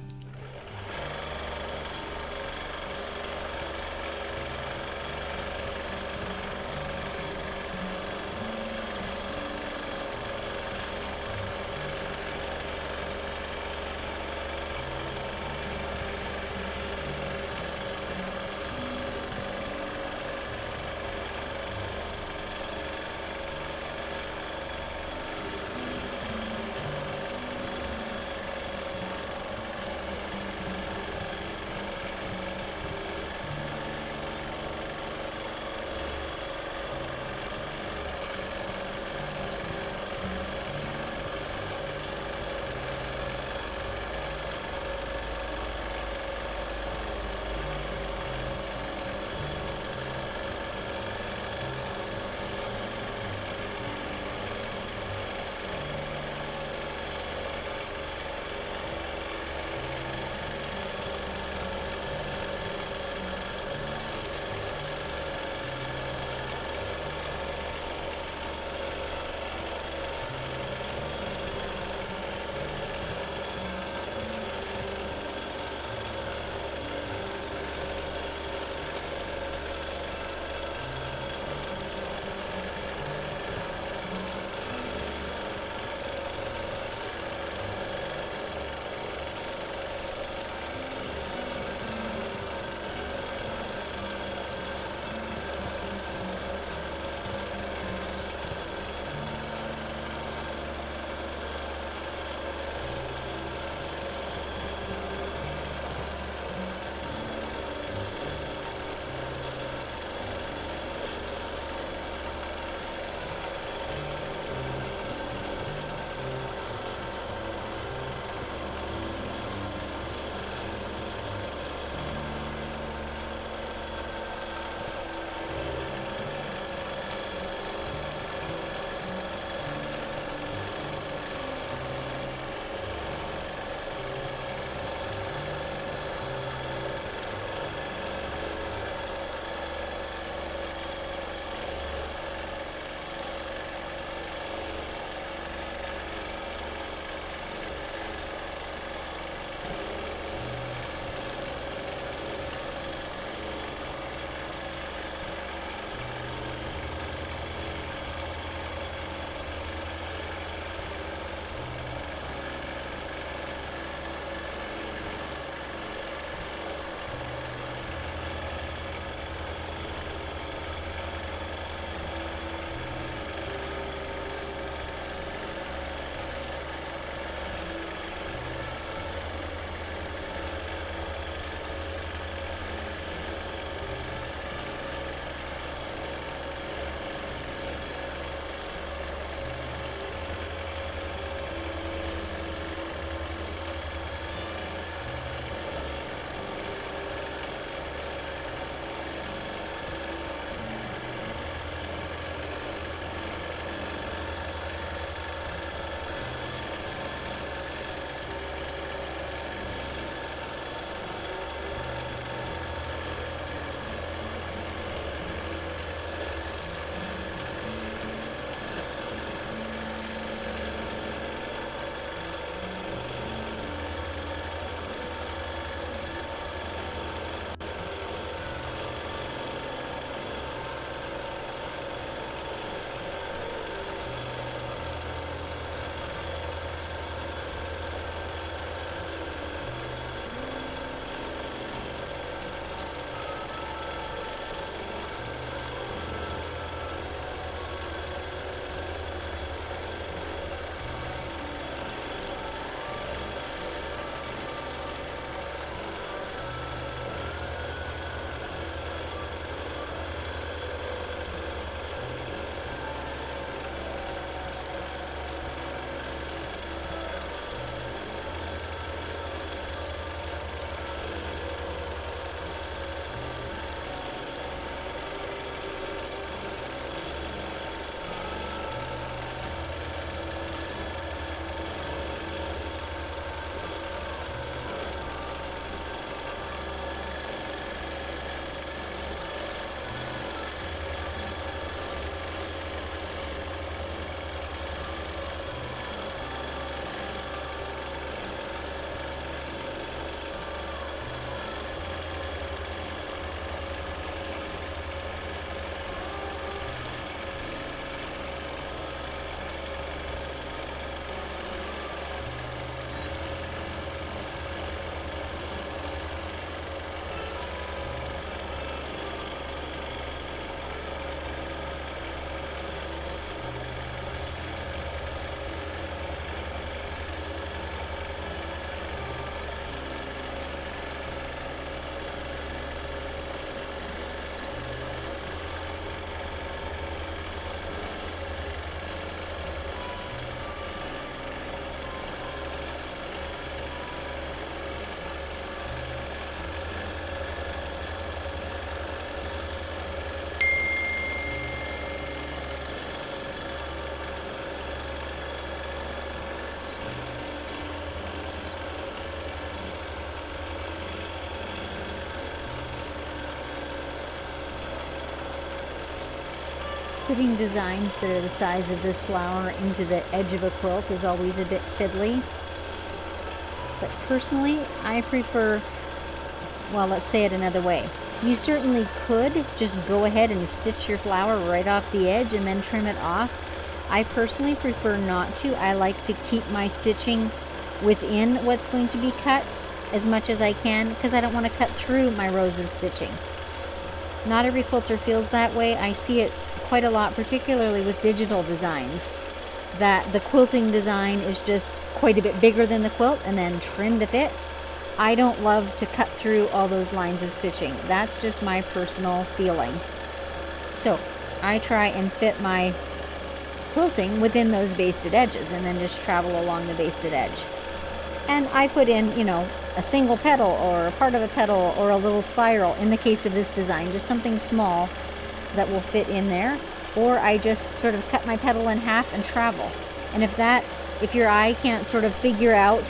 Putting designs that are the size of this flower into the edge of a quilt is always a bit fiddly. But personally, I prefer, well, let's say it another way. You certainly could just go ahead and stitch your flower right off the edge and then trim it off. I personally prefer not to. I like to keep my stitching within what's going to be cut as much as I can because I don't want to cut through my rows of stitching. Not every quilter feels that way. I see it quite a lot, particularly with digital designs, that the quilting design is just quite a bit bigger than the quilt and then trimmed to fit. I don't love to cut through all those lines of stitching. That's just my personal feeling. So I try and fit my quilting within those basted edges and then just travel along the basted edge. And I put in, you know, a single petal or a part of a petal or a little spiral in the case of this design, just something small that will fit in there. Or I just sort of cut my petal in half and travel. And if your eye can't sort of figure out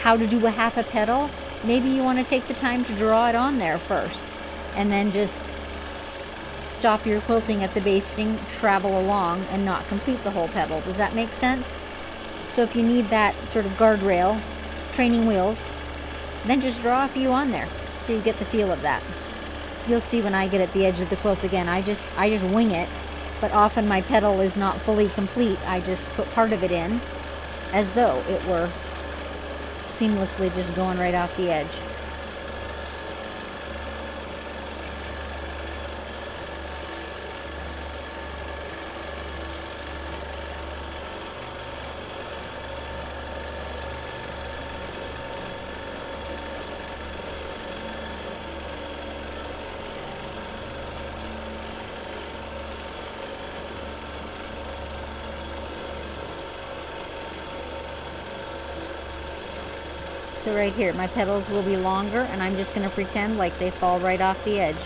how to do a half a petal, maybe you want to take the time to draw it on there first and then just stop your quilting at the basting, travel along, and not complete the whole petal. Does that make sense? So if you need that sort of guardrail, training wheels, then just draw a few on there so you get the feel of that. You'll see when I get at the edge of the quilt again, I just wing it, but often my petal is not fully complete. I just put part of it in as though it were seamlessly just going right off the edge. So right here, my petals will be longer, and I'm just going to pretend like they fall right off the edge.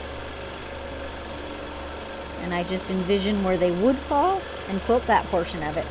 And I just envision where they would fall and quilt that portion of it.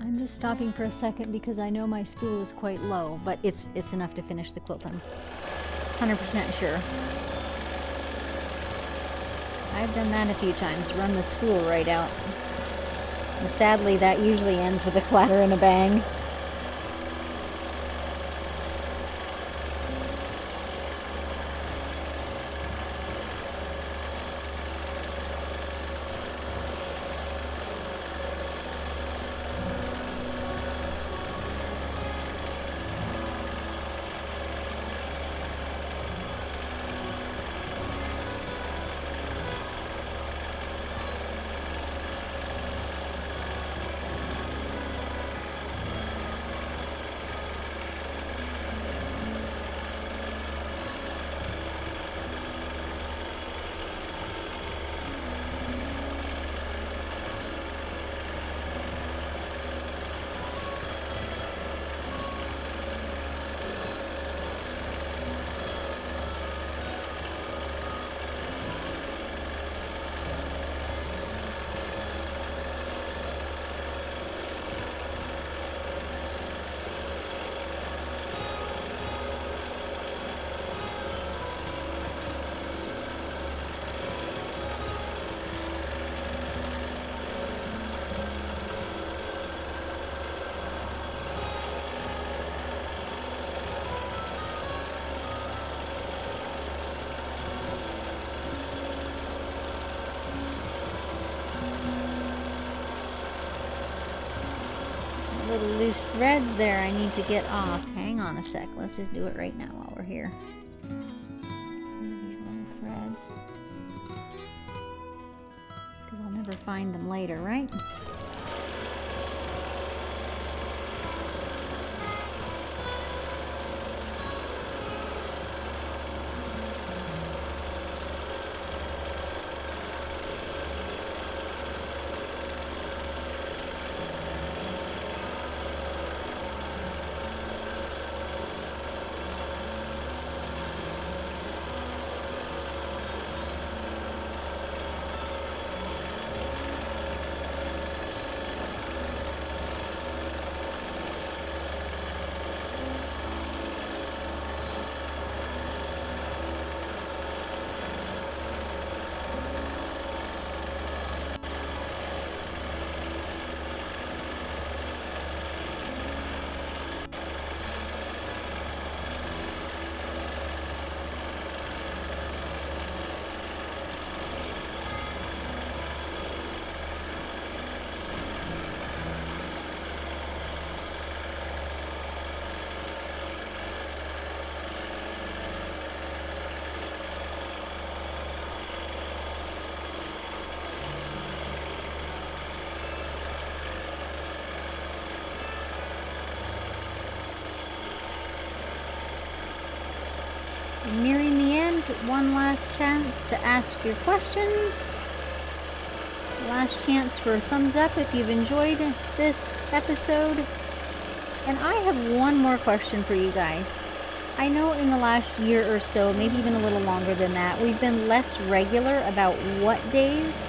I'm just stopping for a second because I know my spool is quite low, but it's enough to finish the quilt. I'm 100% sure. I've done that a few times, run the spool right out. And sadly, that usually ends with a clatter and a bang. Little loose threads there I need to get off. Hang on a sec. Let's just do it right now while we're here. These little threads. Because I'll never find them later, right? Nearing the end, one last chance to ask your questions. Last chance for a thumbs up if you've enjoyed this episode. And I have one more question for you guys. I know in the last year or so, maybe even a little longer than that, we've been less regular about what days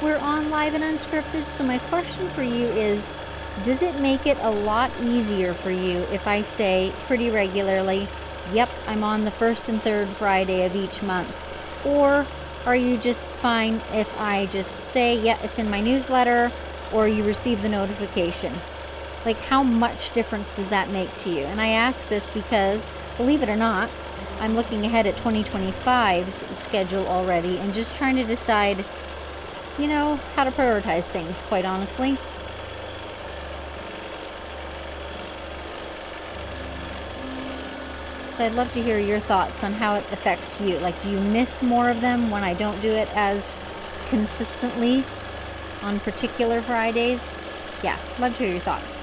we're on live and unscripted. So my question for you is, does it make it a lot easier for you if I say pretty regularly, yep, I'm on the first and third Friday of each month? Or are you just fine if I just say, yeah, it's in my newsletter, or you receive the notification? Like, how much difference does that make to you? And I ask this because, believe it or not, I'm looking ahead at 2025's schedule already and just trying to decide, you know, how to prioritize things, quite honestly. So I'd love to hear your thoughts on how it affects you. Like, do you miss more of them when I don't do it as consistently on particular Fridays? Yeah, love to hear your thoughts.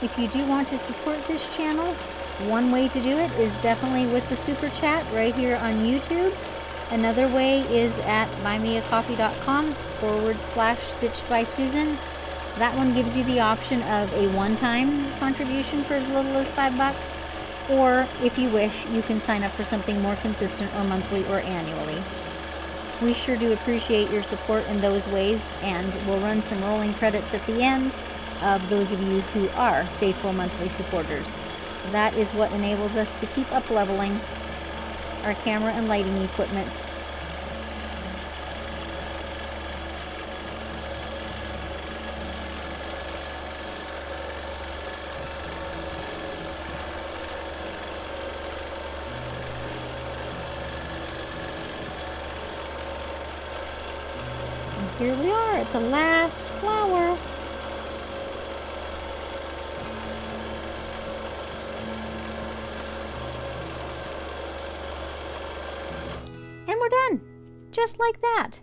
if you do want to support this channel, one way to do it is definitely with the super chat right here on YouTube. Another way is at buymeacoffee.com/stitched by Susan. That one gives you the option of a one-time contribution for as little as $5, or if you wish, you can sign up for something more consistent or monthly or annually. We sure do appreciate your support in those ways, and we'll run some rolling credits at the end of those of you who are faithful monthly supporters. That is what enables us to keep up leveling our camera and lighting equipment. And here we are at the last flower. And we're done, just like that.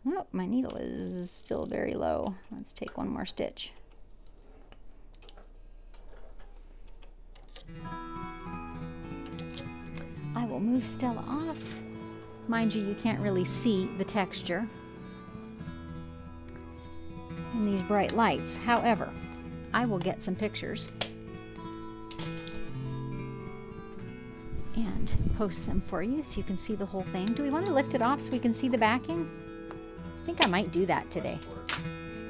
Oh, my needle is still very low. Let's take one more stitch. I will move Stella off. Mind you, you can't really see the texture in these bright lights. However, I will get some pictures and post them for you so you can see the whole thing. Do we want to lift it off so we can see the backing? I think I might do that today.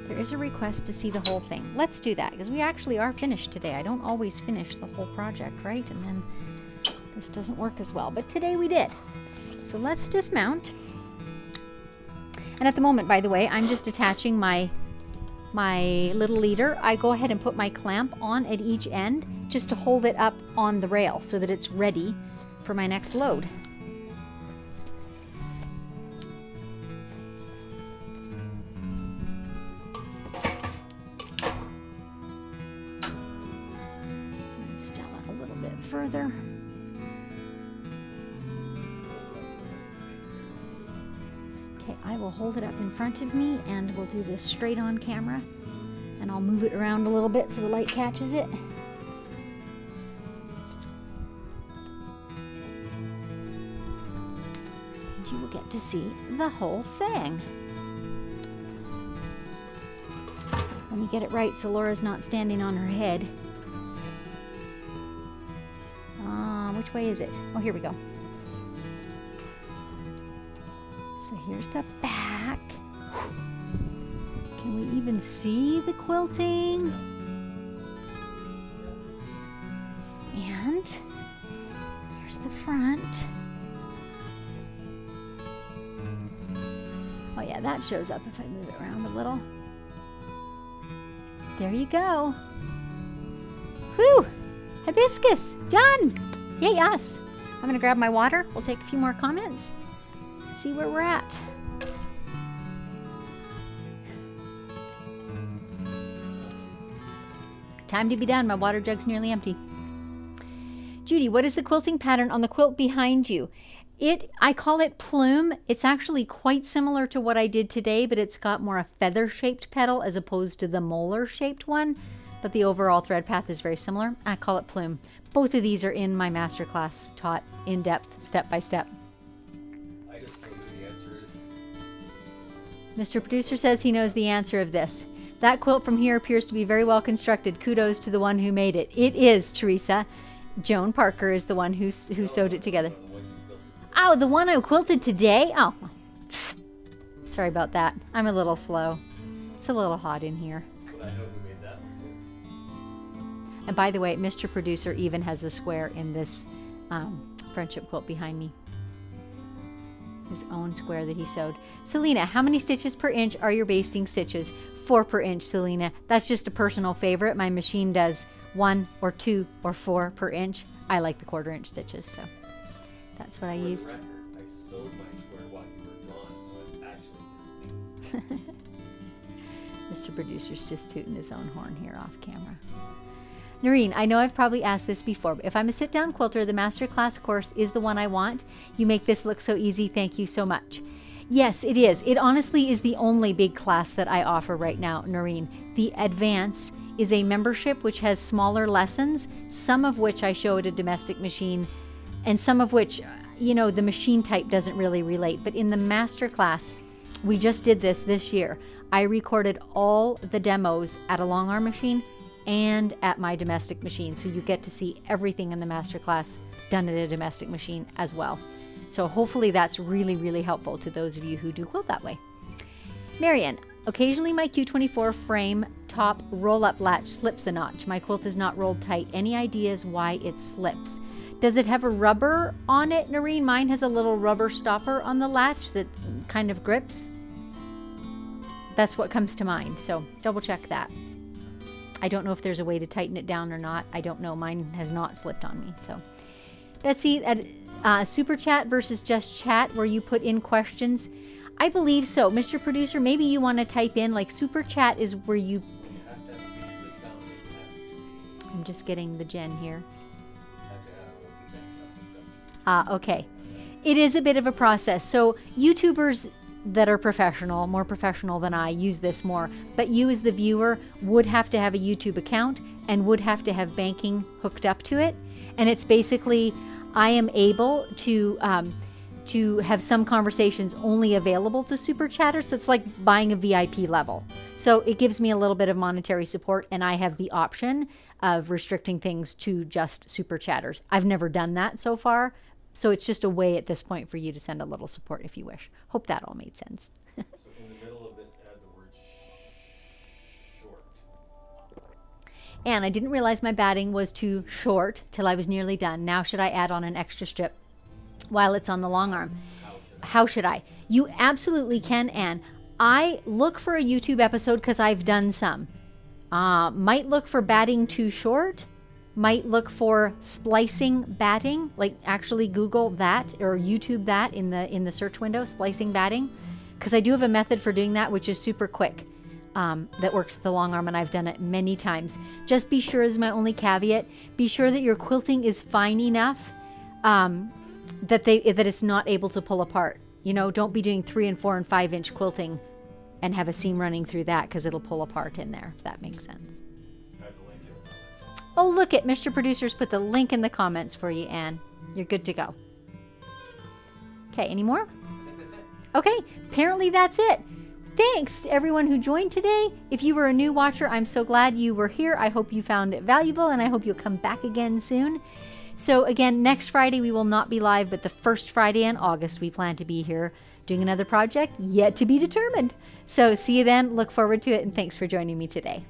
There is a request to see the whole thing. Let's do that, because we actually are finished today. I don't always finish the whole project, right? And then this doesn't work as well, but today we did. So let's dismount. And at the moment, by the way, I'm just attaching my little leader. I go ahead and put my clamp on at each end just to hold it up on the rail so that it's ready for my next load. Move Stella a little bit further. Okay, I will hold it up in front of me and we'll do this straight on camera. And I'll move it around a little bit so the light catches it. And you will get to see the whole thing. Let me get it right so Laura's not standing on her head. Which way is it? Oh, here we go. So here's the back. Can we even see the quilting? And here's the front. Oh yeah, that shows up if I move it around a little. There you go. Whew! Hibiscus! Done! Yay us! I'm gonna grab my water. We'll take a few more comments. See where we're at. Time to be done. My water jug's nearly empty. Judy, what is the quilting pattern on the quilt behind you? I call it plume. It's actually quite similar to what I did today, but it's got more a feather-shaped petal as opposed to the molar-shaped one. But the overall thread path is very similar. I call it plume. Both of these are in my masterclass taught in depth, step by step. I just know what the answer is. Mr. Producer says he knows the answer of this. That quilt from here appears to be very well constructed. Kudos to the one who made it. It is, Teresa. Joan Parker is the one who sewed it together. Oh, the one I quilted today? Oh, sorry about that. I'm a little slow. It's a little hot in here. But I know who made that one too. And by the way, Mr. Producer even has a square in this friendship quilt behind me. His own square that he sewed. Selena, how many stitches per inch are your basting stitches? 4 per inch, Selena. That's just a personal favorite. My machine does 1 or 2 or 4 per inch. I like the 1/4 inch stitches, so that's what I used. For the record, I sewed my square while you were gone, so it actually is me. Mr. Producer's just tooting his own horn here off camera. Noreen, I know I've probably asked this before, but if I'm a sit-down quilter, the masterclass course is the one I want. You make this look so easy. Thank you so much. Yes, it is. It honestly is the only big class that I offer right now, Noreen. The Advance is a membership which has smaller lessons, some of which I show at a domestic machine, and some of which, you know, the machine type doesn't really relate. But in the master class, we just did this year. I recorded all the demos at a long arm machine and at my domestic machine. So you get to see everything in the master class done at a domestic machine as well. So hopefully that's really, really helpful to those of you who do quilt that way. Marian, occasionally my Q24 frame top roll-up latch slips a notch. My quilt is not rolled tight. Any ideas why it slips? Does it have a rubber on it, Noreen? Mine has a little rubber stopper on the latch that kind of grips. That's what comes to mind, so double check that. I don't know if there's a way to tighten it down or not. I don't know. Mine has not slipped on me, so. Betsy, Super Chat versus Just Chat, where you put in questions. I believe so. Mr. Producer, maybe you want to type in, like, Super Chat is where you... I'm just getting the gen here. Okay. It is a bit of a process. So YouTubers that are professional, more professional than I, use this more. But you as the viewer would have to have a YouTube account and would have to have banking hooked up to it. And it's basically, I am able to have some conversations only available to super chatters. So it's like buying a VIP level. So it gives me a little bit of monetary support, and I have the option of restricting things to just super chatters. I've never done that so far. So it's just a way at this point for you to send a little support if you wish. Hope that all made sense. So in the middle of this, add the word short. And I didn't realize my batting was too short till I was nearly done. Now should I add on an extra strip while it's on the long arm? How should I? You absolutely can, Anne. I look for a YouTube episode because I've done some. Might look for batting too short. Might look for splicing batting, like actually Google that or YouTube that in the search window, splicing batting, because I do have a method for doing that, which is super quick, that works with the long arm, and I've done it many times. Just be sure, is my only caveat, be sure that your quilting is fine enough that it's not able to pull apart. You know, don't be doing 3 and 4 and 5 inch quilting and have a seam running through that, because it'll pull apart in there, if that makes sense. Oh, look at Mr. Producer's put the link in the comments for you, Anne. You're good to go. Okay, any more? I think that's it. Okay, apparently that's it. Thanks to everyone who joined today. If you were a new watcher, I'm so glad you were here. I hope you found it valuable, and I hope you'll come back again soon. So again, next Friday we will not be live, but the first Friday in August we plan to be here doing another project yet to be determined. So see you then. Look forward to it, and thanks for joining me today.